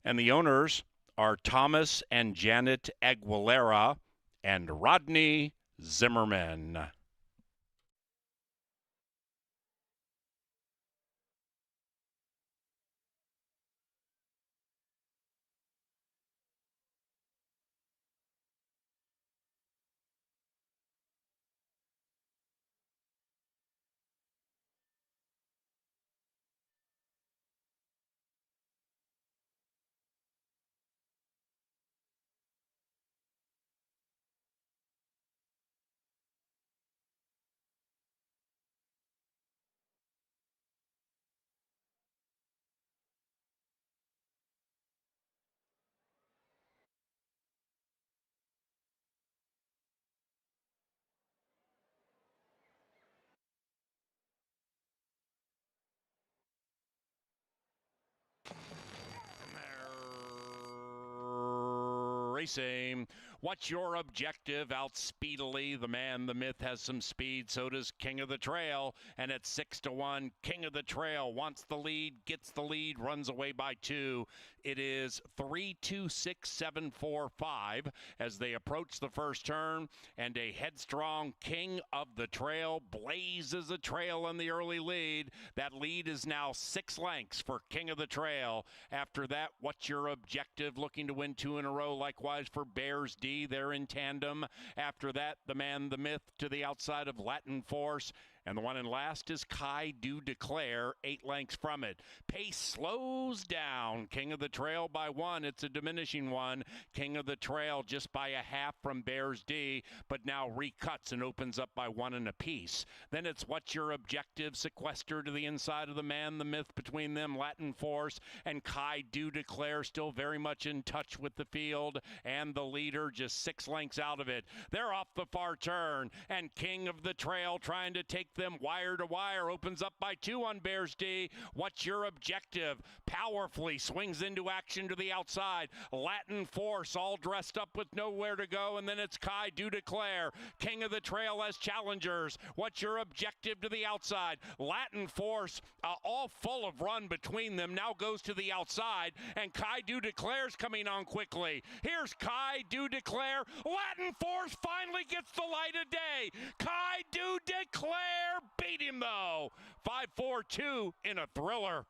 and the owners are Thomas and Janet Aguilera and Rodney Zimmerman. Racing. What's your objective? Out speedily. The man, the myth, has some speed. So does King of the Trail. And at 6-1, King of the Trail wants the lead, gets the lead, runs away by 2. It is 3-2-6-7-4-5 as they approach the first turn. And a headstrong King of the Trail blazes a trail in the early lead. That lead is now 6 lengths for King of the Trail. After that, what's your objective? Looking to win 2 in a row. Likewise for Bears D. They're in tandem. After that, the man, the myth, to the outside of Latin Force. And the one in last is Kai Du Declare, 8 lengths from it. Pace slows down. King of the Trail by 1. It's a diminishing one. King of the Trail just by a half from Bears D, but now recuts and opens up by 1 and a piece. Then it's What's Your Objective? Sequester to the inside of the man, the myth, between them, Latin Force, and Kai Du Declare still very much in touch with the field, and the leader just 6 lengths out of it. They're off the far turn, and King of the Trail trying to take them wire to wire, opens up by 2 on Bears D. What's Your Objective? Powerfully swings into action to the outside. Latin Force all dressed up with nowhere to go, and then it's Kai Du Declare. King of the Trail as challengers. What's Your Objective to the outside? Latin Force all full of run between them, now goes to the outside, and Kai Du Declare's coming on quickly. Here's Kai Du Declare. Latin Force finally gets the light of day. Kai Du Declare beat him though. 5-4-2 in a thriller.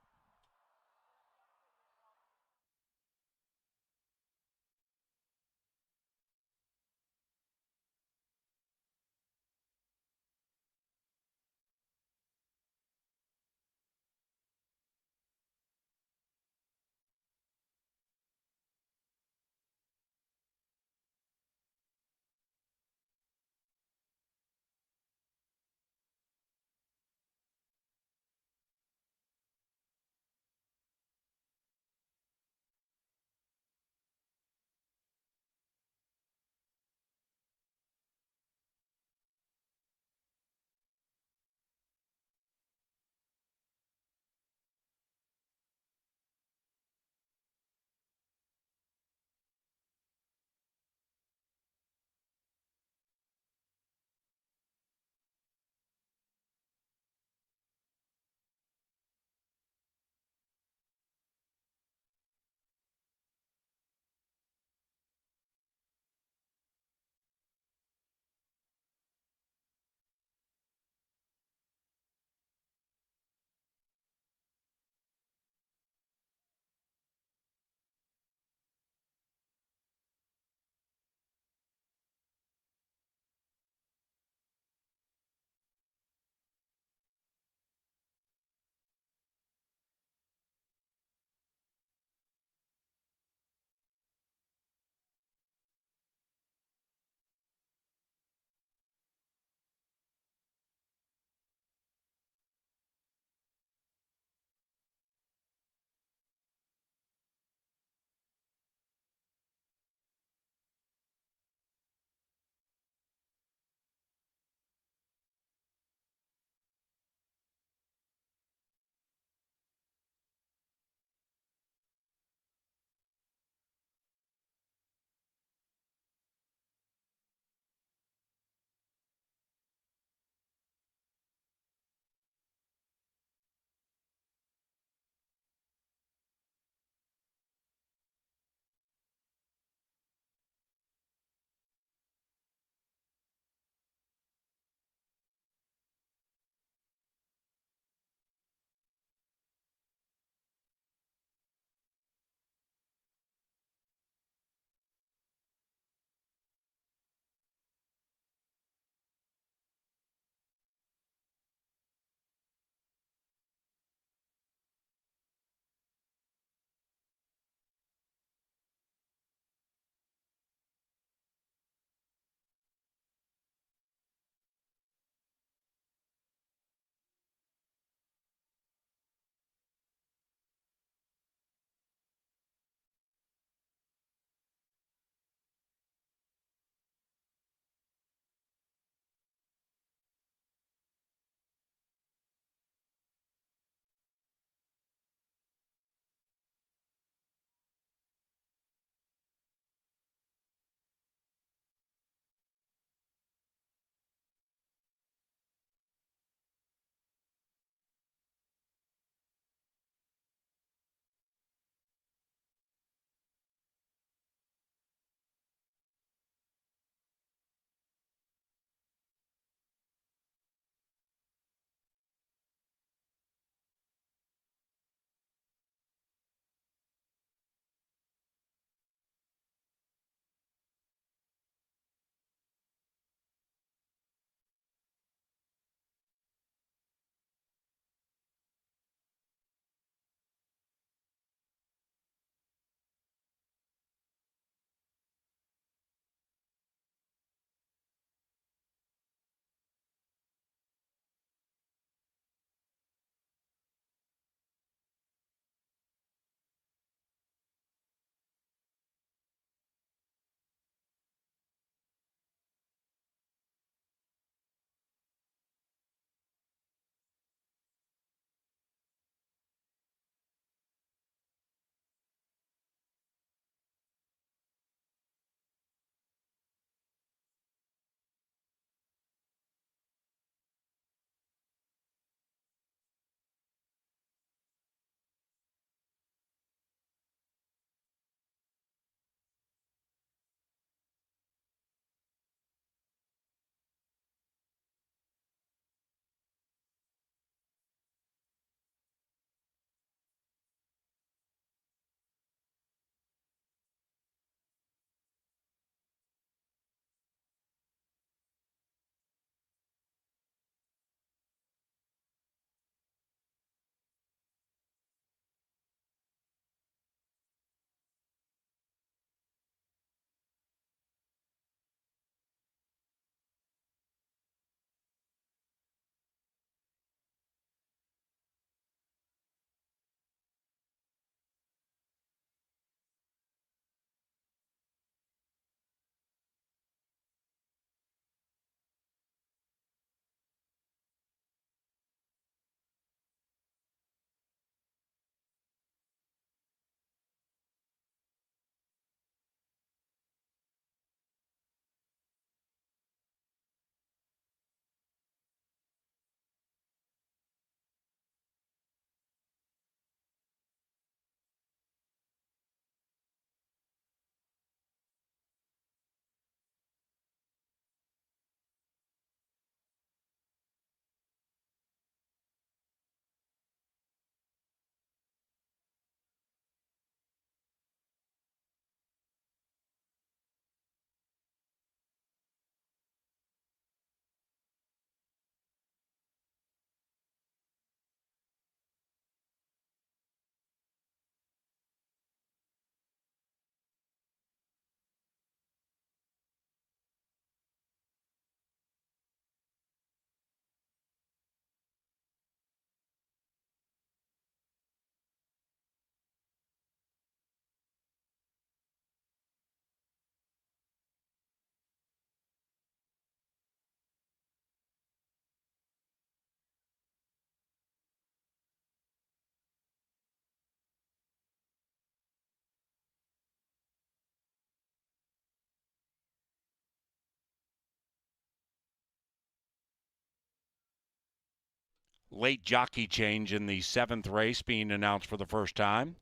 late jockey change in the 7th race being announced for the first time.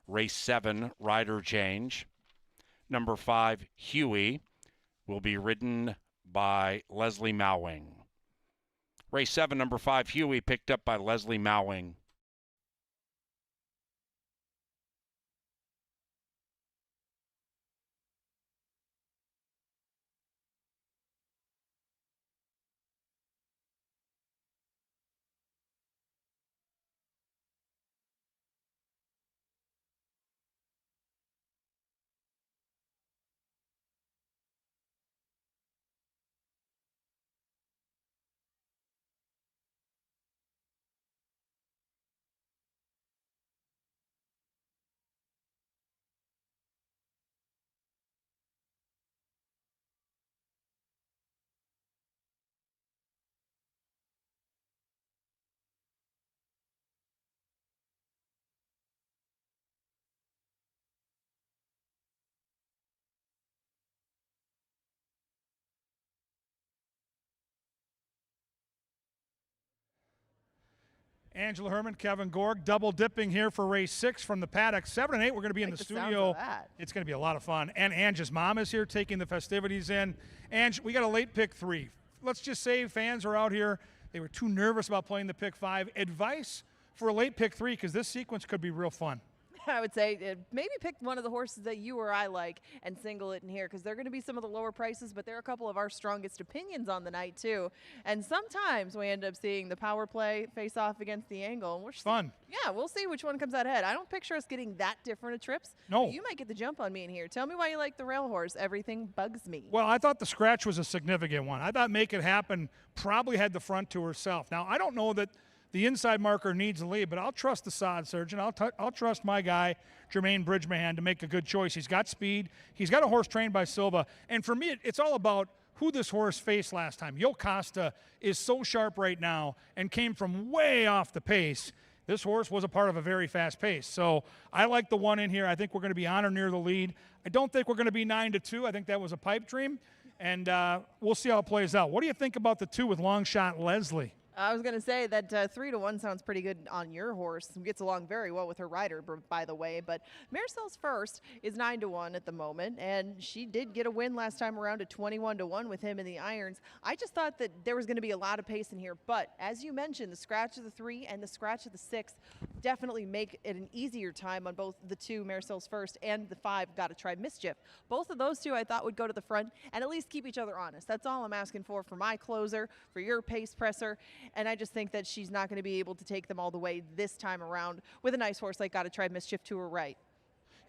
Race 7, rider change. Number 5, Huey, will be ridden by Leslie Mowing. Race 7, number 5, Huey, picked up by Leslie Mowing. Angela Herman, Kevin Gorg, double dipping here for race 6 from the paddock. 7 and 8, we're going to be in the studio. It's going to be a lot of fun. And Ange's mom is here taking the festivities in. Ange, we got a late pick 3. Let's just say fans are out here. They were too nervous about playing the pick 5. Advice for a late pick 3, because this sequence could be real fun. I would say maybe pick one of the horses that you or I like and single it in here, because they're going to be some of the lower prices, but they're a couple of our strongest opinions on the night too. And sometimes we end up seeing the power play face off against the angle. And fun. Yeah, we'll see which one comes out ahead. I don't picture us getting that different of trips. No. You might get the jump on me in here. Tell me why you like the rail horse. Everything bugs me. Well, I thought the scratch was a significant one. I thought Make It Happen probably had the front to herself. Now, I don't know that the inside marker needs a lead, but I'll trust the sod surgeon. I'll trust my guy, Jermaine Bridgemahan, to make a good choice. He's got speed. He's got a horse trained by Silva. And for me, it's all about who this horse faced last time. Yocasta is so sharp right now and came from way off the pace. This horse was a part of a very fast pace. So I like the one in here. I think we're going to be on or near the lead. I don't think we're going to be 9-2. I think that was a pipe dream. And we'll see how it plays out. What do you think about the 2 with long shot Leslie? I was going to say that 3-1 sounds pretty good on your horse. Gets along very well with her rider, by the way. But Marisol's First is 9-1 at the moment, and she did get a win last time around at 21-1 with him in the irons. I just thought that there was going to be a lot of pace in here. But as you mentioned, the scratch of the 3 and the scratch of the 6 definitely make it an easier time on both the 2, Marisol's First, and the 5, Gotta Try Mischief. Both of those 2 I thought would go to the front and at least keep each other honest. That's all I'm asking for my closer, for your pace presser. And I just think that she's not going to be able to take them all the way this time around with a nice horse like Gotta Try Mischief to her right.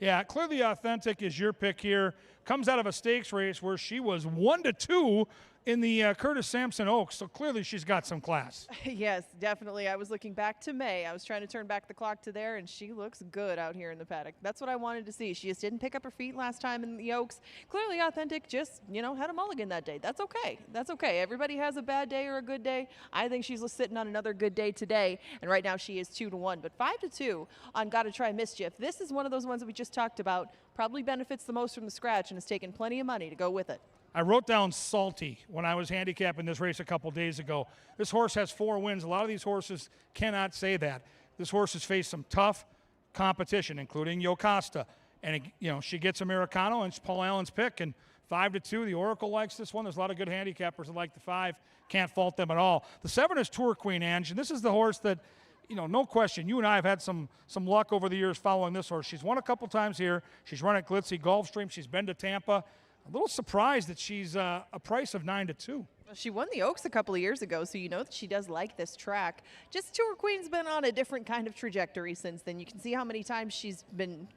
Yeah, Clearly Authentic is your pick here. Comes out of a stakes race where she was 1-2 in the Curtis Sampson Oaks, so clearly she's got some class. Yes, definitely. I was looking back to May. I was trying to turn back the clock to there, and she looks good out here in the paddock. That's what I wanted to see. She just didn't pick up her feet last time in the Oaks. Clearly Authentic just, had a mulligan that day. That's okay. That's okay. Everybody has a bad day or a good day. I think she's sitting on another good day today, and right now she is 2-1. But 5-2 on Gotta Try Mischief. This is one of those ones that we just talked about. Probably benefits the most from the scratch and has taken plenty of money to go with it. I wrote down Salty when I was handicapping this race a couple days ago. This horse has 4 wins. A lot of these horses cannot say that. This horse has faced some tough competition, including Yocasta. And, she gets Americano, and it's Paul Allen's pick. And 5-2, the Oracle likes this one. There's a lot of good handicappers that like the 5. Can't fault them at all. The 7 is Tour Queen, Ange, and this is the horse that, no question, you and I have had some luck over the years following this horse. She's won a couple times here. She's run at Glitzy Gulfstream. She's been to Tampa. A little surprised that she's a price of 9-2. She won the Oaks a couple of years ago, so you know that she does like this track. Just Tour Queen's been on a different kind of trajectory since then. You can see how many times she's been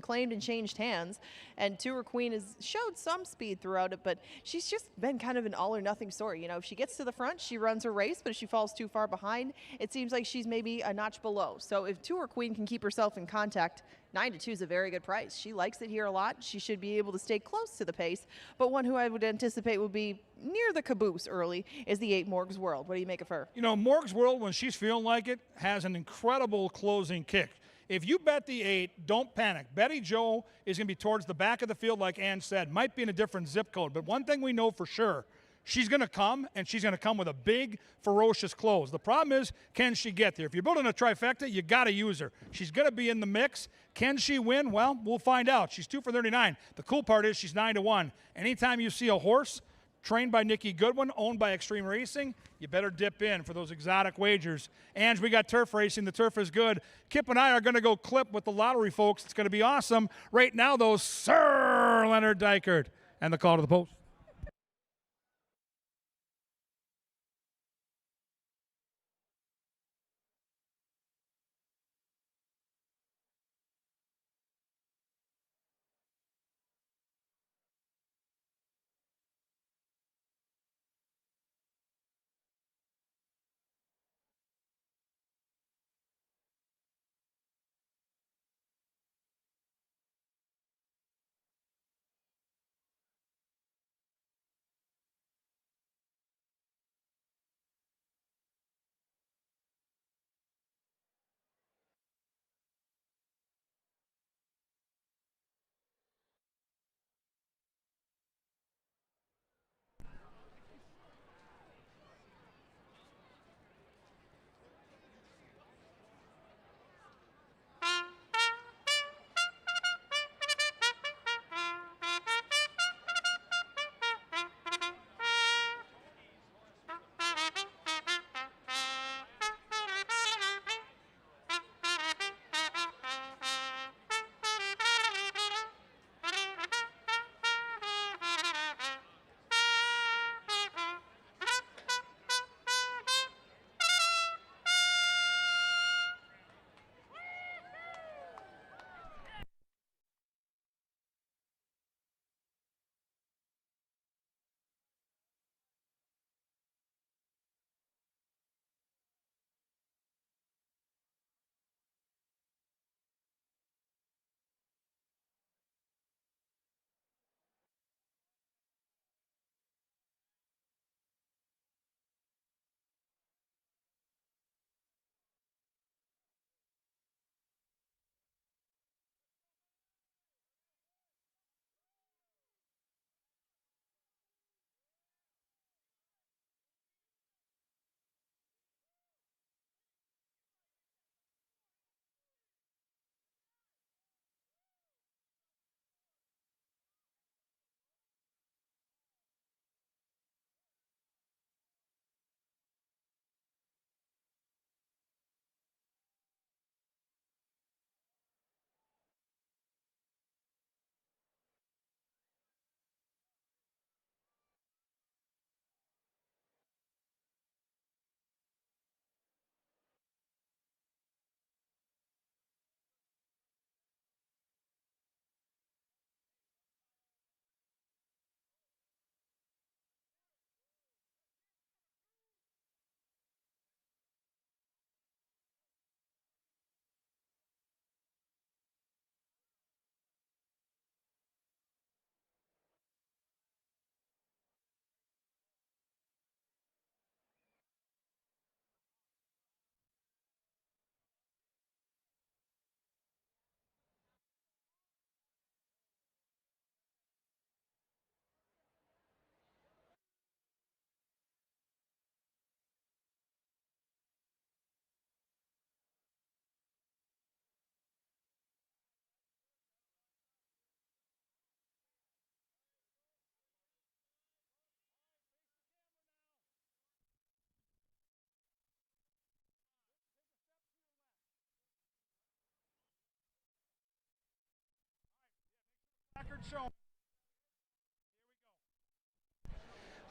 claimed and changed hands, and Tour Queen has showed some speed throughout it, but she's just been kind of an all-or-nothing story. If she gets to the front, she runs her race, but if she falls too far behind, it seems like she's maybe a notch below. So if Tour Queen can keep herself in contact, 9-2 is a very good price. She likes it here a lot. She should be able to stay close to the pace, but one who I would anticipate will be near the caboose early is the 8 Morg's World. What do you make of her? Morg's World, when she's feeling like it, has an incredible closing kick. If you bet the 8, don't panic. Betty Joe is going to be towards the back of the field, like Ann said. Might be in a different zip code, but one thing we know for sure, She's going to come, and she's going to come with a big, ferocious close. The problem is, can she get there? If you're building a trifecta, you got to use her. She's going to be in the mix. Can she win? Well, we'll find out. She's 2 for 39. The cool part is she's 9-1. Anytime you see a horse trained by Nikki Goodwin, owned by Extreme Racing, you better dip in for those exotic wagers. And we got turf racing. The turf is good. Kip and I are going to go clip with the lottery folks. It's going to be awesome. Right now, though, Sir Leonard Dykert and the call to the post.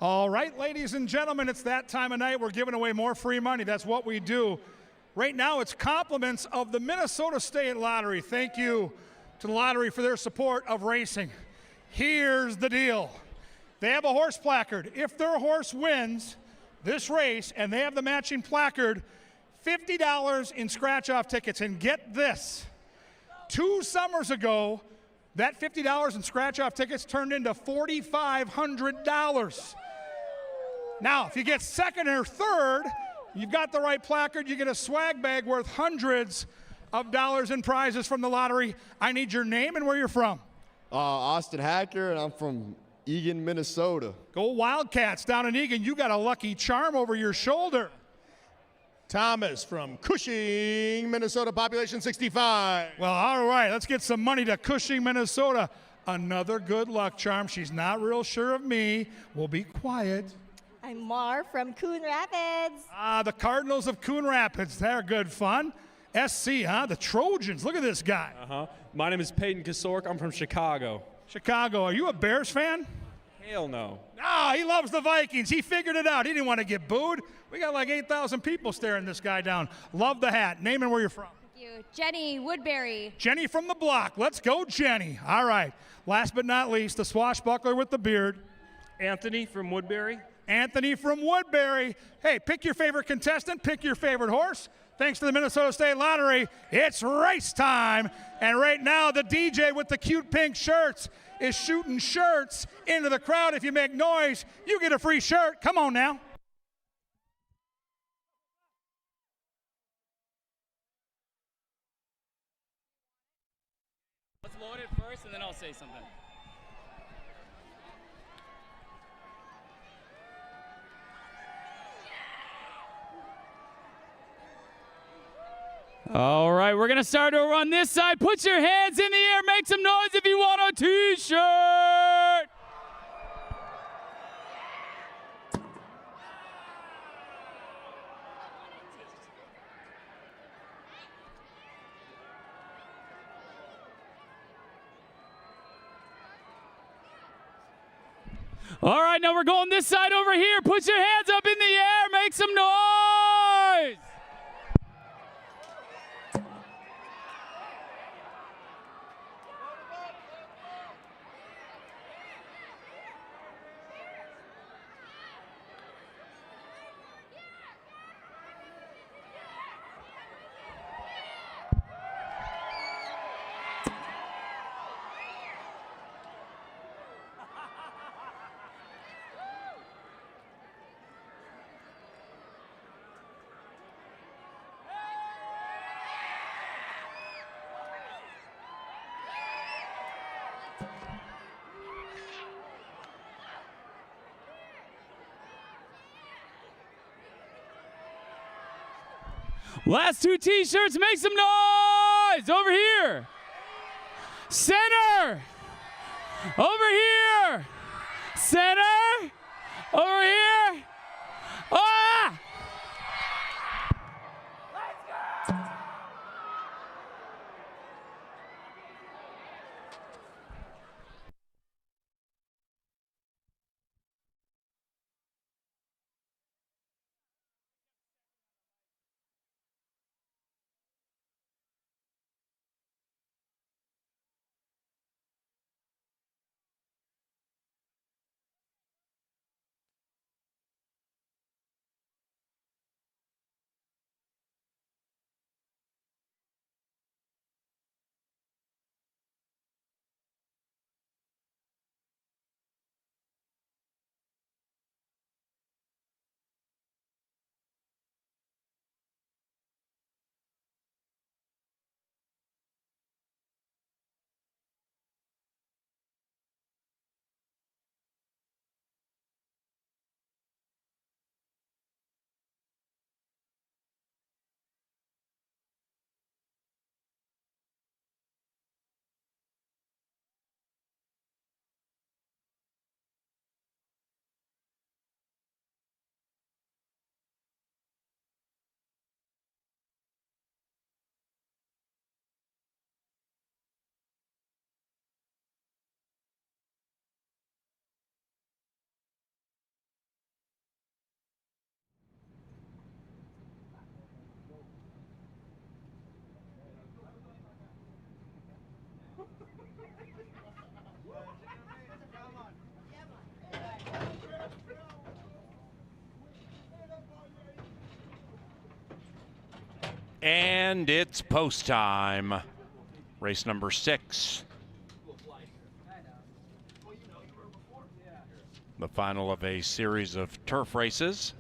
All right, ladies and gentlemen, it's that time of night. We're giving away more free money. That's what we do. Right now, it's compliments of the Minnesota State Lottery. Thank you to the lottery for their support of racing. Here's the deal. They have a horse placard. If their horse wins this race and they have the matching placard, $50 in scratch-off tickets. And get this, 2 summers ago, that $50 in scratch-off tickets turned into $4,500. Now, if you get second or third, you've got the right placard, you get a swag bag worth hundreds of dollars in prizes from the lottery. I need your name and where you're from. Austin Hacker, and I'm from Eagan, Minnesota. Go Wildcats down in Eagan. You got a lucky charm over your shoulder. Thomas from Cushing, Minnesota, population 65. Well, all right, let's get some money to Cushing, Minnesota. Another good luck charm. She's not real sure of me. We'll be quiet. I'm Mar from Coon Rapids. The Cardinals of Coon Rapids. They're good fun. SC, huh? The Trojans. Look at this guy. My name is Peyton Kasork. I'm from Chicago. Chicago. Are you a Bears fan? Hell no. He loves the Vikings. He figured it out. He didn't want to get booed. We got like 8,000 people staring this guy down. Love the hat. Name and where you're from. Thank you. Jenny Woodbury. Jenny from the block. Let's go, Jenny. All right. Last but not least, the swashbuckler with the beard. Anthony from Woodbury. Anthony from Woodbury. Hey, pick your favorite contestant. Pick your favorite horse. Thanks to the Minnesota State Lottery, it's race time. And right now, the DJ with the cute pink shirts is shooting shirts into the crowd. If you make noise, you get a free shirt. Come on now. Let's load it first, and then I'll say something. All right, we're going to start over on this side. Put your hands in the air. Make some noise if you want a T-shirt. All right, now we're going this side over here. Put your hands up in the air. Make some noise. Last two T-shirts, make some noise! Over here. Center. Over here. Center. Over here. Ah! And it's post time. Race number 6. The final of a series of turf races.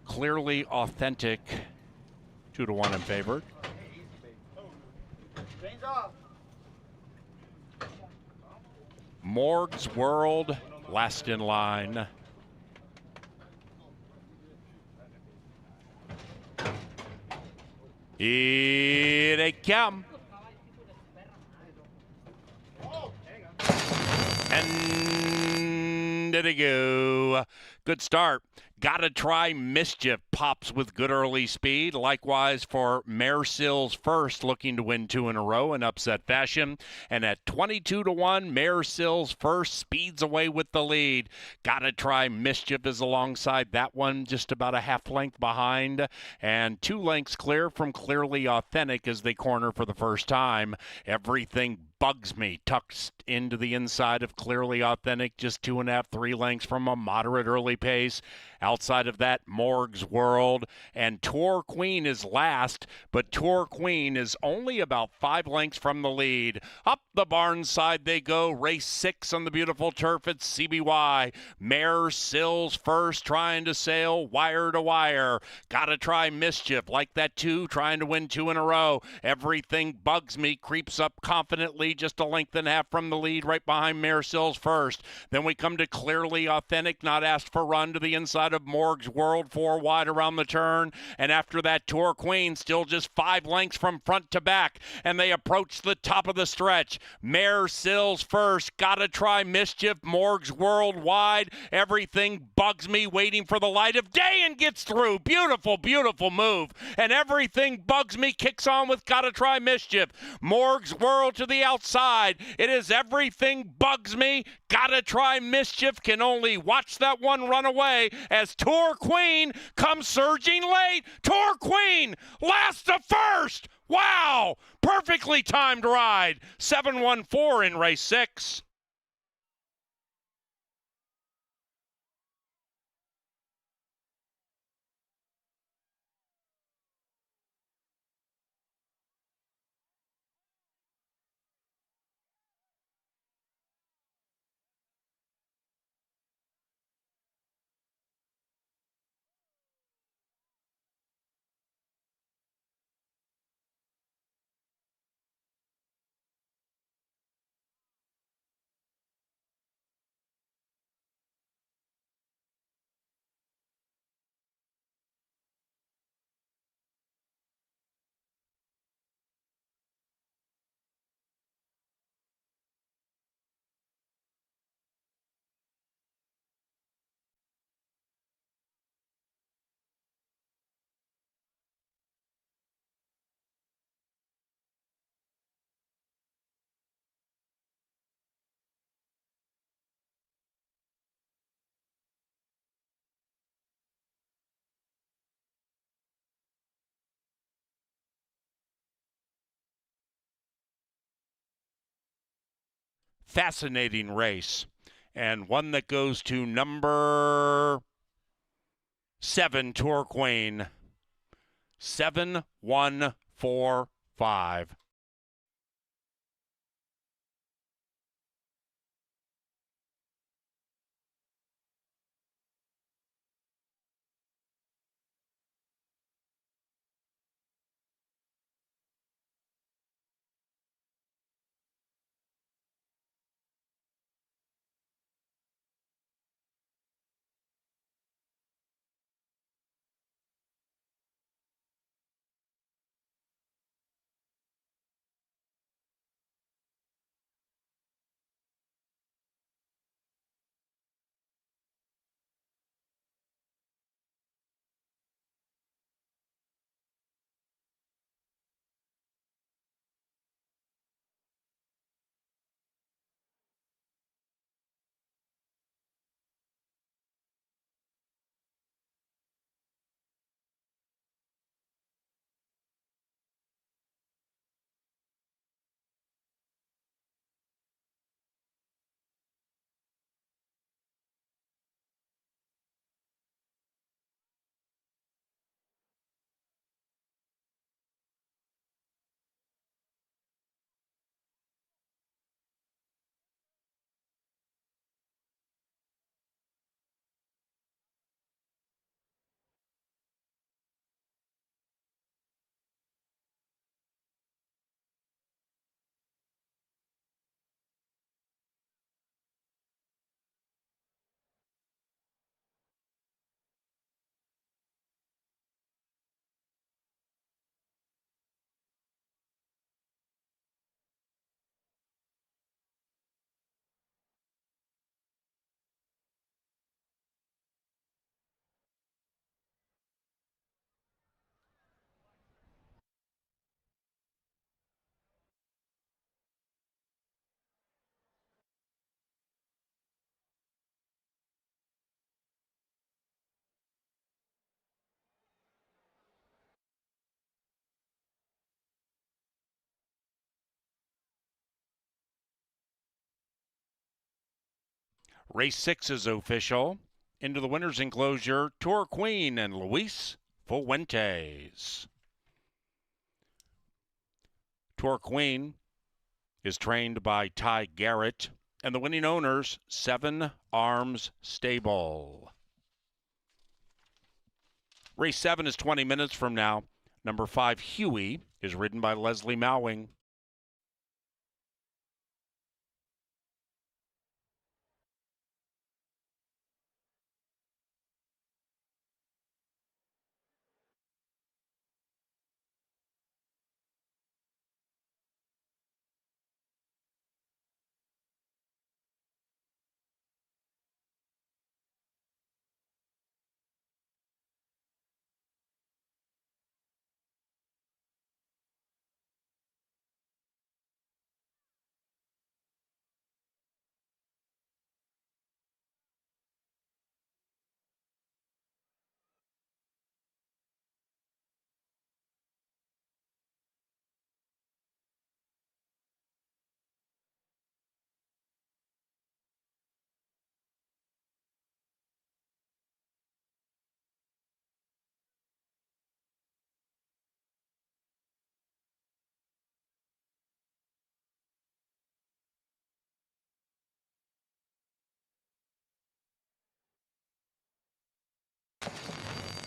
Clearly authentic, 2-1 in favor. Morg's World, last in line. Here they come. And there they go. Good start. Gotta try Mischief. Pops with good early speed. Likewise for Mare Sills First, looking to win 2 in a row in upset fashion. And at 22-1, Mare Sills First speeds away with the lead. Gotta try Mischief is alongside that one, just about a half length behind. And 2 lengths clear from Clearly Authentic as they corner for the first time. Everything Bugs Me tucks into the inside of Clearly Authentic, just 2.5, 3 lengths from a moderate early pace. Outside of that, Morg's World and Tour Queen is last, but Tour Queen is only about 5 lengths from the lead. Up the barn side they go. Race 6 on the beautiful turf at CBY. Mare Sills First, trying to sail wire to wire. Gotta try Mischief, like that 2, trying to win 2 in a row. Everything Bugs Me creeps up confidently, just a length and a half from the lead, right behind Mare Sills First. Then we come to Clearly Authentic, not asked for run, to the inside of Morg's World, 4 wide around the turn. And after that, Tour Queen still just 5 lengths from front to back, and they approach the top of the stretch. Mare Sills First, gotta try Mischief, Morg's World wide. Everything Bugs Me waiting for the light of day and gets through. Beautiful, beautiful move. And Everything Bugs Me kicks on with gotta try Mischief. Morg's World to the outside. It is Everything Bugs Me, gotta try Mischief. Can only watch that one run away as Tour Queen comes surging late. Tour Queen, last to first. Wow, perfectly timed ride. 7-1-4 in race 6. Fascinating race, and one that goes to number 7, Tour Queen. 7-1-4-5. Race 6 is official. Into the winner's enclosure, Tour Queen and Luis Fuentes. Tour Queen is trained by Ty Garrett, and the winning owners, 7 Arms Stable. Race 7 is 20 minutes from now. Number 5, Huey, is ridden by Leslie Mowing.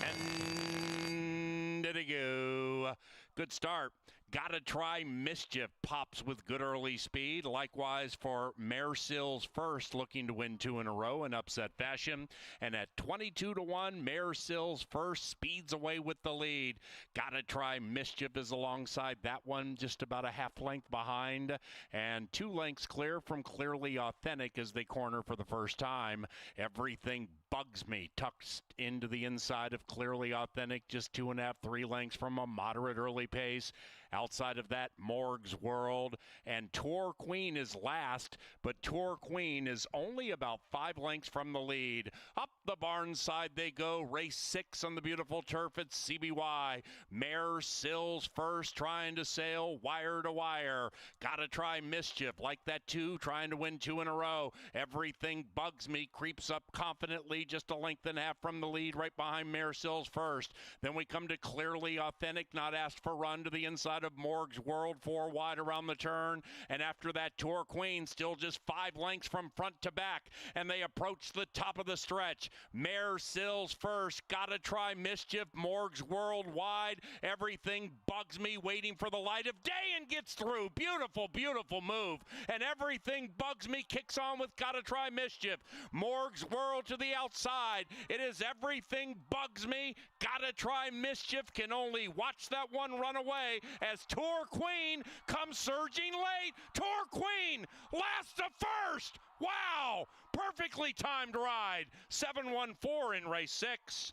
And did it go. Good start. Gotta try Mischief. Pops with good early speed. Likewise for Mare Sills First, looking to win 2 in a row in upset fashion. And at 22-1, Mare Sills First speeds away with the lead. Gotta try Mischief is alongside that one, just about a half length behind. And 2 lengths clear from Clearly Authentic as they corner for the first time. Everything Bugs Me tucks into the inside of Clearly Authentic, just 2.5, 3 lengths from a moderate early pace. Outside of that, Morg's World and Tour Queen is last, but Tour Queen is only about 5 lengths from the lead. Up the barn side they go. Race 6 on the beautiful turf at CBY. Mare Sills First, trying to sail wire to wire. Gotta try Mischief, like that 2, trying to win 2 in a row. Everything Bugs Me creeps up confidently, just a length and a half from the lead, right behind Mare Sills First. Then we come to Clearly Authentic, not asked for run to the inside of Morg's World, 4 wide around the turn. And after that, Tour Queen still just 5 lengths from front to back, and they approach the top of the stretch. Mare Sills First, gotta try Mischief, Morg's World wide. Everything Bugs Me waiting for the light of day and gets through. Beautiful, beautiful move. And Everything Bugs Me kicks on with gotta try Mischief. Morg's World to the outside. It is Everything Bugs Me, gotta try Mischief. Can only watch that one run away as Tour Queen comes surging late. Tour Queen, last to first. Wow, perfectly timed ride. 7-1-4 in race 6.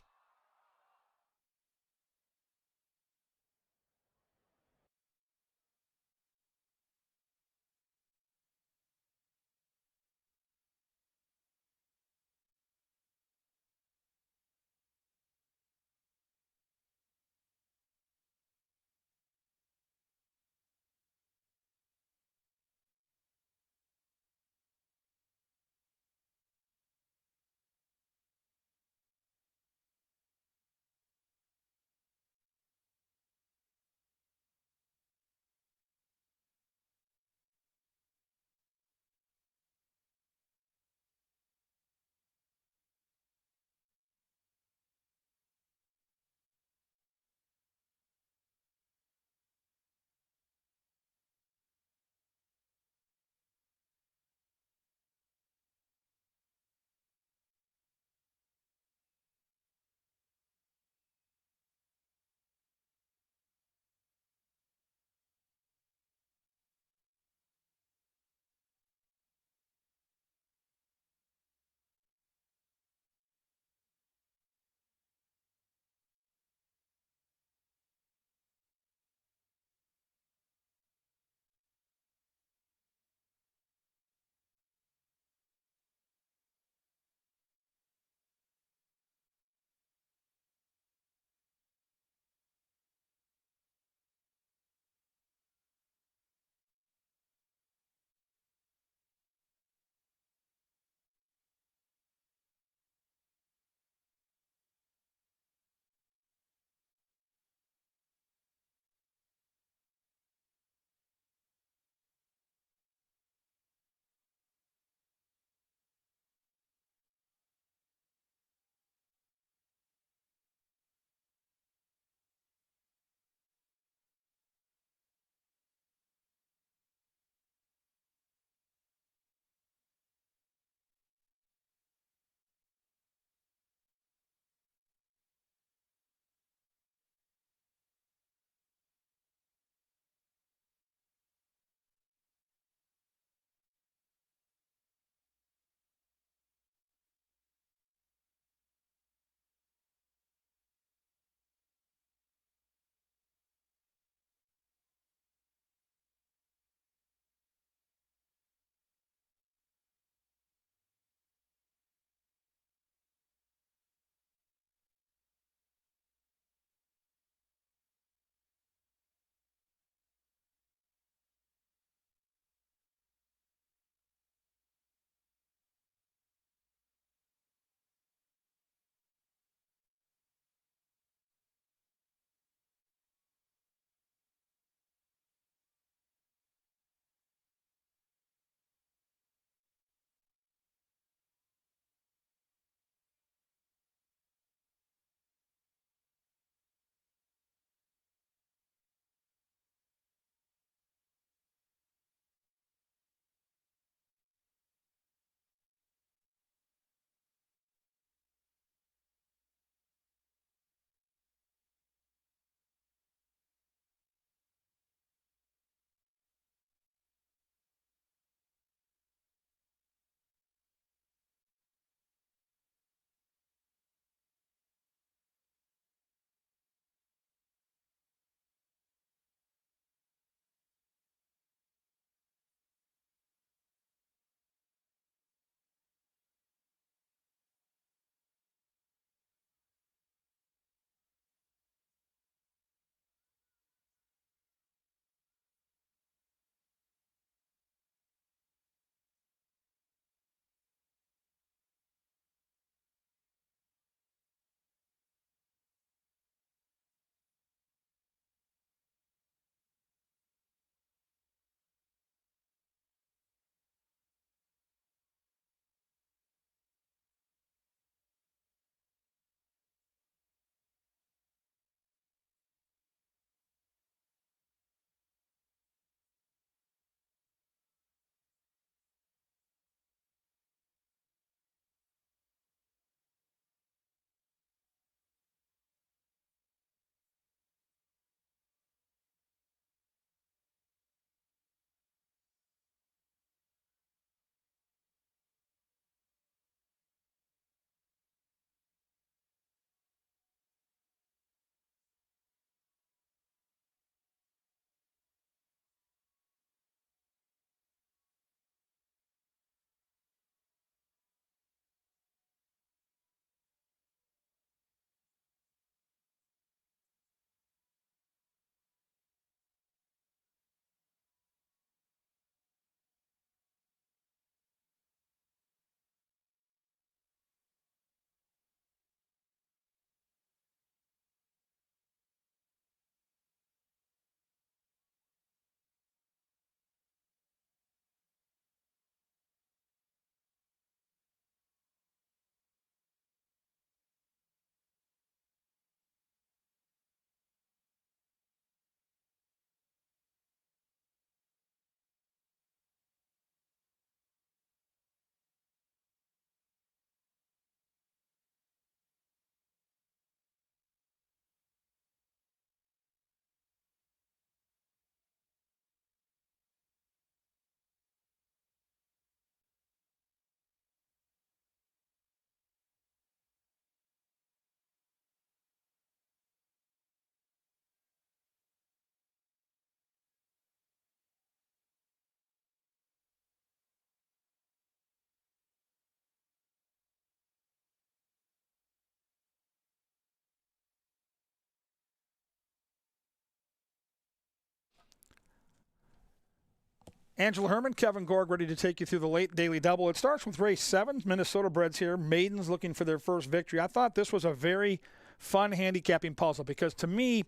Angela Herman, Kevin Gorg ready to take you through the late daily double. It starts with race 7. Minnesota breds here. Maidens looking for their first victory. I thought this was a very fun handicapping puzzle because to me,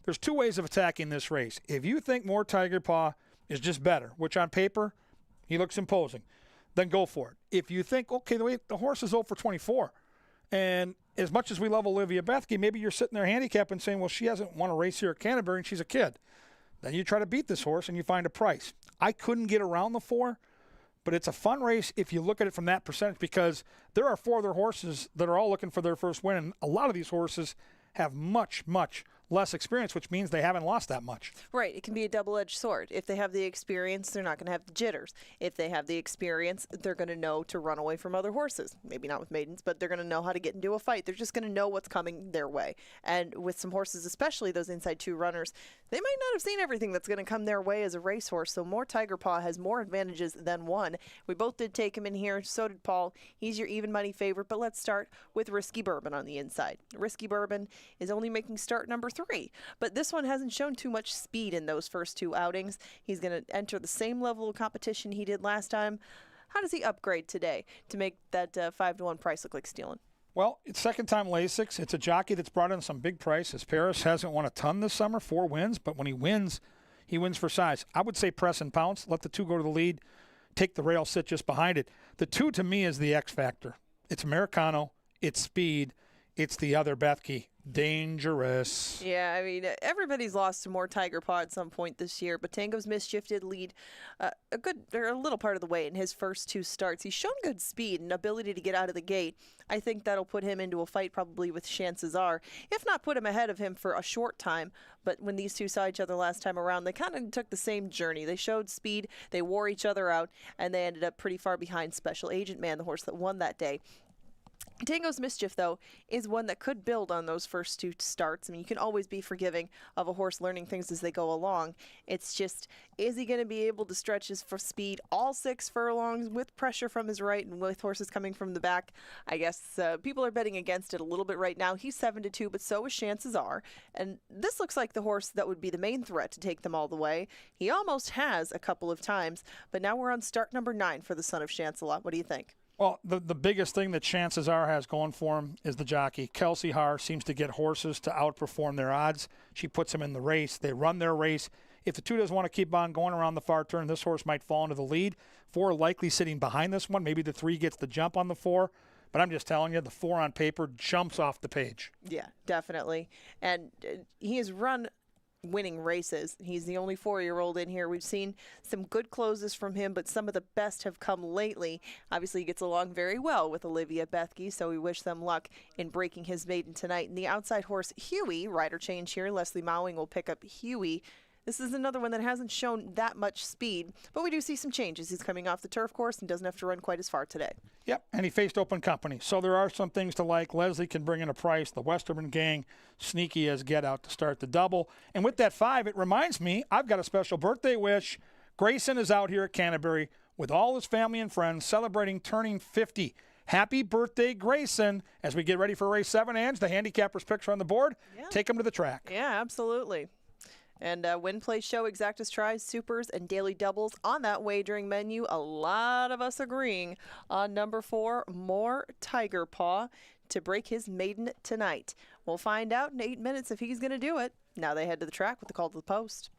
there's 2 ways of attacking this race. If you think more Tiger Paw is just better, which on paper, he looks imposing, then go for it. If you think, okay, the horse is 0 for 24, and as much as we love Olivia Bethke, maybe you're sitting there handicapping saying, well, she hasn't won a race here at Canterbury and she's a kid. Then you try to beat this horse and you find a price. I couldn't get around the 4, but it's a fun race if you look at it from that percentage because there are 4 other horses that are all looking for their first win, and a lot of these horses have much, much less experience, which means they haven't lost that much. Right. It can be a double-edged sword. If they have the experience, they're not going to have the jitters. If they have the experience, they're going to know to run away from other horses. Maybe not with maidens, but they're going to know how to get into a fight. They're just going to know what's coming their way. And with some horses, especially those inside 2 runners, they might not have seen everything that's going to come their way as a racehorse. So more Tiger Paw has more advantages than one. We both did take him in here. So did Paul. He's your even money favorite. But let's start with Risky Bourbon on the inside. Risky Bourbon is only making start number 3. But this one hasn't shown too much speed in those first 2 outings. He's going to enter the same level of competition he did last time. How does he upgrade today to make that 5-to-1 price look like stealing? Well, it's second time Lasix. It's a jockey that's brought in some big prices. Paris hasn't won a ton this summer, 4 wins, but when he wins for size. I would say press and pounce, let the 2 go to the lead, take the rail, sit just behind it. The 2 to me is the X factor. It's Americano, it's speed, it's the other Bethke. Dangerous. Yeah, I mean, everybody's lost to more Tiger Paw at some point this year, but Tango's Mischief did lead a little part of the way in his first 2 starts. He's shown good speed and ability to get out of the gate. I think that'll put him into a fight probably with Chances-Are, if not put him ahead of him for a short time. But when these 2 saw each other last time around, they kind of took the same journey. They showed speed, they wore each other out, and they ended up pretty far behind Special Agent Man, the horse that won that day. Tango's Mischief, though, is one that could build on those first 2 starts. I mean, you can always be forgiving of a horse learning things as they go along. It's just, is he going to be able to stretch his speed all 6 furlongs with pressure from his right and with horses coming from the back? I guess people are betting against it a little bit right now. He's 7-2, but so is Chances-Are. And this looks like the horse that would be the main threat to take them all the way. He almost has a couple of times, but now we're on start number 9 for the son of Chancelot. What do you think? Well, the biggest thing that Chances-Are has going for him is the jockey. Kelsey Haar seems to get horses to outperform their odds. She puts them in the race. They run their race. If the 2 doesn't want to keep on going around the far turn, this horse might fall into the lead. 4 likely sitting behind this one. Maybe the 3 gets the jump on the 4. But I'm just telling you, the 4 on paper jumps off the page. Yeah, definitely. And he has run winning races. He's the only 4-year-old in here. We've seen some good closes from him, but some of the best have come lately. Obviously, he gets along very well with Olivia Bethke, so we wish them luck in breaking his maiden tonight. And the outside horse, Huey, rider change here. Leslie Mowing will pick up Huey. This is another one that hasn't shown that much speed, but we do see some changes. He's coming off the turf course and doesn't have to run quite as far today. Yep, and he faced open company. So there are some things to like. Leslie can bring in a price. The Westerman gang, sneaky as get out to start the double. And with that 5, it reminds me, I've got a special birthday wish. Grayson is out here at Canterbury with all his family and friends celebrating turning 50. Happy birthday, Grayson. As we get ready for race 7, Ange, the handicapper's picture on the board. Yeah. Take him to the track. Yeah, absolutely. And Win Play Show, Exactus Tries, Supers, and Daily Doubles on that wagering menu. A lot of us agreeing on number 4, more Tiger Paw, to break his maiden tonight. We'll find out in 8 minutes if he's going to do it. Now they head to the track with the call to the post.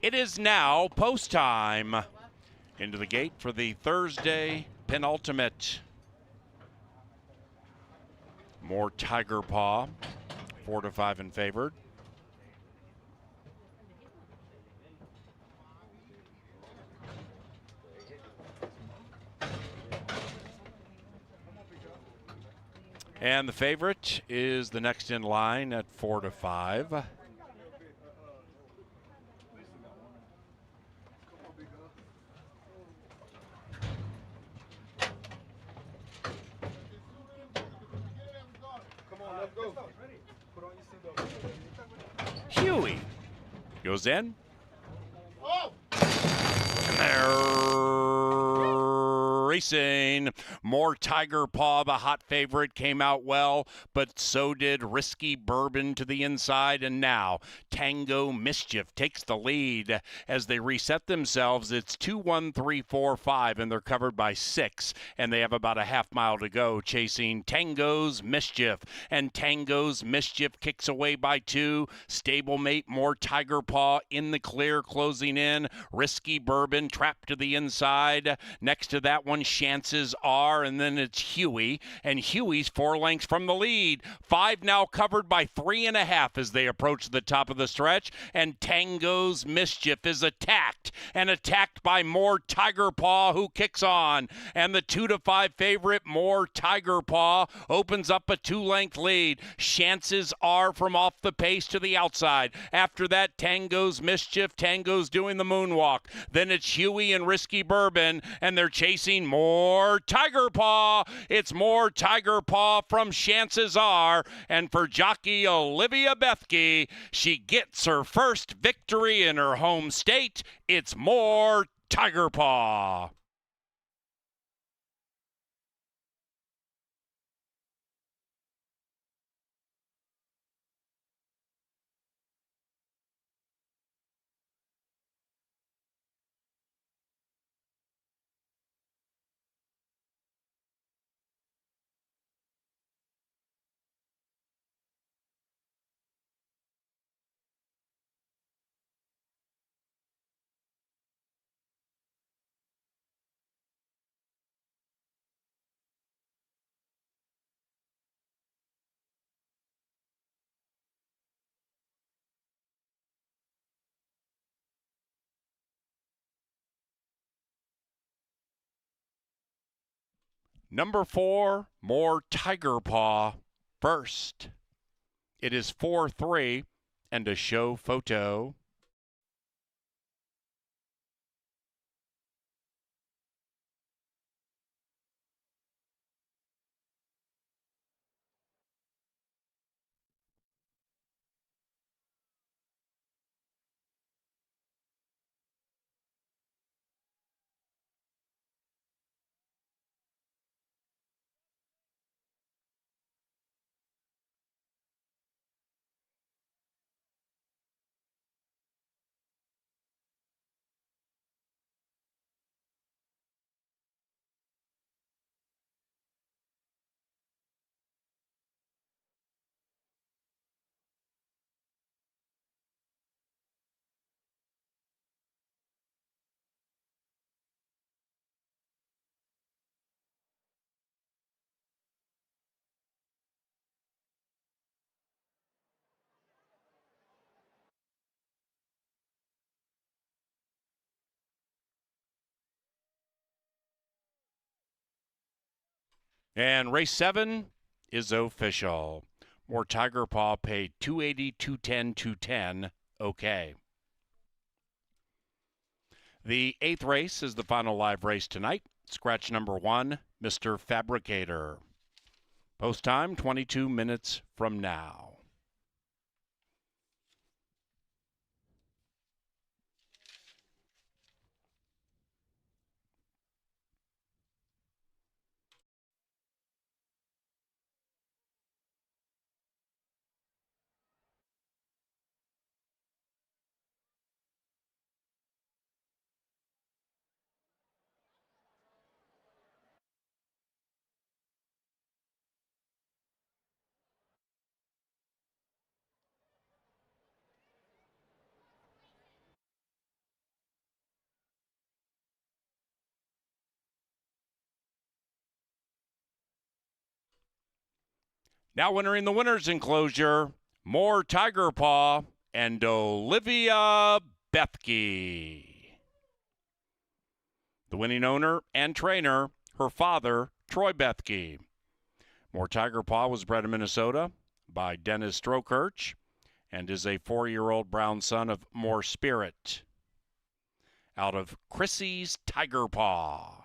It is now post time. Into the gate for the Thursday penultimate. More Tiger Paw, 4-5 in favored. And the favorite is the next in line at 4-5. Huey goes in. And they're racing. More Tiger Paw, the hot favorite, came out well, but so did Risky Bourbon to the inside. And now Tango Mischief takes the lead as they reset themselves. It's 2-1, 3-4, 5, and they're covered by 6. And they have about a half mile to go, chasing Tango's Mischief. And Tango's Mischief kicks away by 2. Stablemate, More Tiger Paw in the clear, closing in. Risky Bourbon trapped to the inside. Next to that one, Chances Are, and then it's Huey. And Huey's 4 lengths from the lead. 5 now covered by 3.5 as they approach the top of the stretch. And Tango's Mischief is attacked, and attacked by More Tiger Paw, who kicks on. And the 2-5 favorite, More Tiger Paw, opens up a 2-length lead. Chances Are from off the pace to the outside. After that, Tango's Mischief. Tango's doing the moonwalk. Then it's Huey and Risky Bourbon, and they're chasing More Tiger Paw. It's More Tiger Paw from Chances Are. And for jockey Olivia Bethke, she gets her first victory in her home state. It's More Tiger Paw. Number 4, More Tiger Paw first. It is 4-3 and a show photo. And race 7 is official. More Tiger Paw paid $280, $210, $210. Okay. The 8th race is the final live race tonight. Scratch number 1, Mr. Fabricator. Post time 22 minutes from now. Now entering the winner's enclosure, More Tiger Paw and Olivia Bethke. The winning owner and trainer, her father, Troy Bethke. More Tiger Paw was bred in Minnesota by Dennis Strokirch and is a 4-year-old brown son of More Spirit out of Chrissy's Tiger Paw.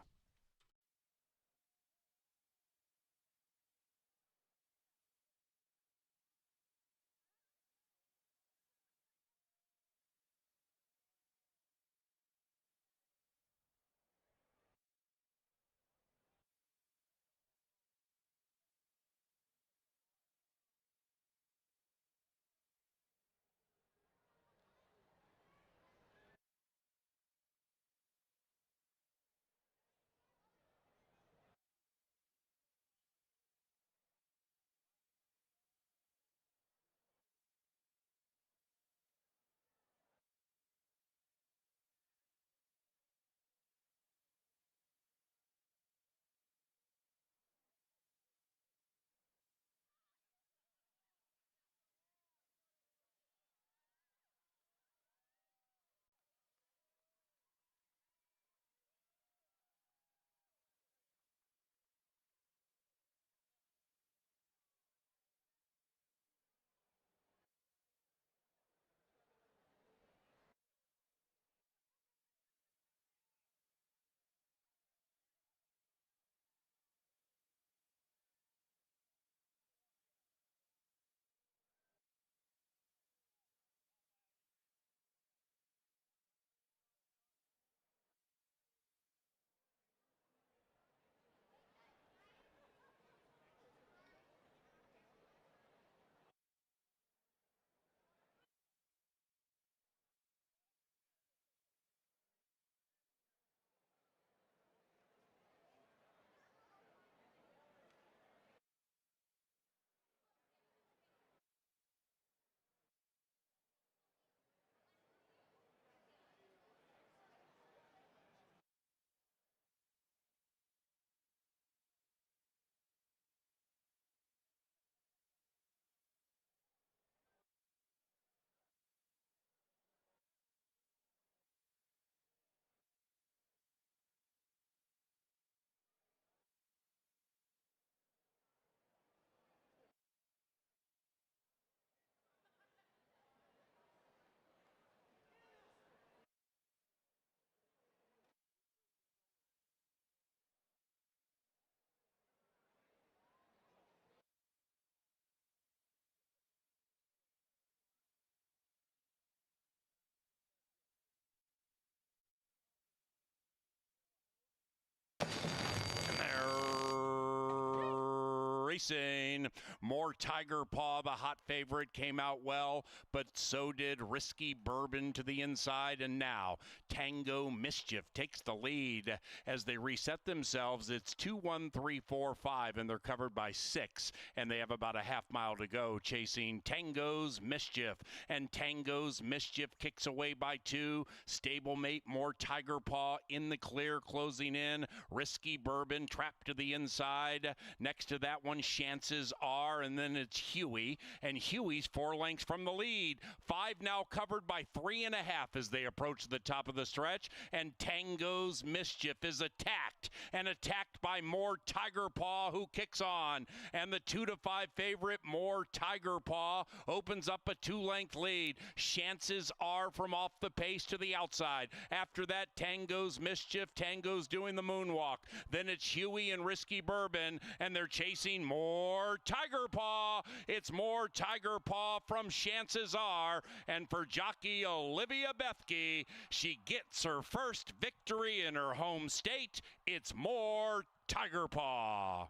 Racing. More Tiger Paw, the hot favorite, came out well, but so did Risky Bourbon to the inside. And now Tango Mischief takes the lead as they reset themselves. It's 2, 1, 3, 4, 5, and they're covered by 6. And they have about a half mile to go, chasing Tango's Mischief. And Tango's Mischief kicks away by 2. Stablemate More Tiger Paw in the clear, closing in. Risky Bourbon trapped to the inside. Next to that one, Chances Are, and then it's Huey, and Huey's 4 lengths from the lead. 5 now covered by 3.5 as they approach the top of the stretch, and Tango's Mischief is attacked by More Tiger Paw, who kicks on, and the 2 to 5 favorite, More Tiger Paw, opens up a 2-length lead. Chances Are from off the pace to the outside. After that, Tango's Mischief. Tango's doing the moonwalk. Then it's Huey and Risky Bourbon, and they're chasing More Tiger Paw. It's More Tiger Paw from Chances Are, and for jockey Olivia Bethke, she gets her first victory in her home state. It's More Tiger Paw.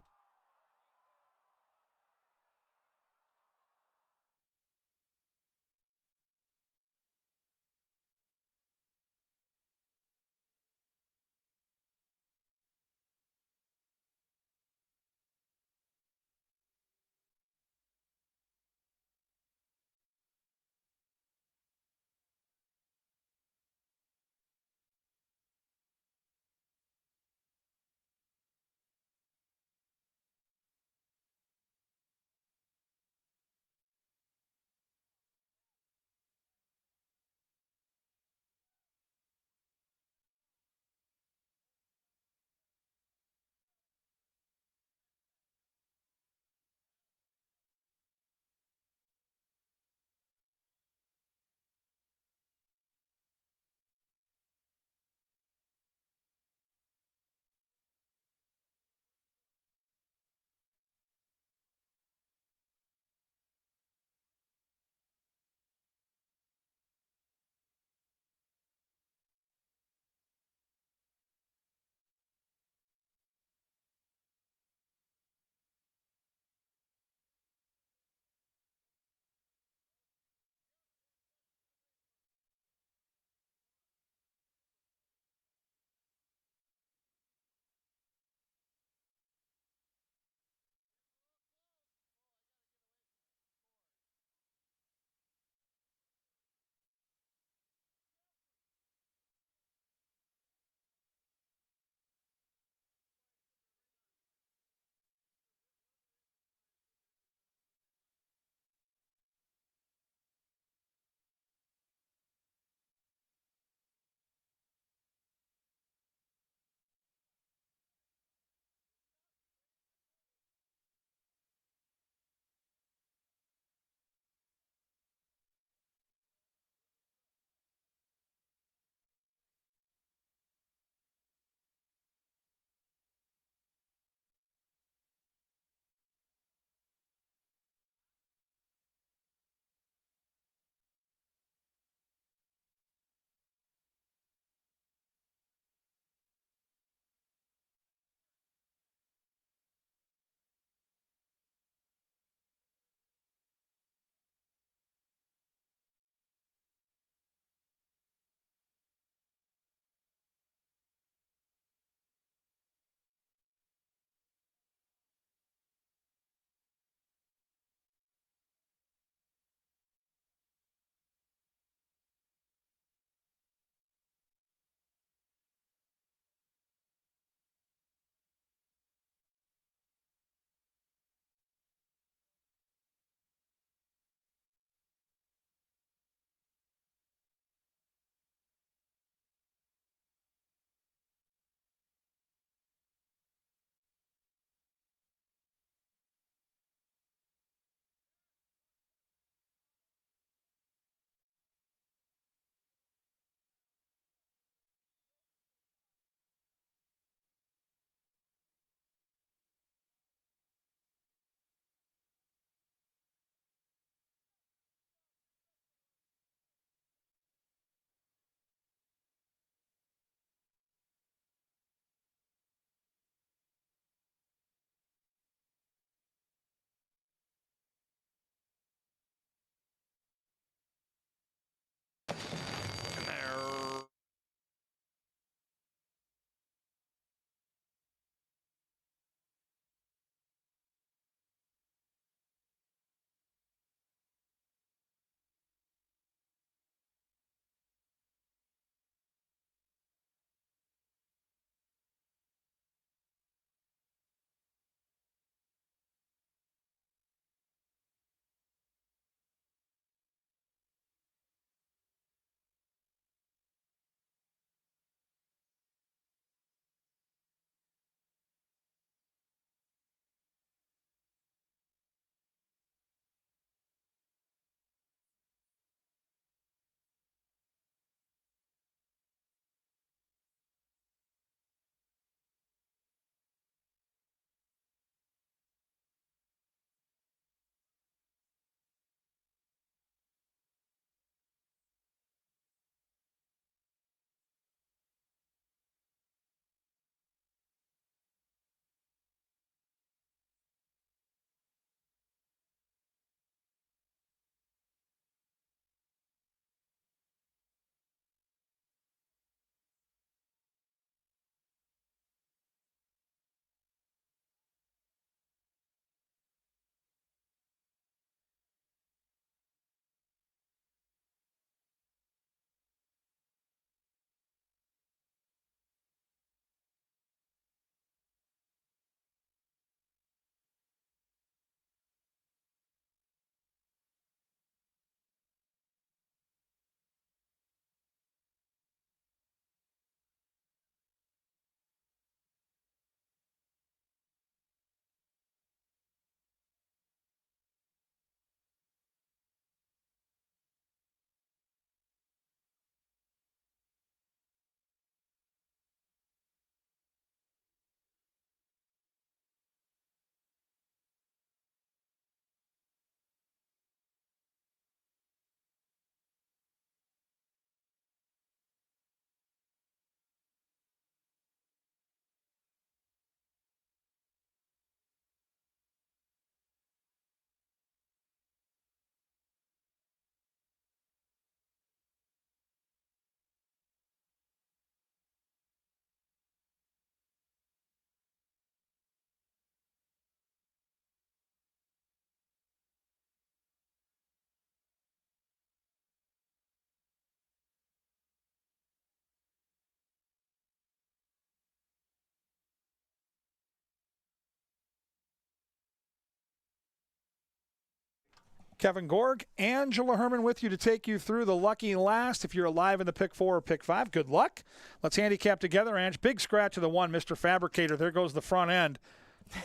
Kevin Gorg, Angela Herman with you to take you through the lucky last. If you're alive in the pick 4 or pick 5, good luck. Let's handicap together, Ange. Big scratch of the 1, Mr. Fabricator. There goes the front end.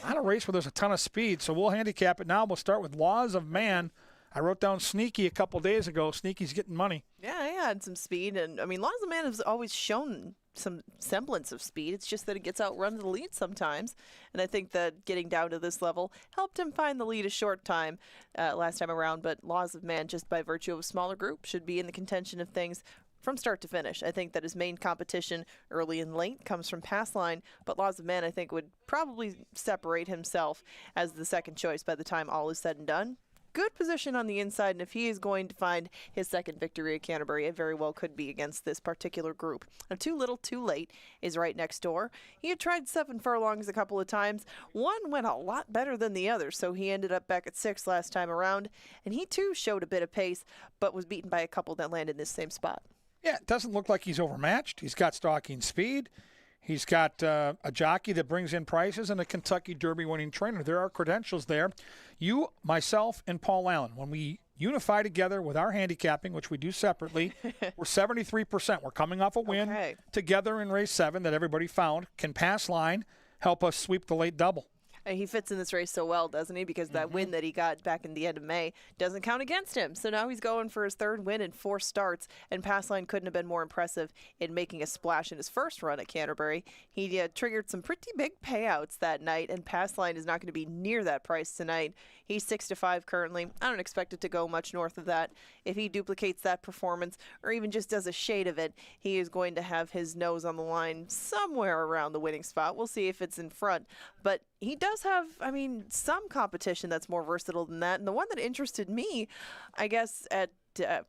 Not a race where there's a ton of speed, so we'll handicap it now. We'll start with Laws of Man. I wrote down Sneaky a couple days ago. Sneaky's getting money. Yeah, he had some speed, and I mean, Laws of Man has always shown some semblance of speed. It's just that it gets outrun to the lead sometimes, and I think that getting down to this level helped him find the lead a short time last time around. But Laws of Man, just by virtue of a smaller group, should be in the contention of things from start to finish. I think that his main competition early and late comes from Pass Line, but Laws of Man, I think, would probably separate himself as the second choice by the time all is said and done. Good position on the inside, and if he is going to find his second victory at Canterbury, it very well could be against this particular group. Now, Too Little, Too Late is right next door. He had tried 7 furlongs a couple of times. One went a lot better than the other, so he ended up back at 6 last time around, and he too showed a bit of pace, but was beaten by a couple that landed in this same spot. Yeah, it doesn't look like he's overmatched. He's got stalking speed. He's got a jockey that brings in prices and a Kentucky Derby winning trainer. There are credentials there. You, myself, and Paul Allen, when we unify together with our handicapping, which we do separately, we're 73%. We're coming off a win together in race 7 that everybody found. Can Pass Line help us sweep the late double? He fits in this race so well, doesn't he? Because that win that he got back in the end of May doesn't count against him. So now he's going for his 3rd win in 4 starts, and Pass Line couldn't have been more impressive in making a splash in his first run at Canterbury. He triggered some pretty big payouts that night, and Pass Line is not going to be near that price tonight. He's 6-5 currently. I don't expect it to go much north of that. If he duplicates that performance, or even just does a shade of it, he is going to have his nose on the line somewhere around the winning spot. We'll see if it's in front. But he does have, I mean, some competition that's more versatile than that. And the one that interested me, I guess, at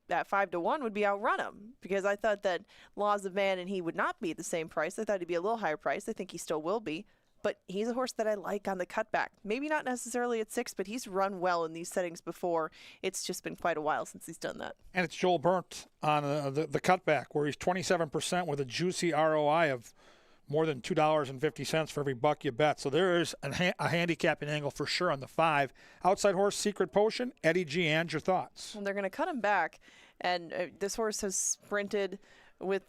5-1 would be Outrun Him, because I thought that Laws of Man and he would not be the same price. I thought he'd be a little higher price. I think he still will be. But he's a horse that I like on the cutback. Maybe not necessarily at 6, but he's run well in these settings before. It's just been quite a while since he's done that. And it's Joel Burnt on the cutback, where he's 27% with a juicy ROI of more than $2.50 for every buck you bet. So there is a handicapping angle for sure on the 5. Outside horse, Secret Potion. Eddie G. And your thoughts? Well, they're going to cut him back, and this horse has sprinted with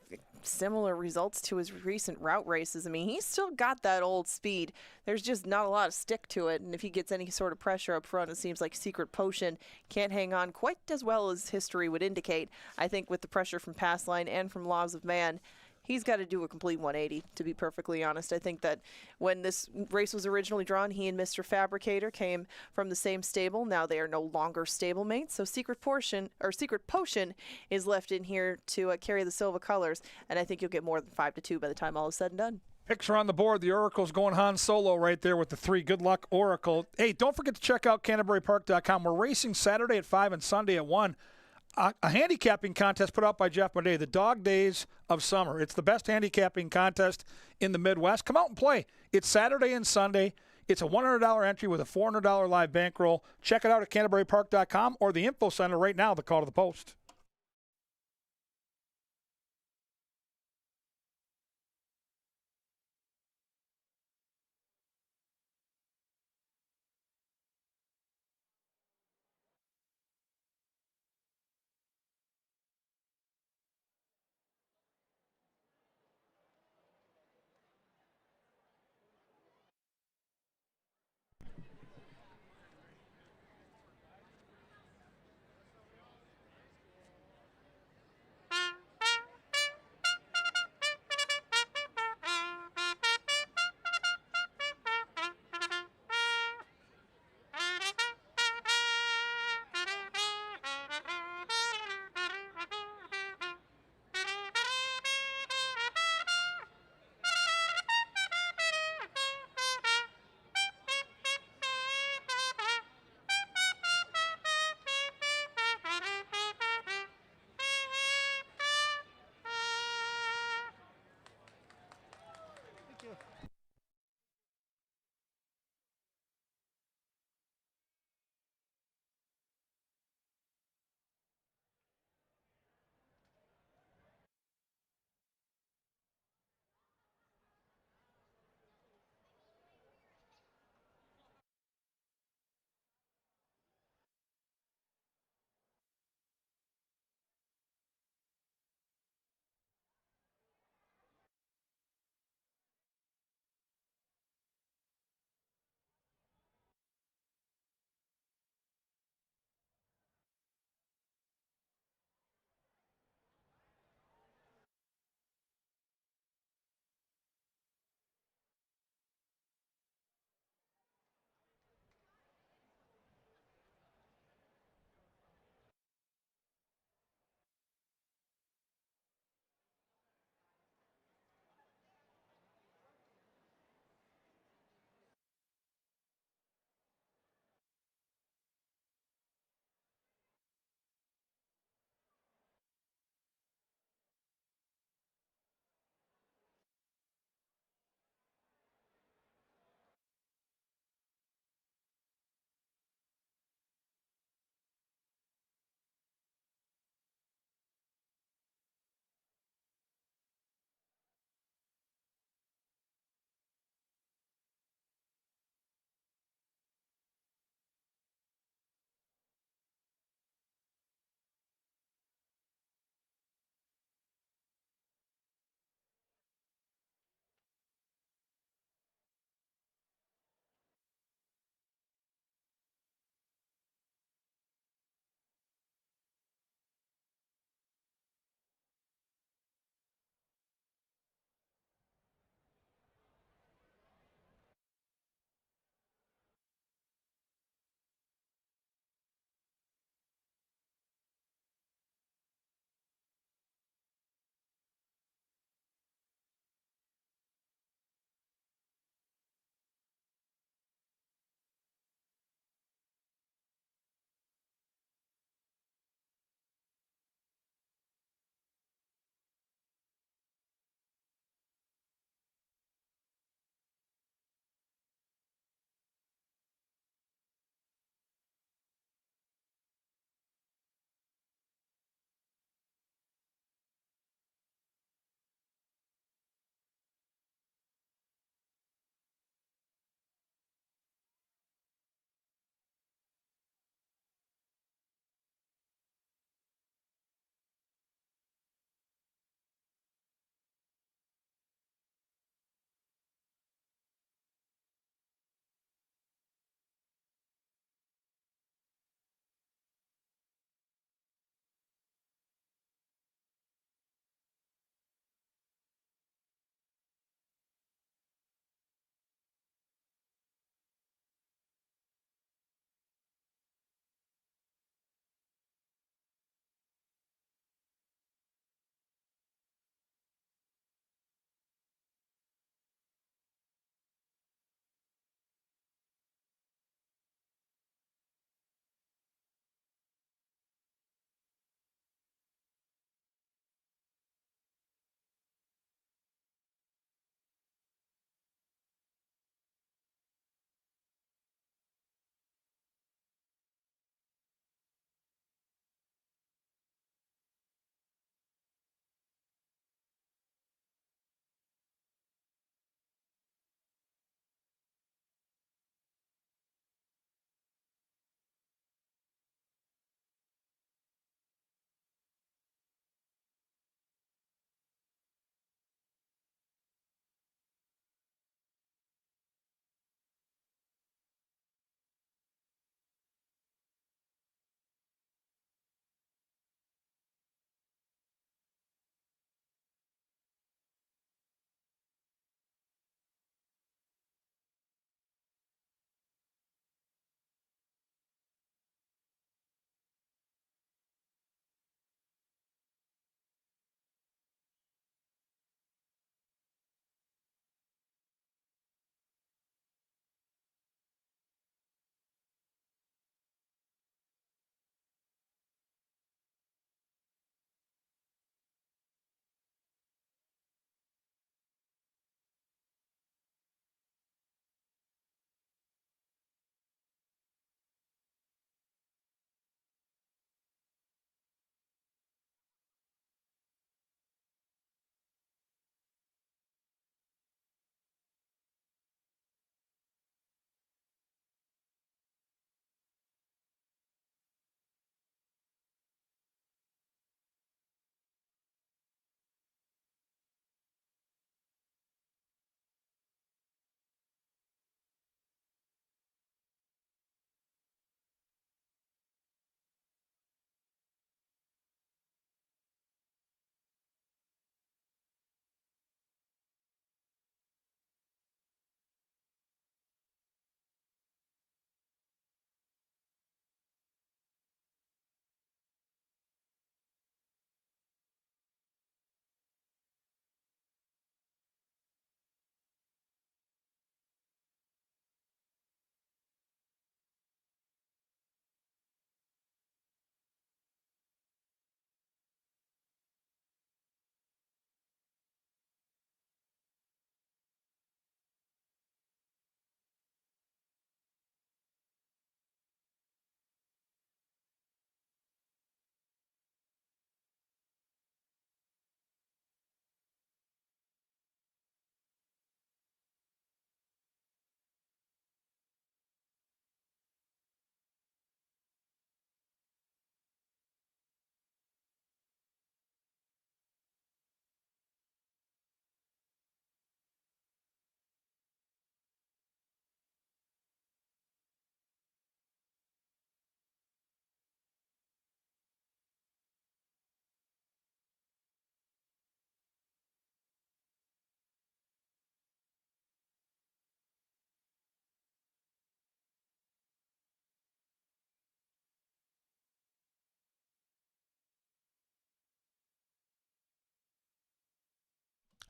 similar results to his recent route races. I mean, he's still got that old speed. There's just not a lot of stick to it, and if he gets any sort of pressure up front, it seems like Secret Potion can't hang on quite as well as history would indicate. I think with the pressure from Pass Line and from Laws of Man, he's got to do a complete 180, to be perfectly honest. I think that when this race was originally drawn, he and Mr. Fabricator came from the same stable. Now they are no longer stablemates, so Secret Potion is left in here to carry the Silva colors, and I think you'll get more than 5-2 by the time all is said and done. Picks are on the board. The Oracle's going Han Solo right there with the 3. Good luck, Oracle. Hey, don't forget to check out CanterburyPark.com. We're racing Saturday at 5 and Sunday at 1. A handicapping contest put out by Jeff Monday, the Dog Days of Summer. It's the best handicapping contest in the Midwest. Come out and play. It's Saturday and Sunday. It's a $100 entry with a $400 live bankroll. Check it out at CanterburyPark.com or the info center right now, the call to the post.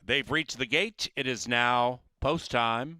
They've reached the gate. It is now post time.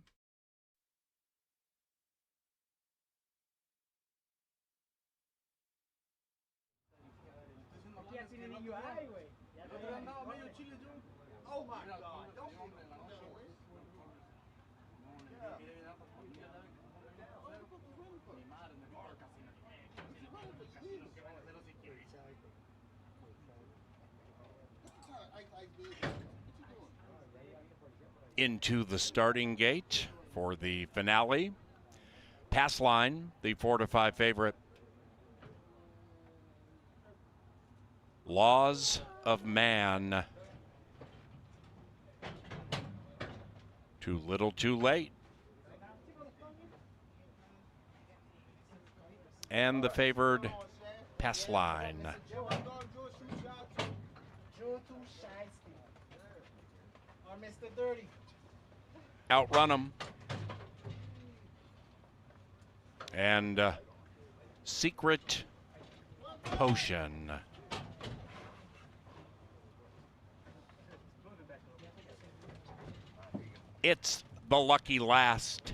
Into the starting gate for the finale. Pass line, the 4-5 favorite. Laws of Man. Too little, too late. And the favored pass line. Outrun them. And Secret Potion. It's the lucky last.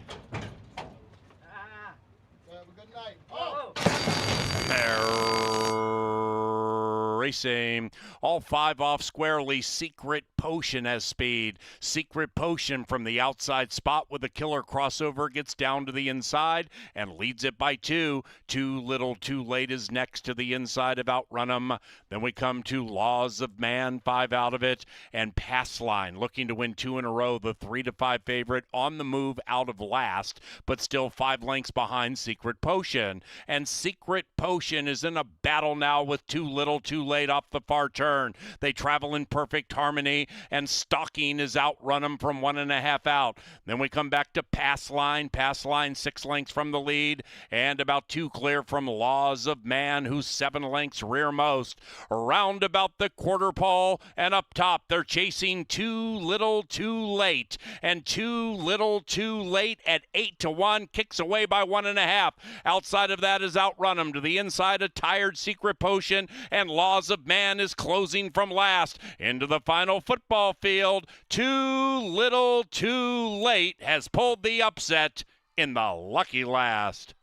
Racing. All 5 off squarely. Secret Potion has speed. Secret Potion from the outside spot with a killer crossover gets down to the inside and leads it by 2. Too little, too late is next to the inside of Outrun 'em. Then we come to Laws of Man, 5 out of it, and Pass Line looking to win 2 in a row. The 3-5 favorite on the move out of last, but still 5 lengths behind Secret Potion. And Secret Potion is in a battle now with Too Little, Too Late off the far turn. They travel in perfect harmony, and Stalking is Outrun 'em from 1.5 out. Then we come back to Pass Line. Pass Line 6 lengths from the lead, and about 2 clear from Laws of Man, who's 7 lengths rearmost. Around about the quarter pole and up top, they're chasing Too Little, Too Late. And Too Little, Too Late at 8-1, kicks away by 1.5. Outside of that is Outrun 'em. To the inside, a tired Secret Potion, and Laws of Man is closing from last. Into the final football field, Too Little, Too Late has pulled the upset in the lucky last.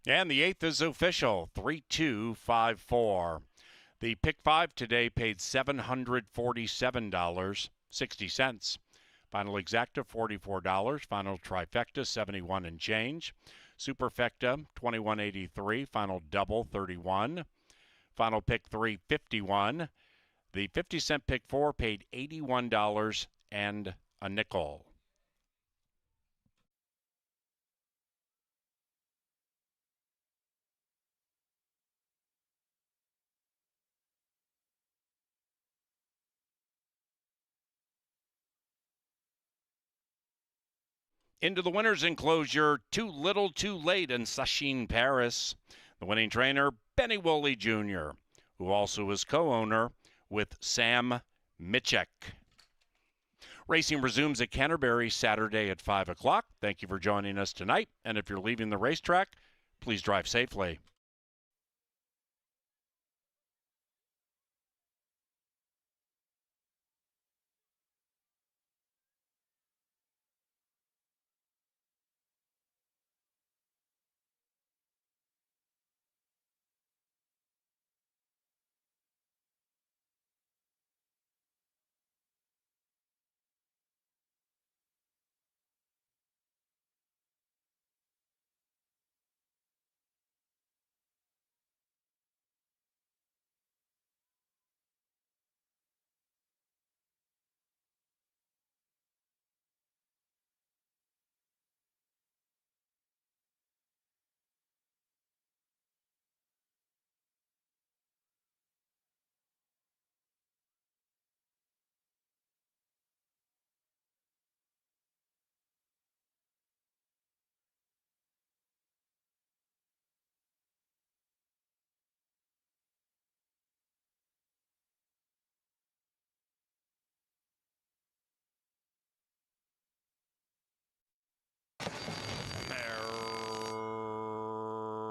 And the 8th is official, 3-2-5-4. The pick 5 today paid $747.60. Final exacta, $44. Final trifecta, $71 and change. Superfecta, $21.83. Final double, $31. Final pick 3, $51. The 50-cent pick 4 paid $81 and a nickel. Into the winner's enclosure, Too Little Too Late in Sachin, Paris. The winning trainer, Benny Woolley Jr., who also is co-owner with Sam Michek. Racing resumes at Canterbury Saturday at 5 o'clock. Thank you for joining us tonight. And if you're leaving the racetrack, please drive safely.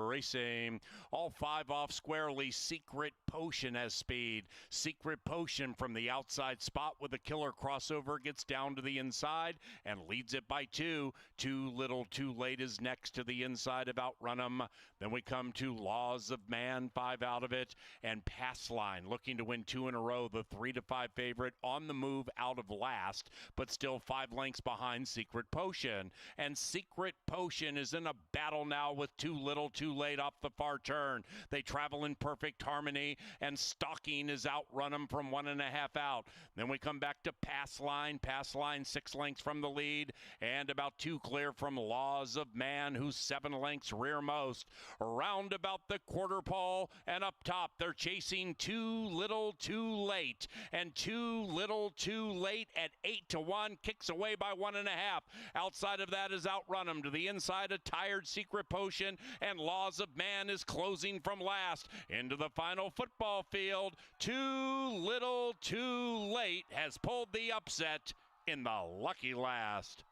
Racing. All 5 off squarely. Secret Potion has speed. Secret Potion from the outside spot with a killer crossover gets down to the inside and leads it by 2. Too Little Too Late is next to the inside of Outrun 'em. Then we come to Laws of Man, 5 out of it, and Pass Line looking to win 2 in a row. The 3 to 5 favorite on the move out of last, but still 5 lengths behind Secret Potion. And Secret Potion is in a battle now with Too Little Too Late off the far turn. They travel in perfect harmony, and Stalking is Outrun 'em from 1.5 out. Then we come back to Pass Line. Pass Line 6 lengths from the lead, and about 2 clear from Laws of Man, who's 7 lengths rearmost. Around about the quarter pole and up top, they're chasing Too Little Too Late, and Too Little Too Late at 8 to 1 kicks away by 1.5. Outside of that is Outrun 'em. To the inside, a tired Secret Potion, and Laws of Man is closing from last. Into the final football field, Too Little Too Late has pulled the upset in the lucky last.